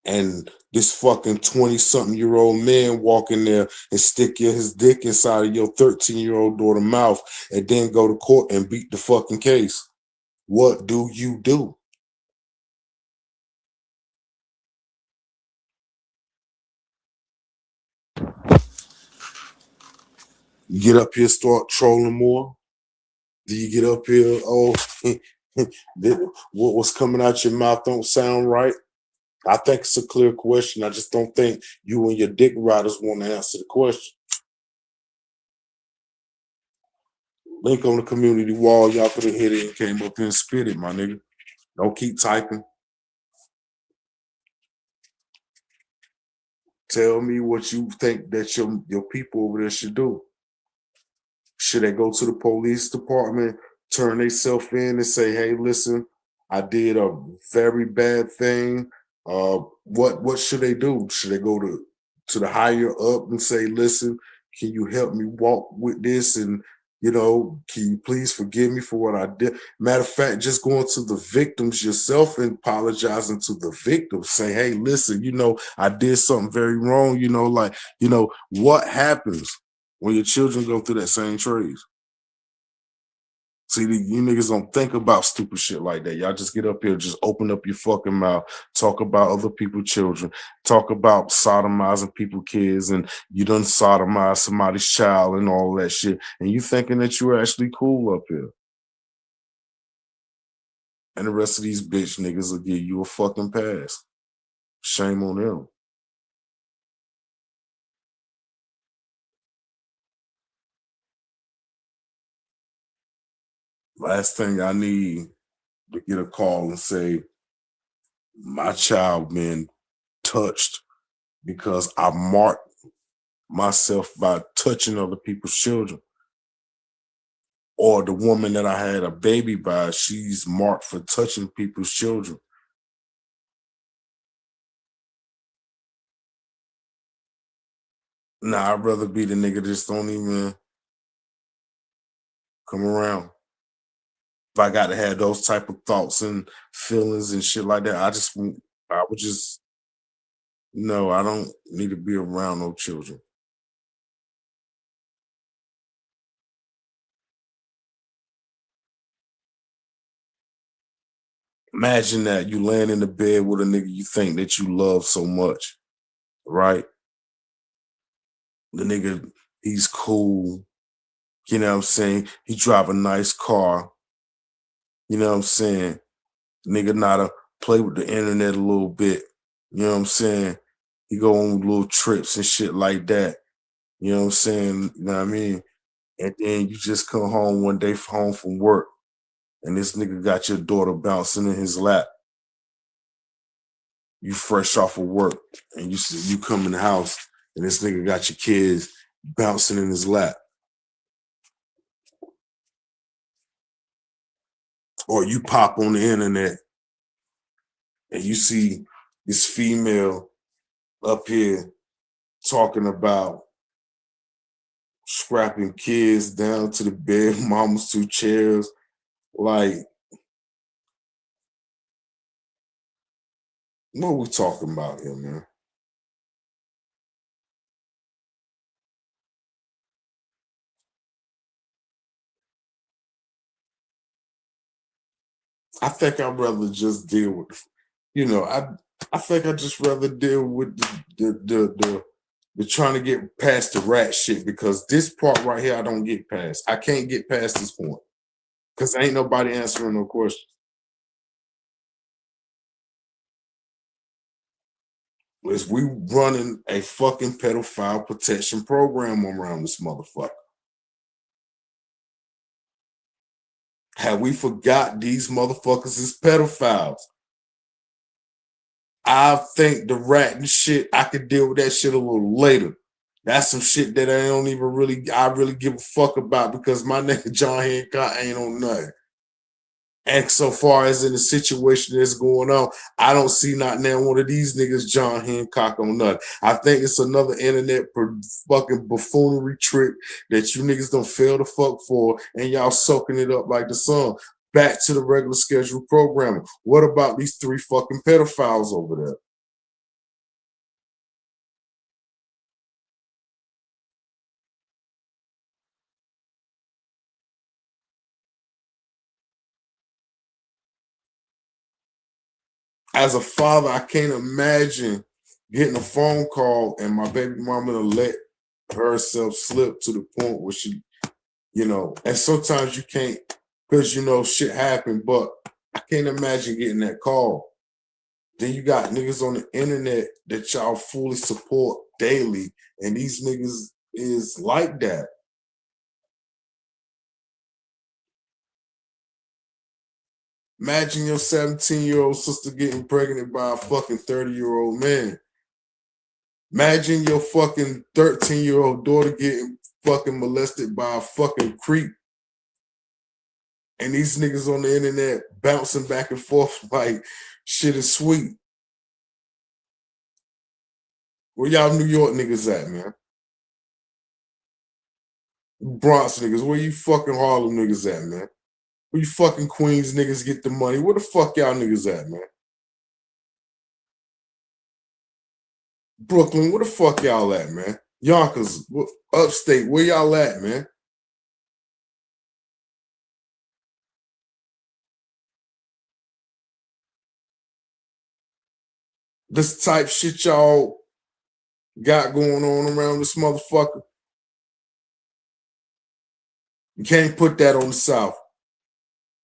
and this fucking 20-something-year-old man walk in there and stick his dick inside of your 13-year-old daughter's mouth and then go to court and beat the fucking case? What do you do? You get up here, start trolling more? Do you get up here, oh, What's coming out your mouth don't sound right? I think it's a clear question. I just don't think you and your dick riders want to answer the question. Link on the community wall. Y'all could have hit it and came up here and spit it, my nigga. Don't keep typing. Tell me what you think that your people over there should do. Should they go to the police department, turn themselves in and say, hey, listen, I did a very bad thing. What should they do? Should they go to the higher up and say, listen, can you help me walk with this? And can you please forgive me for what I did? Matter of fact, just going to the victims yourself and apologizing to the victims, say, hey, listen, I did something very wrong, what happens when your children go through that same trades? See, you niggas don't think about stupid shit like that. Y'all just get up here, just open up your fucking mouth, talk about other people's children, talk about sodomizing people's kids, and you done sodomize somebody's child and all that shit. And you thinking that you're actually cool up here. And the rest of these bitch niggas will give you a fucking pass. Shame on them. Last thing I need to get a call and say, my child been touched because I marked myself by touching other people's children. Or the woman that I had a baby by, she's marked for touching people's children. Nah, I'd rather be the nigga that just don't even come around. If I got to have those type of thoughts and feelings and shit like that, I would just, no, I don't need to be around no children. Imagine that you laying in the bed with a nigga you think that you love so much, right? The nigga, he's cool. You know what I'm saying? He drive a nice car. You know what I'm saying? Nigga not to play with the internet a little bit. You know what I'm saying? He go on little trips and shit like that. You know what I'm saying? You know what I mean? And then you just come home one day home from work and this nigga got your daughter bouncing in his lap. You fresh off of work and you come in the house and this nigga got your kids bouncing in his lap. Or you pop on the internet and you see this female up here talking about scrapping kids down to the bed, mama's 2 chairs. Like, what we talking about here, man? I think I'd rather just deal with, I think I'd just rather deal with the trying to get past the rat shit, because this part right here I don't get past. I can't get past this point because ain't nobody answering no questions. Is we running a fucking pedophile protection program around this motherfucker? Have we forgot these motherfuckers is pedophiles? I think the rat and shit, I could deal with that shit a little later. That's some shit that I really give a fuck about, because my nigga John Hancock ain't on nothing. And so far as in the situation that's going on, I don't see not now one of these niggas John Hancock on nothing. I think it's another internet fucking buffoonery trick that you niggas don't fail to fuck for, and y'all soaking it up like the sun. Back to the regular scheduled programming. What about these 3 fucking pedophiles over there? As a father, I can't imagine getting a phone call and my baby mama to let herself slip to the point where she, and sometimes you can't because you know shit happened. But I can't imagine getting that call. Then you got niggas on the internet that y'all fully support daily, and these niggas is like that. Imagine your 17-year-old sister getting pregnant by a fucking 30-year-old man. Imagine your fucking 13-year-old daughter getting fucking molested by a fucking creep. And these niggas on the internet bouncing back and forth like shit is sweet. Where y'all New York niggas at, man? Bronx niggas, where you fucking Harlem niggas at, man? Where you fucking Queens niggas get the money? Where the fuck y'all niggas at, man? Brooklyn, where the fuck y'all at, man? Yonkers, upstate, where y'all at, man? This type shit y'all got going on around this motherfucker. You can't put that on the South.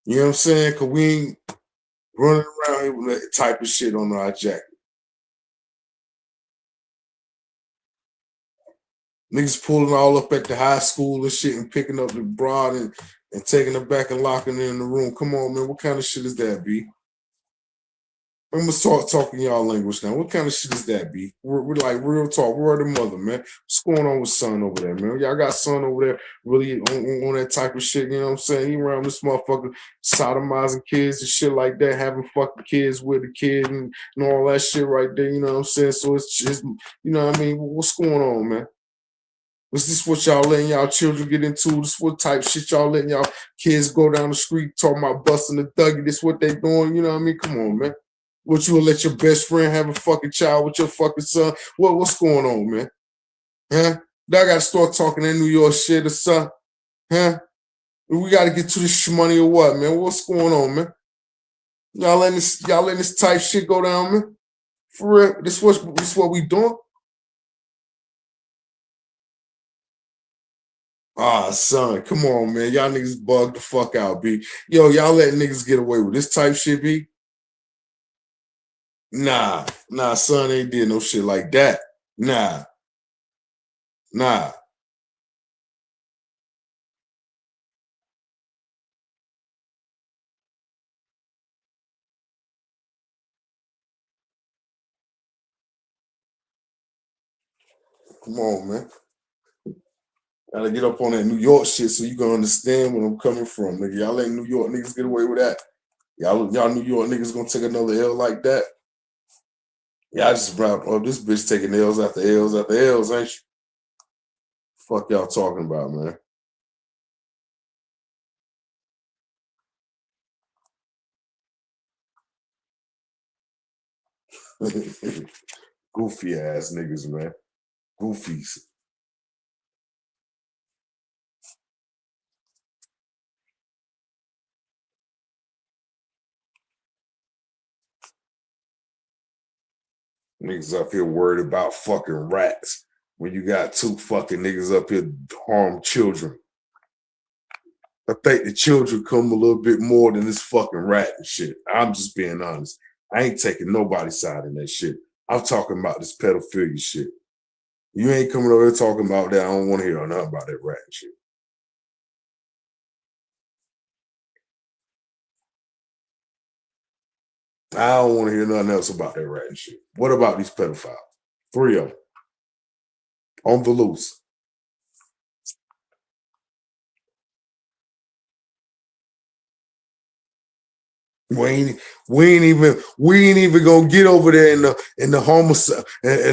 You know what I'm saying? Cause we ain't running around here with that type of shit on our jacket. Niggas pulling all up at the high school and shit and picking up the broad and taking her back and locking her in the room. Come on, man. What kind of shit is that, B? I'm gonna start talking y'all language now. What kind of shit is that, B? We're like real talk. Where are the mother, man? What's going on with son over there, man? Y'all got son over there really on that type of shit, you know what I'm saying? He around this motherfucker sodomizing kids and shit like that, having fucking kids with the kid and all that shit right there, you know what I'm saying? So it's just, you know what I mean? What's going on, man? Was this what y'all letting y'all children get into? This what type of shit y'all letting y'all kids go down the street talking about busting the thuggy? This what they doing, you know what I mean? Come on, man. What, you will let your best friend have a fucking child with your fucking son? What's going on, man? Huh? I gotta start talking that New York shit or something. Huh? We gotta get to this money or what, man? What's going on, man? Y'all letting this type shit go down, man? For real? This what we doing? Ah, son, come on, man. Y'all niggas bugged the fuck out, B. Yo, y'all letting niggas get away with this type shit, B? Nah, son ain't did no shit like that. Nah. Come on, man. Gotta get up on that New York shit so you can understand where I'm coming from, nigga. Y'all letting New York niggas get away with that. Y'all New York niggas gonna take another L like that. Y'all just brought this bitch taking L's after L's after L's, ain't you? Fuck y'all talking about, man. Goofy ass niggas, man. Goofies. Niggas up here worried about fucking rats when you got two fucking niggas up here harm children. I think the children come a little bit more than this fucking rat and shit. I'm just being honest. I ain't taking nobody's side in that shit. I'm talking about this pedophilia shit. You ain't coming over here talking about that. I don't want to hear nothing about that rat and shit. I don't want to hear nothing else about that rat and shit. What about these pedophiles? 3 of them. On the loose. We ain't even gonna get over there in the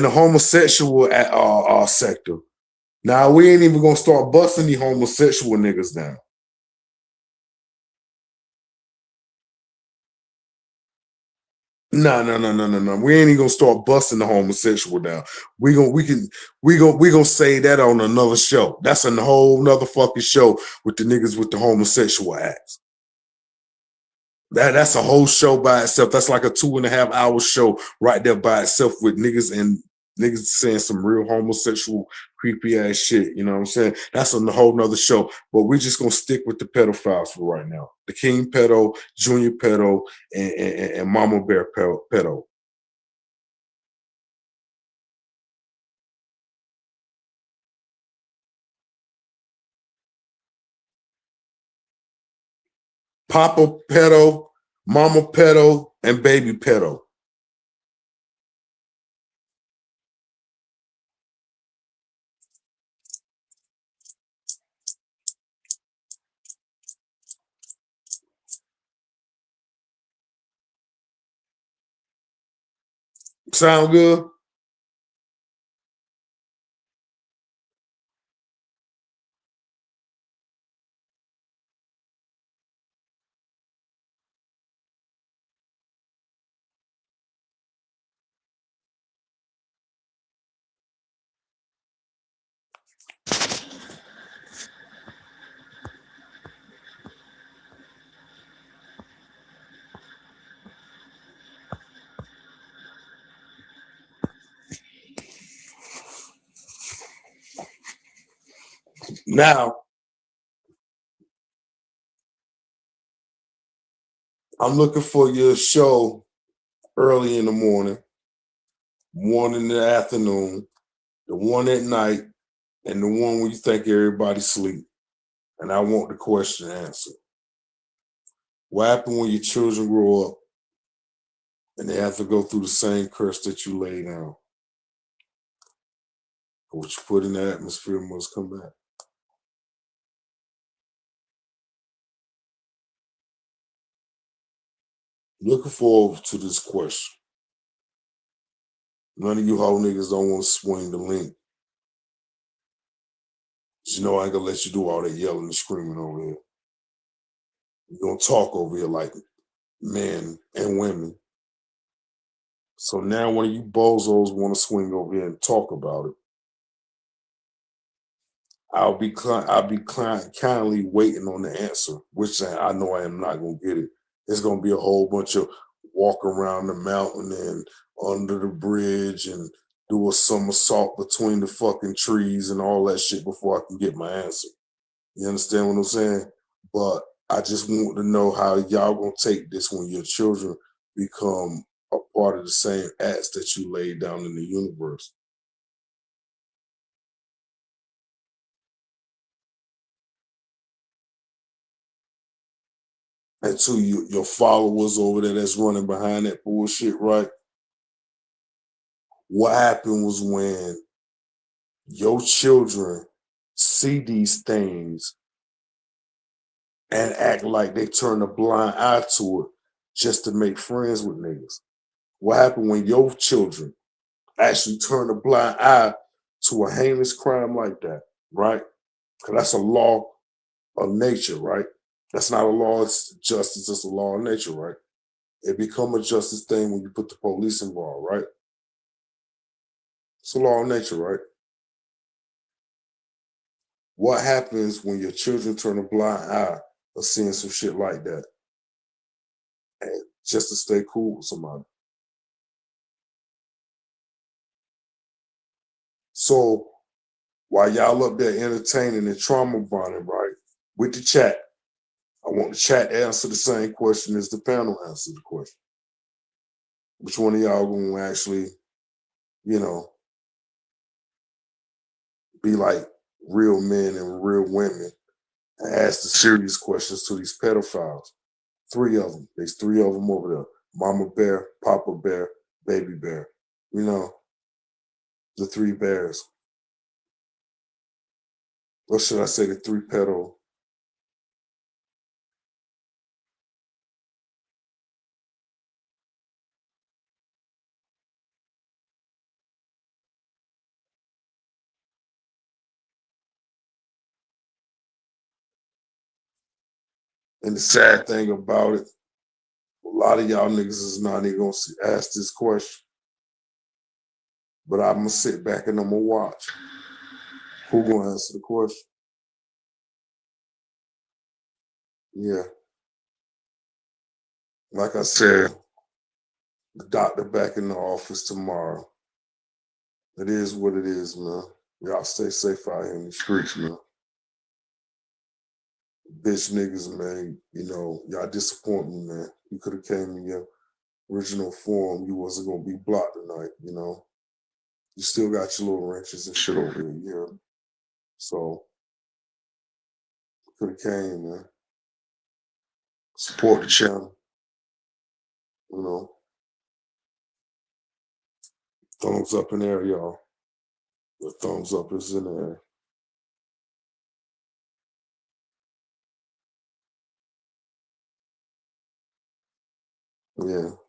homosexual sector. Now we ain't even gonna start busting these homosexual niggas down. No. We ain't even gonna start busting the homosexual down. We gonna say that on another show. That's a whole nother fucking show with the niggas with the homosexual acts. That's a whole show by itself. That's like a 2.5 hour show right there by itself with niggas saying some real homosexual creepy ass shit. You know what I'm saying? That's a whole nother show. But we're just gonna stick with the pedophiles for right now. The King pedo, Junior pedo, and Mama Bear pedo. Papa pedo, Mama pedo, and Baby pedo. Sound good? Now, I'm looking for your show early in the morning, one in the afternoon, the one at night, and the one where you think everybody's asleep. And I want the question answered. What happened when your children grow up and they have to go through the same curse that you lay down? What you put in the atmosphere must come back. Looking forward to this question. None of you hoe niggas don't want to swing the link. You know I ain't gonna let you do all that yelling and screaming over here. You're gonna talk over here like men and women. So now one of you bozos want to swing over here and talk about it. I'll be kindly waiting on the answer, which I know I am not gonna get it. It's gonna be a whole bunch of walk around the mountain and under the bridge and do a somersault between the fucking trees and all that shit before I can get my answer. You understand what I'm saying? But I just want to know how y'all gonna take this when your children become a part of the same acts that you laid down in the universe. And to you, your followers over there that's running behind that bullshit, right? What happened was when your children see these things and act like they turn a blind eye to it just to make friends with niggas. What happened when your children actually turn a blind eye to a heinous crime like that, right? Because that's a law of nature, right? That's not a law of justice, it's a law of nature, right? It become a justice thing when you put the police involved, right? It's a law of nature, right? What happens when your children turn a blind eye of seeing some shit like that? And just to stay cool with somebody. So while y'all up there entertaining and trauma bonding, right, with the chat, I want the chat to answer the same question as the panel answered the question. Which one of y'all gonna actually, you know, be like real men and real women and ask the serious questions to these pedophiles? Three of them. There's three of them over there. Mama bear, Papa bear, Baby bear. You know, the three bears. Or should I say the three pedo? And the sad thing about it, a lot of y'all niggas is not even gonna ask this question. But I'm gonna sit back and I'm gonna watch. Who gonna answer the question? Yeah. Like I said, the doctor back in the office tomorrow. It is what it is, man. Y'all stay safe out here in the streets, man. Bitch niggas, man. You know, y'all disappoint me, man. You could have came in your original form. You wasn't gonna be blocked tonight, you know. You still got your little wrenches and shit over here, you know. So could have came, man. Support the channel, you know. Thumbs up in there, y'all. The thumbs up is in there. Yeah.